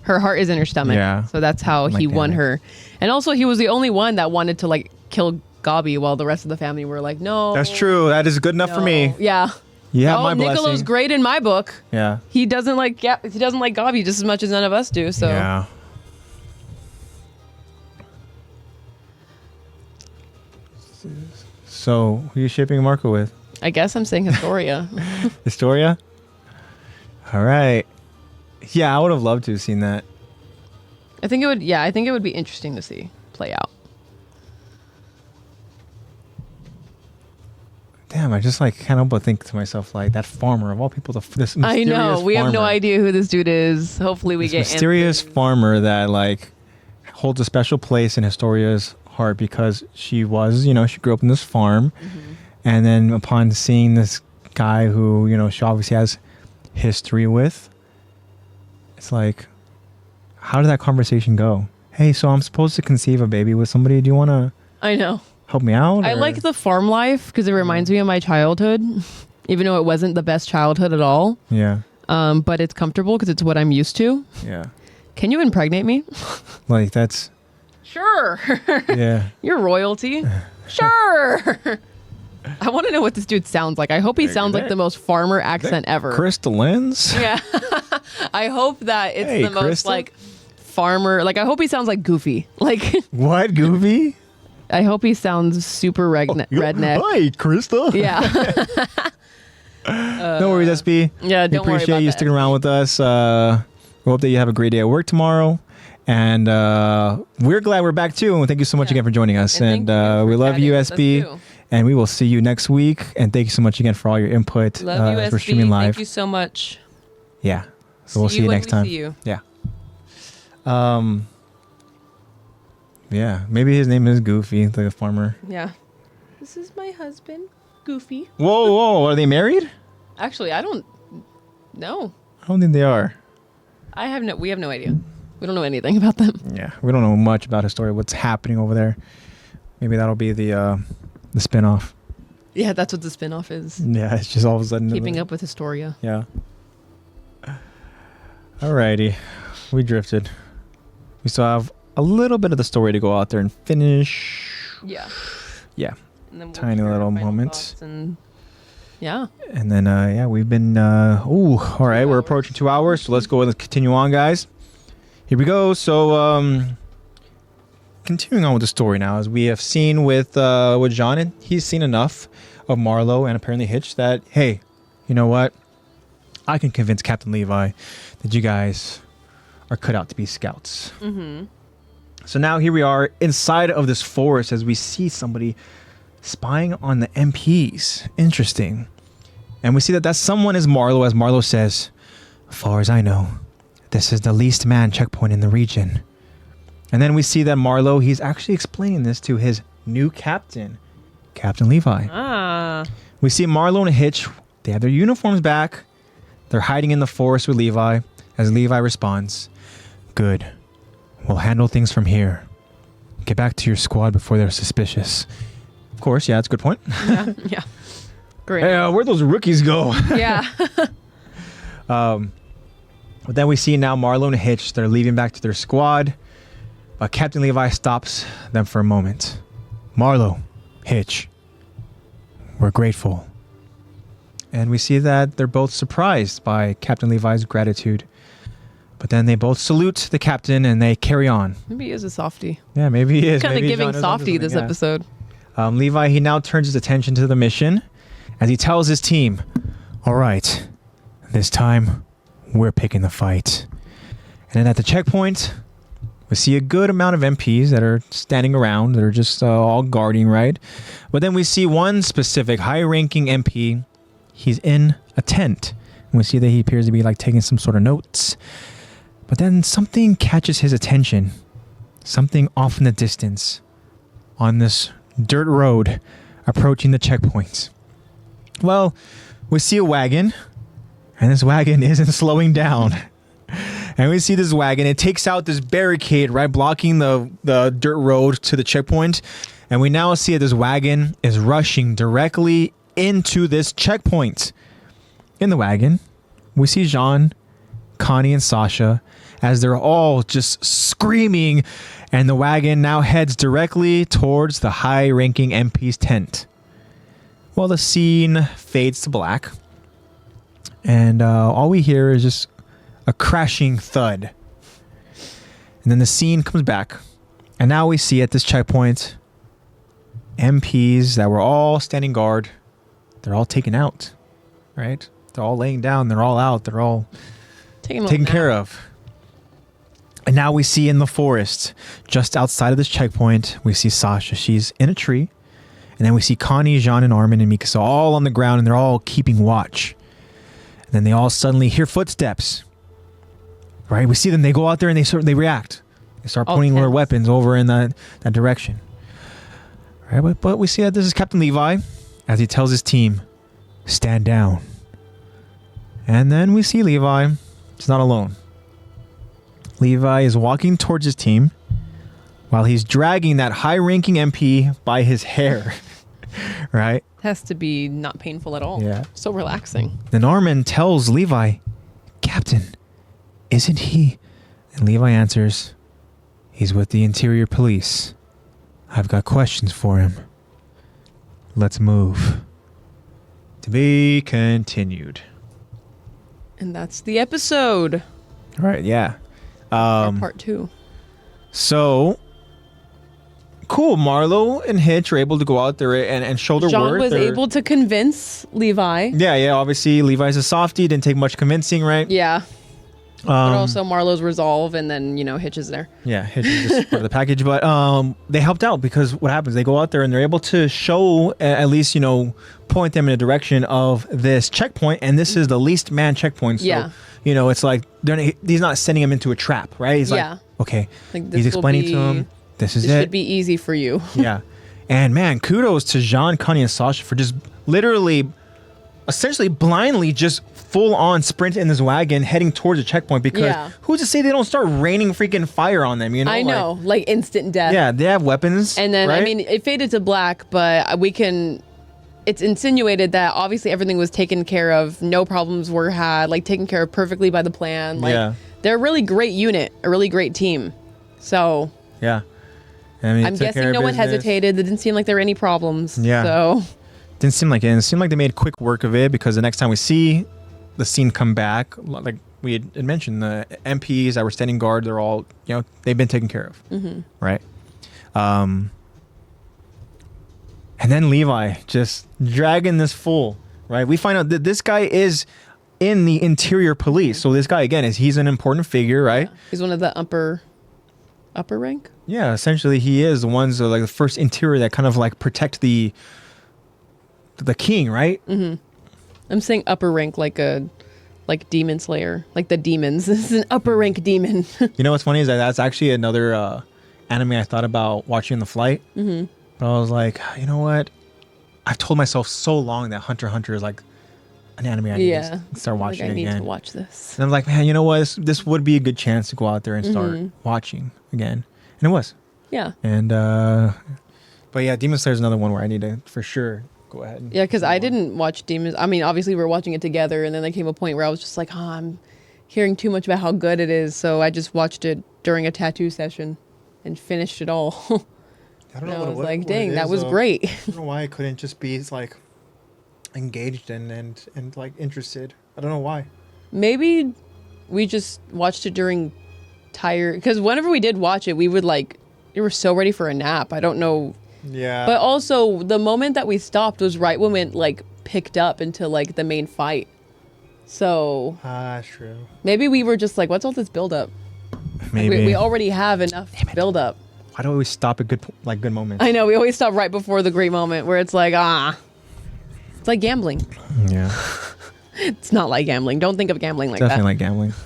her heart is in her stomach. Yeah. So that's how Like, he damn won it. her. And also, he was the only one that wanted to, like, kill Gabi while the rest of the family were like, no. That's true. That is good enough for me. Yeah. You have my Niccolo's blessing. great in my book. Yeah. He doesn't like Gabi just as much as none of us do. So Yeah. So, who are you shipping Marco with? I guess I'm saying Historia. Historia? All right. Yeah, I would have loved to have seen that. I think it would be interesting to see play out. Damn, I just like can't help but think to myself, like, that farmer of all people, this mysterious I know. We have no farmer. idea who this dude is. Hopefully we This get mysterious answers. farmer that like holds a special place in Historia's heart because she was, you know, she grew up in this farm, and then upon seeing this guy who, you know, she obviously has history with, it's like, how did that conversation go? Hey, so I'm supposed to conceive a baby with somebody. Do you want to I know. help me out? I or- like the farm life because it reminds me of my childhood, even though it wasn't the best childhood at all. Yeah, But it's comfortable because it's what I'm used to. yeah. Can you impregnate me? Like that's Sure. yeah. You're royalty. Sure. I want to know what this dude sounds like. I hope he sounds like the most farmer accent ever. Crystallins? Yeah. I hope that it's Hey, the most Krista. like farmer. Like I hope he sounds like Goofy. Like What, Goofy? I hope he sounds super redneck. Hi, Krista. Yeah. No worries, SB. Yeah, We don't worry appreciate about you that. sticking around with us. We hope that you have a great day at work tomorrow. And we're glad we're back too. And thank you so much again for joining us. And And, thank you we for love you, chatting with us, SB. too. And we will see you next week. And thank you so much again for all your input. Love you, as we're SB. streaming live. Thank you so much. Yeah. So we'll see you when next we time. See you. Yeah. Yeah. Maybe his name is Goofy, the farmer. Yeah. This is my husband, Goofy. Whoa. Are they married? Actually, I don't know. I don't think they are. We have no idea. We don't know anything about them. Yeah. We don't know much about his story, what's happening over there. Maybe that'll be the spinoff. Yeah, that's what the spinoff is. Yeah, it's just all of a sudden. Keeping up with Historia. Yeah. Alrighty. We drifted. We still have a little bit of the story to go out there and finish. Yeah. Yeah. And then we'll Tiny share our little final moments. thoughts and yeah. And then, we've been, all right, we're approaching 2 hours, so let's go and continue on, guys. Here we go. So, continuing on with the story now, as we have seen with John, and he's seen enough of Marlowe and apparently Hitch that, hey, you know what? I can convince Captain Levi that you guys are cut out to be scouts. Mm-hmm. So now here we are inside of this forest as we see somebody spying on the MPs. Interesting. And we see that someone is Marlowe, as Marlowe says, as far as I know, this is the least manned checkpoint in the region. And then we see that Marlowe, he's actually explaining this to his new captain, Captain Levi. Ah. We see Marlowe and Hitch, they have their uniforms back. They're hiding in the forest with Levi, as Levi responds, "Good. We'll handle things from here. Get back to your squad before they're suspicious." Of course, yeah, that's a good point. Yeah. Yeah. Great. Hey, where'd those rookies go? Yeah. But then we see now Marlowe and Hitch, they're leaving back to their squad. But Captain Levi stops them for a moment. "Marlowe, Hitch, we're grateful." And we see that they're both surprised by Captain Levi's gratitude. But then they both salute the captain and they carry on. Maybe he is a softie. Yeah, maybe he is. Kind of Maybe giving John is onto softie this something, episode. Levi, he now turns his attention to the mission as he tells his team, "All right, this time we're picking the fight." And then at the checkpoint, we see a good amount of MPs that are standing around, that are just all guarding, right? But then we see one specific high-ranking MP. He's in a tent. And we see that he appears to be like taking some sort of notes. But then something catches his attention. Something off in the distance on this dirt road approaching the checkpoints. Well, we see a wagon, and this wagon isn't slowing down. And we see this wagon. It takes out this barricade, right, blocking the dirt road to the checkpoint. And we now see that this wagon is rushing directly into this checkpoint. In the wagon, we see Jean, Connie, and Sasha as they're all just screaming. And the wagon now heads directly towards the high-ranking MP's tent. Well, the scene fades to black. And all we hear is just a crashing thud. And then the scene comes back. And now we see at this checkpoint, MPs that were all standing guard, they're all taken out, right? They're all laying down. They're all out. They're all taken care of. And now we see in the forest, just outside of this checkpoint, we see Sasha. She's in a tree. And then we see Connie, Jean, and Armin and Mikasa all on the ground, and they're all keeping watch. And then they all suddenly hear footsteps. Right? We see them. They go out there and they react. They start pointing their weapons over in that direction. Right? But we see that this is Captain Levi as he tells his team, "Stand down." And then we see Levi. He's not alone. Levi is walking towards his team while he's dragging that high-ranking MP by his hair. Right? Has to be not painful at all. Yeah. So relaxing. Then Armin tells Levi, "Captain, isn't he?" And Levi answers, "He's with the Interior Police. I've got questions for him. Let's move." To be continued. And that's the episode. All right, yeah. Part 2. So, cool. Marlowe and Hitch are able to go out there and show their John worth. was able to convince Levi. Yeah. Obviously, Levi's a softie. Didn't take much convincing, right? Yeah. But also Marlowe's resolve, and then, Hitch is there. Yeah, Hitch is just part of the package. But they helped out because what happens? They go out there and they're able to show, at least, point them in a direction of this checkpoint. And this is the least manned checkpoint. So, Yeah. It's like he's not sending them into a trap, right? He's like, okay, he's explaining to them, this is it. This should be easy for you. Yeah. And man, kudos to Jean, Connie, and Sasha for just literally, essentially blindly just full on sprint in this wagon heading towards a checkpoint because who's to say they don't start raining freaking fire on them, I know, like instant death. Yeah, they have weapons. And then, right? it faded to black, but we can it's insinuated that obviously everything was taken care of, no problems were had, like taken care of perfectly by the plan. Like they're a really great unit, a really great team. So yeah, I mean, I'm guessing no one hesitated. There didn't seem like there were any problems. Yeah. So didn't seem like it. It seemed like they made quick work of it, because the next time we see the scene come back, like we had mentioned, the MPs that were standing guard, they're all, they've been taken care of, right? And then Levi just dragging this fool, right? We find out that this guy is in the interior police. So this guy, again, he's an important figure, right? Yeah. He's one of the upper rank. Yeah, essentially he is the ones like the first interior that kind of like protect the king, right? I'm saying upper rank like Demon Slayer, like the demons. This is an upper rank demon. You know what's funny is that's actually another anime I thought about watching on the flight. But I was like, you know what? I've told myself so long that Hunter x Hunter is like an anime I need to start watching again. I need to watch this. And I'm like, man, you know what? This would be a good chance to go out there and start watching again. And it was. Yeah. And, but yeah, Demon Slayer is another one where I need to for sure go ahead. And because I didn't watch Demons. I mean, obviously we were watching it together, and then there came a point where I was just like, I'm hearing too much about how good it is. So I just watched it during a tattoo session and finished it all. I don't know. I was like, dang, that was great. I don't know why I couldn't just be like engaged and like interested. I don't know why. Maybe we just watched it during tired, because whenever we did watch it, we would like, we were so ready for a nap. I don't know. Yeah. But also the moment that we stopped was right when it like picked up into like the main fight. So true. Maybe we were just like, what's all this build up? Maybe we already have enough build up. Why do we always stop at good moments? I know, we always stop right before the great moment where it's like, it's like gambling. Yeah. It's not like gambling. Don't think of gambling like Definitely that. Definitely like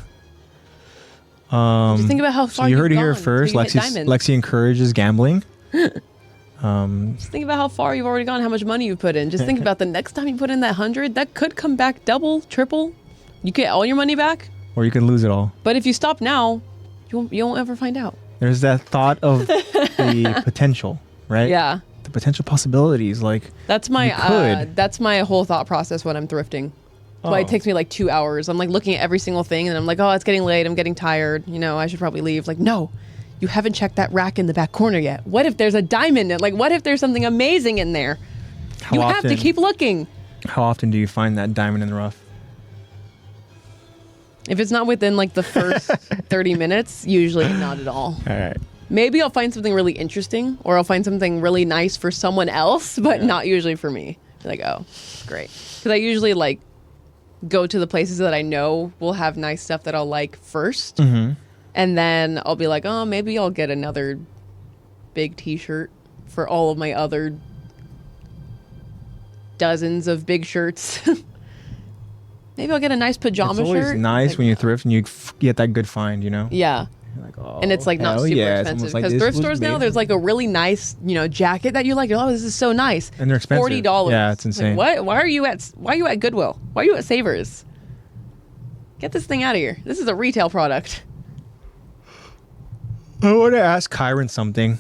gambling. Just think about how far you heard it gone here first. Lexi encourages gambling. Just think about how far you've already gone, how much money you've put in. Just think about the next time you put in that 100, that could come back double, triple. You get all your money back. Or you can lose it all. But if you stop now, you won't ever find out. There's that thought of the potential, right? Yeah. The potential possibilities, like that's my whole thought process when I'm thrifting. That's why it takes me like 2 hours. I'm like looking at every single thing, and I'm like, oh, it's getting late. I'm getting tired. I should probably leave. Like, no, you haven't checked that rack in the back corner yet. What if there's a diamond in it? Like, what if there's something amazing in there? You have to keep looking. How often do you find that diamond in the rough? If it's not within like the first 30 minutes, usually not at all. All right. Maybe I'll find something really interesting, or I'll find something really nice for someone else, but not usually for me. Like, oh, great. Because I usually like go to the places that I know will have nice stuff that I'll like first. And then I'll be like, oh, maybe I'll get another big t-shirt for all of my other dozens of big shirts. Maybe I'll get a nice pajama shirt. It's always nice when you thrift and you get that good find, Yeah. You're like, oh, and it's like not super expensive. Because thrift stores now, there's like a really nice, jacket that you like. Oh, this is so nice. And they're expensive. $40. Yeah, it's insane. Like, what? Why are you at Goodwill? Why are you at Savers? Get this thing out of here. This is a retail product. I want to ask Kyron something.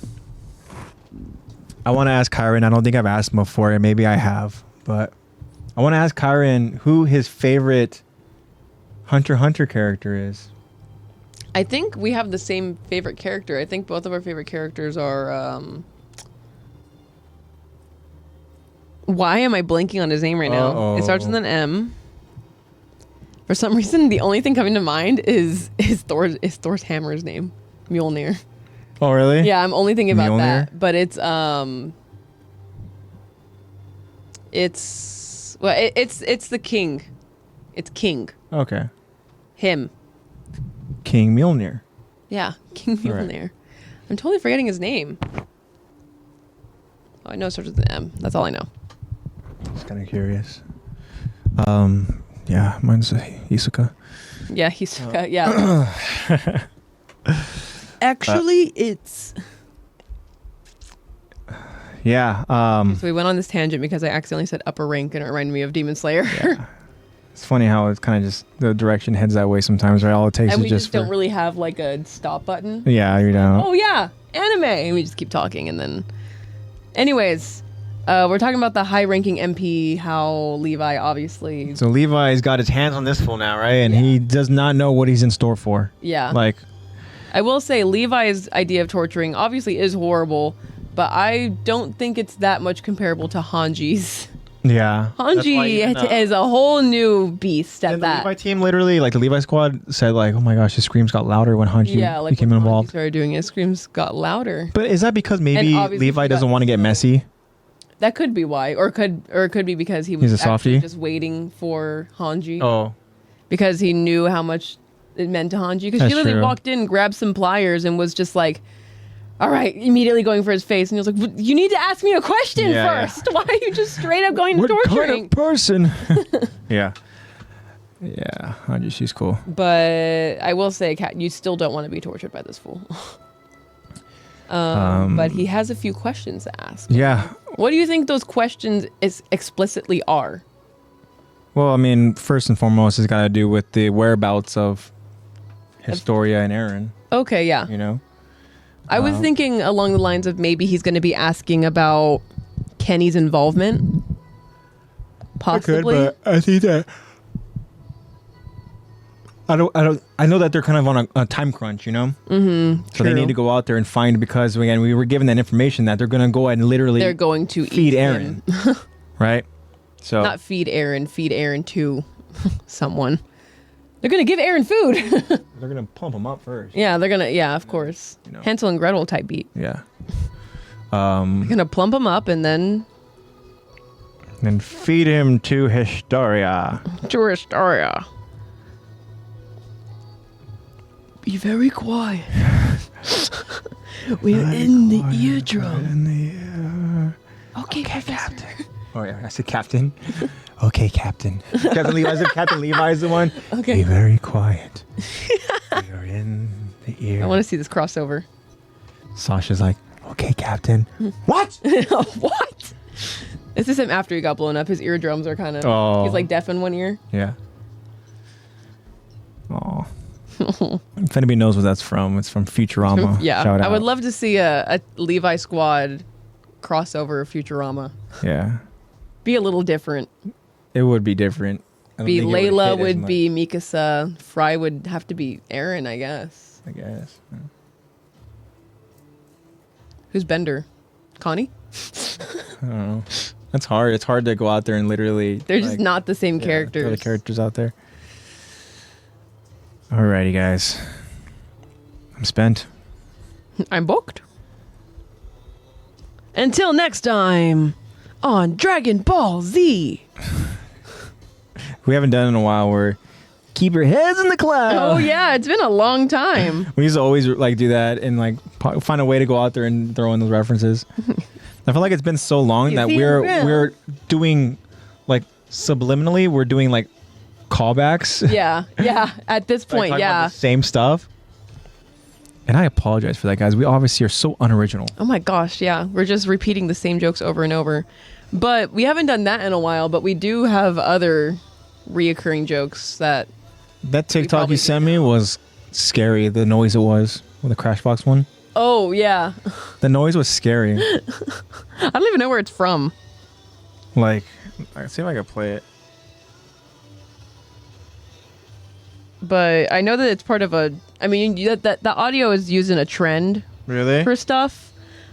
I don't think I've asked him before, and maybe I have, but I want to ask Kyron who his favorite Hunter x Hunter character is. I think we have the same favorite character. I think both of our favorite characters are... Why am I blanking on his name right now? It starts with an M. For some reason, the only thing coming to mind is Thor's hammer's name. Mjolnir. Oh, really? Yeah, I'm only thinking about Mjolnir? that. But it's the king. It's King. Okay. Him. King Mjolnir. Yeah, King Mjolnir. Right. I'm totally forgetting his name. Oh, I know it starts with an M. That's all I know. Just kind of curious. Yeah, mine's Hisoka. Yeah, Hisoka. Yeah. Actually, it's... Yeah. So we went on this tangent because I accidentally said upper rank and it reminded me of Demon Slayer. Yeah. It's funny how it's kind of just the direction heads that way sometimes, right? All it takes and is we just don't really have like a stop button. Yeah, you know. Oh yeah, anime. And we just keep talking and then... Anyways, We're talking about the high-ranking MP, how Levi obviously... So Levi's got his hands on this fool now, right? And he does not know what he's in store for. Yeah. Like... I will say Levi's idea of torturing obviously is horrible, but I don't think it's that much comparable to Hanji's. Yeah. Hanji is a whole new beast at and that. The Levi team literally, like the Levi squad said like, oh my gosh, his screams got louder when Hanji became involved. Hanji started doing his screams got louder. But is that because maybe Levi doesn't want to get messy? That could be why. Or it could be because he was actually just waiting for Hanji. Oh. Because he knew how much it meant to Hanji. Because she literally walked in, grabbed some pliers, and was just like, all right, immediately going for his face. And he was like, you need to ask me a question first. Why are you just straight up going to torturing? What kind of person? Yeah. Yeah, Hanji, she's cool. But I will say, Kat, you still don't want to be tortured by this fool. But he has a few questions to ask. Yeah. What do you think those questions explicitly are? Well, I mean, first and foremost, it's got to do with the whereabouts of Historia and Eren. Okay, yeah. You know? I was thinking along the lines of maybe he's going to be asking about Kenny's involvement. Possibly. I could, but I think that... I know that they're kind of on a time crunch, you know? Mm-hmm. So they need to go out there and find, because again, we were given that information that they're going to go ahead and literally... They're going to feed Eren. Right? So not feed Eren to someone. They're going to give Eren food. They're going to pump him up first. Yeah, they're going to, of course. You know. Hansel and Gretel type beat. Yeah. They're going to plump him up and then feed him to Historia. To Historia. Be very quiet. We're in the eardrum. In the ear. Okay, Captain. Oh yeah, I said Captain. Okay, Captain. Captain Levi is the one. Okay. Be very quiet. You're in the ear. I want to see this crossover. Sasha's like, okay, Captain. What? What? This is him after he got blown up. His eardrums are kind of... He's like deaf in one ear. Yeah. Oh. If anybody knows what that's from, it's from Futurama. Yeah. Shout out. I would love to see a Levi squad crossover of Futurama. Yeah. Be a little different. It would be different. Be Layla would be Mikasa. Fry would have to be Eren, I guess. Yeah. Who's Bender? Connie? I don't know. That's hard. It's hard to go out there and literally... They're just not the same characters. Throw the characters out there. Alrighty, guys. I'm spent. I'm booked. Until next time on Dragon Ball Z. We haven't done it in a while where keep your heads in the clouds. Oh yeah, it's been a long time. We used to always like do that and like find a way to go out there and throw in those references. I feel like it's been so long that we're doing like subliminally, we're doing like callbacks. Yeah. At this point, like, about the same stuff. And I apologize for that, guys. We obviously are so unoriginal. Oh my gosh, yeah. We're just repeating the same jokes over and over. But we haven't done that in a while, but we do have other reoccurring jokes that TikTok you sent me was scary, the noise it was with the Crashbox one. Oh, yeah. The noise was scary. I don't even know where it's from. Like, let's see if I can play it. But I know that it's part of the audio is used in a trend. Really? For stuff.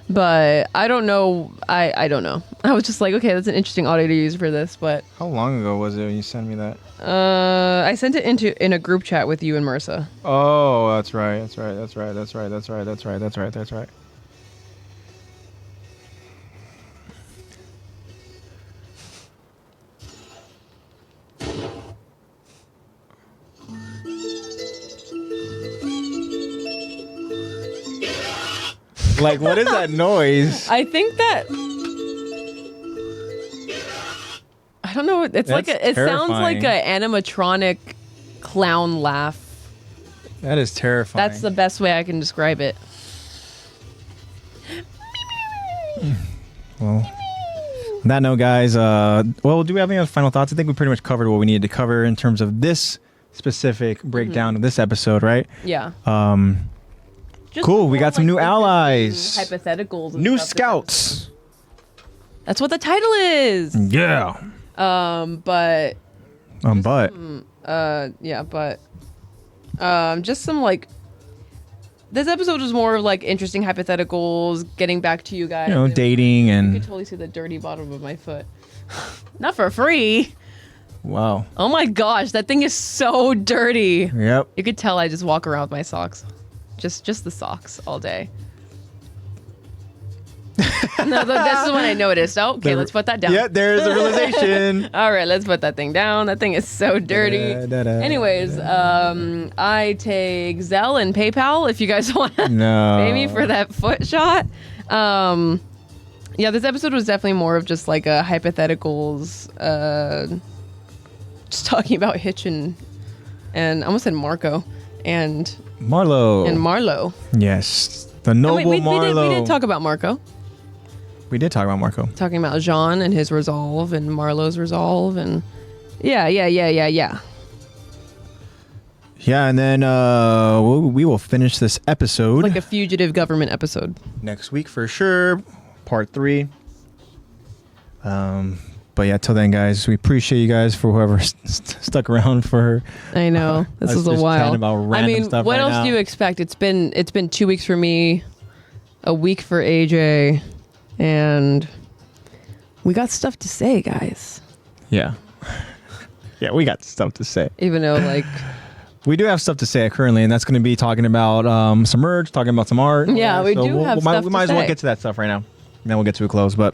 But I don't know. I don't know. I was just like, okay, that's an interesting audio to use for this. But how long ago was it when you sent me that? I sent it in a group chat with you and Marissa. Oh, that's right. Like, what is that noise? I think that... I don't know. It's like it sounds like an animatronic clown laugh. That is terrifying. That's the best way I can describe it. Well, on that note, guys, well, do we have any other final thoughts? I think we pretty much covered what we needed to cover in terms of this specific breakdown of this episode, right? Yeah. Cool. We got some new allies. Hypotheticals. And new scouts. That's what the title is. Yeah. But just some like. This episode was more of like interesting hypotheticals, getting back to you guys. You know, dating and. You can totally see the dirty bottom of my foot. Not for free. Wow. Oh my gosh, that thing is so dirty. Yep. You could tell I just walk around with my socks. Just the socks all day. No, this is when I noticed. Oh, okay, let's put that down. Yeah, there's a realization. All right, let's put that thing down. That thing is so dirty. Anyways, I take Zelle and PayPal if you guys want to pay me for that foot shot. Yeah, this episode was definitely more of just like a hypotheticals, just talking about Hitch and I almost said Marco and Marlo. Yes, the noble Marlo. We did talk about Marco. We did talk about Marco. Talking about Jean and his resolve and Marlo's resolve and yeah. Yeah, and then we will finish this episode. Like a fugitive government episode. Next week for sure, part 3. But yeah, till then, guys, we appreciate you guys for whoever stuck around for. I know this is a while. I mean, what else do you expect? It's been 2 weeks for me, a week for AJ, and we got stuff to say, guys. Yeah, yeah, we got stuff to say. Even though, like, we do have stuff to say currently, and that's going to be talking about some merch, talking about some art. Yeah, we do have stuff to say. We might as well get to that stuff right now, and then we'll get to a close. But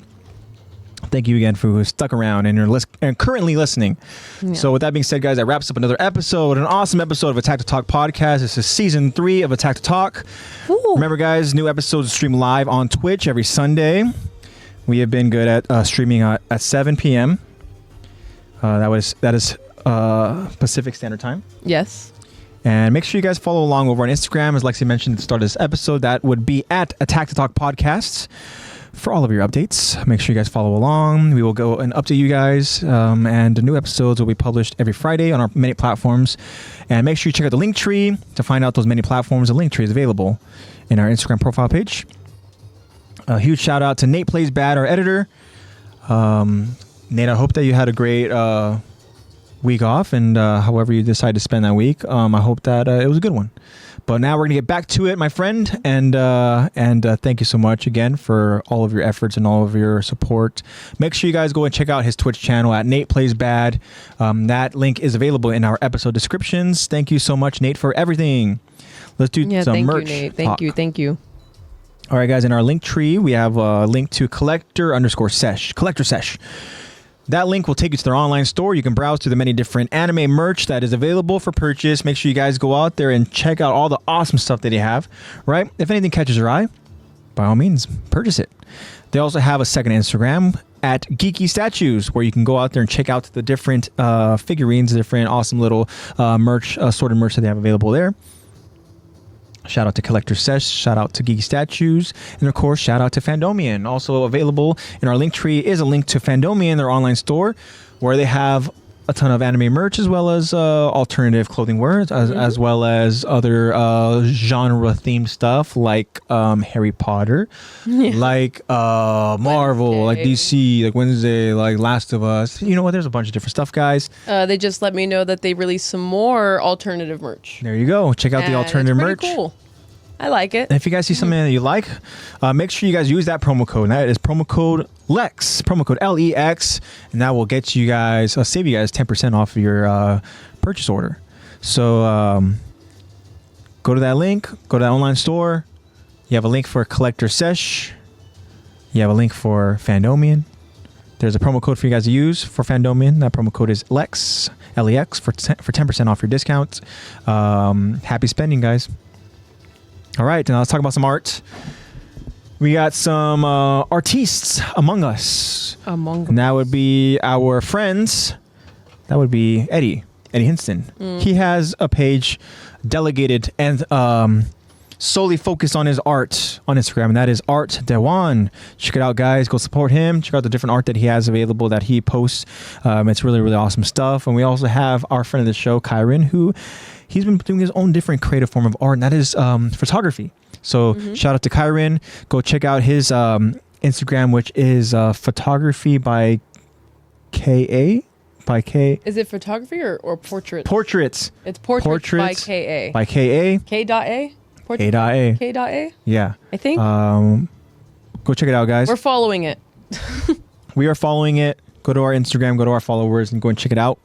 thank you again for who stuck around and you're currently listening. Yeah. So with that being said, guys, that wraps up another episode, an awesome episode of Attack to Talk podcast. This is season 3 of Attack to Talk. Ooh. Remember, guys, new episodes stream live on Twitch every Sunday. We have been good at streaming at 7 p.m. That is Pacific Standard Time. Yes. And make sure you guys follow along over on Instagram, as Lexi mentioned at the start of this episode. That would be at Attack to Talk podcasts. For all of your updates, make sure you guys follow along. We will go and update you guys, and the new episodes will be published every Friday on our many platforms. And make sure you check out the link tree to find out those many platforms. The link tree is available in our Instagram profile page. A huge shout out to NatePlaysBad, our editor. Nate, I hope that you had a great week off, and however you decide to spend that week, I hope that it was a good one. But now we're gonna get back to it, my friend, and thank you so much again for all of your efforts and all of your support. Make sure you guys go and check out his Twitch channel at NatePlaysBad. That link is available in our episode descriptions. Thank you so much, Nate, for everything. Let's do some merch. Thank you, Nate. Thank you. All right, guys, in our link tree, we have a link to collector_sesh. That link will take you to their online store. You can browse through the many different anime merch that is available for purchase. Make sure you guys go out there and check out all the awesome stuff that they have, right? If anything catches your eye, by all means, purchase it. They also have a second Instagram at Geeky Statues, where you can go out there and check out the different figurines, different awesome little merch, assorted merch that they have available there. Shout out to Collector Sesh, shout out to Geeky Statues, and of course, shout out to Fandomion. Also available in our link tree is a link to Fandomion, their online store, where they have a ton of anime merch, as well as alternative clothing wear, as well as other genre-themed stuff like Harry Potter, like Marvel, like DC, like Wednesday, like Last of Us. You know what? There's a bunch of different stuff, guys. They just let me know that they released some more alternative merch. There you go. Check out the alternative merch. Cool. I like it. And if you guys see something that you like, make sure you guys use that promo code. And that is promo code LEX, promo code LEX, and that will get you guys, save you guys 10% off of your purchase order. So go to that link, go to that online store. You have a link for Collector Sesh. You have a link for Fandomion. There's a promo code for you guys to use for Fandomion. That promo code is LEX, LEX, for 10% off your discount. Happy spending, guys. All right, now let's talk about some art. We got some artistes among us. And that would be our friends. That would be Eddie Hinston. He has a page delegated and solely focused on his art on Instagram, and that is Art Dewan. Check it out, guys. Go support him. Check out the different art that he has available that he posts. It's really, really awesome stuff. And we also have our friend of the show, Kyron, who he's been doing his own different creative form of art, and that is photography. So shout out to Kyron. Go check out his Instagram, which is photography by K.A. by K. Is it photography or portraits? Portraits. It's portraits by K.A. By K.A. K.A. K.A. K.A. Yeah. I think. Go check it out, guys. We're following it. We are following it. Go to our Instagram, go to our followers, and go and check it out.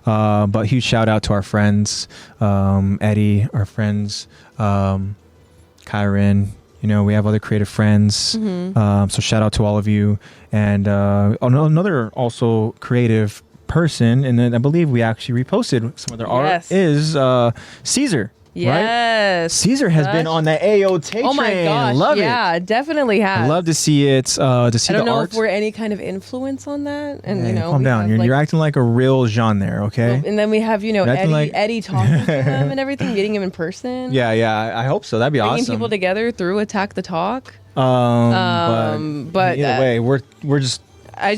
But huge shout out to our friends, Eddie, our friends, Kyron. You know, we have other creative friends. So shout out to all of you. And another also creative person, and then I believe we actually reposted some of their art, is Caesar. Yes. Right? Caesar has been on the AOT train. Oh my gosh. Love it. Yeah, definitely has. I love to see it. To see the art. I don't know if we're any kind of influence on that. And you know, calm down. You're acting like a real Jean there, okay? And then we have, you know, Eddie talking to him and everything, meeting him in person. Yeah. I hope so. That'd be awesome. Bringing people together through Attack the Talk. But either way, we're just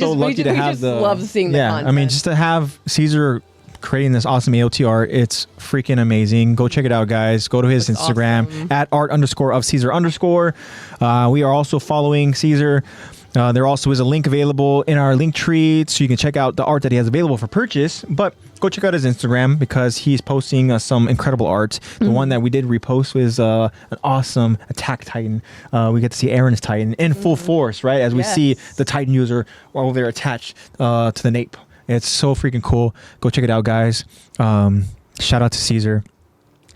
so lucky to have love seeing the content. I mean, just to have Caesar creating this awesome AOT art, it's freaking amazing. Go check it out, guys. Go to his Instagram at @art_of_Caesar_. We are also following Caesar. There also is a link available in our link tree, so you can check out the art that he has available for purchase. But go check out his Instagram because he's posting some incredible art. The one that we did repost was an awesome Attack Titan. We get to see Aaron's Titan in full force, right? As we see the Titan user over there attached to the Nape. It's so freaking cool. Go check it out, guys. Shout out to Caesar.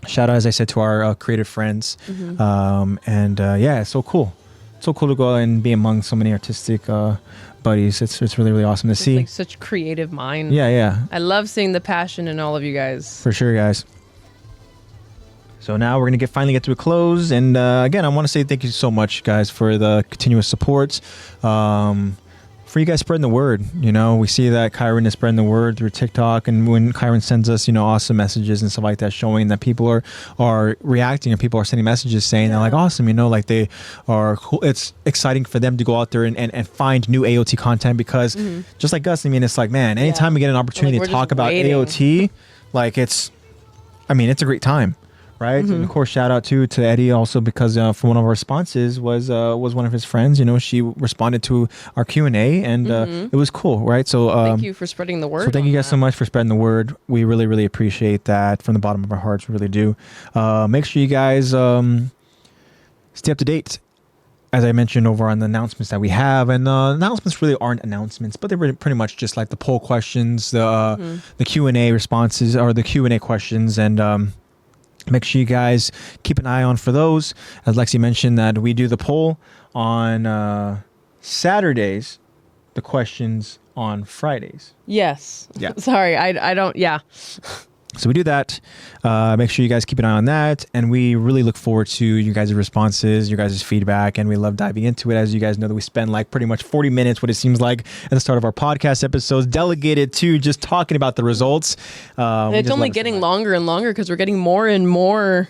Shout out, as I said, to our creative friends. Yeah, it's so cool. So cool to go and be among so many artistic buddies. It's really, really awesome to see. Like such creative mind. Yeah. I love seeing the passion in all of you guys. For sure, guys. So now we're going to finally get to a close. And again, I want to say thank you so much, guys, for the continuous support. For you guys spreading the word. You know, we see that Kyron is spreading the word through TikTok, and when Kyron sends us, you know, awesome messages and stuff like that, showing that people are reacting, and people are sending messages saying they're like awesome, you know, like they are cool. It's exciting for them to go out there and find new AOT content because just like us, I mean, it's like, man, anytime we get an opportunity to talk about AOT, like it's a great time. Right, and of course, shout out to Eddie also because for one of our responses was one of his friends. You know, she responded to our Q&A, and it was cool, right? So thank you for spreading the word. So thank you guys so much for spreading the word. We really, really appreciate that from the bottom of our hearts. We really do. Make sure you guys stay up to date, as I mentioned over on the announcements that we have, and announcements really aren't announcements, but they're pretty much just like the poll questions, the Q&A responses, or the Q&A questions, and make sure you guys keep an eye on for those. As Lexi mentioned, that we do the poll on Saturdays, the questions on Fridays. Yes. Yeah. Sorry, I don't. Yeah. So we do that. Make sure you guys keep an eye on that. And we really look forward to you guys' responses, your guys' feedback. And we love diving into it. As you guys know, that we spend like pretty much 40 minutes, what it seems like at the start of our podcast episodes, delegated to just talking about the results. And it's only getting longer and longer because we're getting more and more.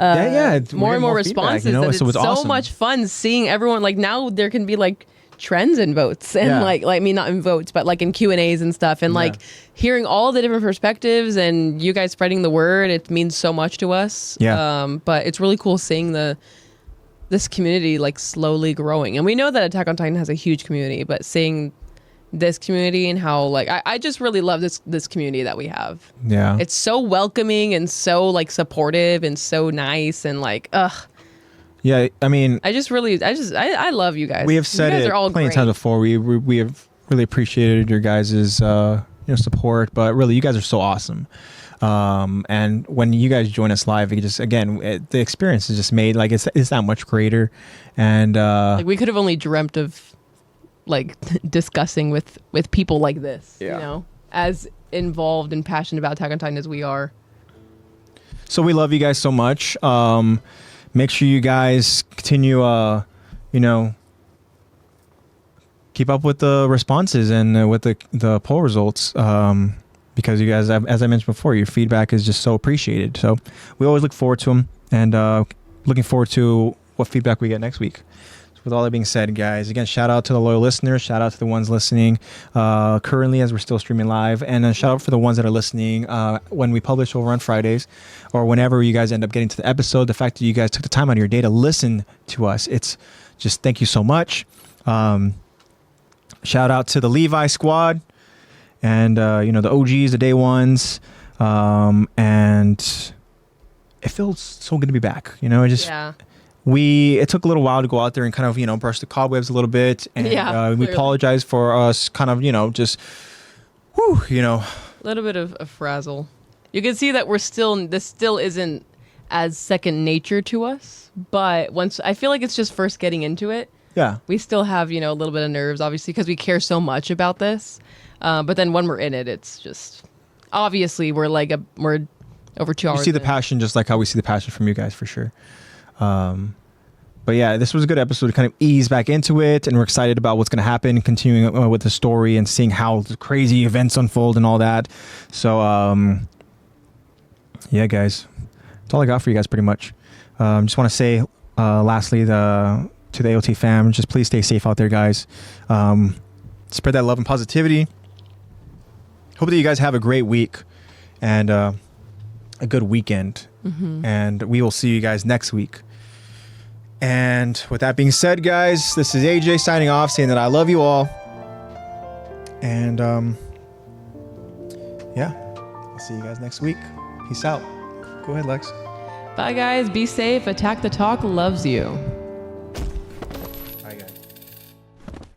More and more responses. You know? It's so awesome. Much fun seeing everyone. Like now there can be like trends in votes and like I mean not in votes but like in Q&As and stuff and like hearing all the different perspectives and you guys spreading the word. It means so much to us. But it's really cool seeing this community like slowly growing, and we know that Attack on Titan has a huge community, but seeing this community and how like I just really love this community that we have. It's so welcoming and so like supportive and so nice and like Yeah, I mean, I love you guys. We have said it plenty of times before. We have really appreciated your guys' support, but really, you guys are so awesome. And when you guys join us live, it just the experience is just made like it's that much greater. And like we could have only dreamt of like discussing with people like this, you know, as involved and passionate about Attack on Titan as we are. So we love you guys so much. Make sure you guys continue, keep up with the responses and with the poll results, because you guys, as I mentioned before, your feedback is just so appreciated. So we always look forward to them, and looking forward to what feedback we get next week. So with all that being said, guys, again, shout out to the loyal listeners, shout out to the ones listening currently as we're still streaming live, and a shout out for the ones that are listening when we publish over on Fridays, or whenever you guys end up getting to the episode. The fact that you guys took the time out of your day to listen to us, it's just thank you so much. Shout out to the Levi squad and the OGs, the day ones, and it feels so good to be back. It took a little while to go out there and kind of brush the cobwebs a little bit, and we apologize for us kind of just a little bit of a frazzle. You can see that this still isn't as second nature to us, but once I feel like it's just first getting into it. Yeah, we still have a little bit of nerves, obviously, because we care so much about this. But then when we're in it, it's just obviously we're over 2 hours. You see the passion, just like how we see the passion from you guys, for sure. But yeah, this was a good episode to kind of ease back into it, and we're excited about what's going to happen, continuing with the story and seeing how the crazy events unfold and all that. So, yeah, guys, that's all I got for you guys, pretty much. Just want to say, lastly, to the AOT fam, just please stay safe out there, guys. Spread that love and positivity. Hope that you guys have a great week and a good weekend. Mm-hmm. And we will see you guys next week. And with that being said, guys, this is AJ signing off, saying that I love you all. And yeah, I'll see you guys next week. Peace out. Go ahead, Lex. Bye, guys. Be safe. Attack the Talk loves you.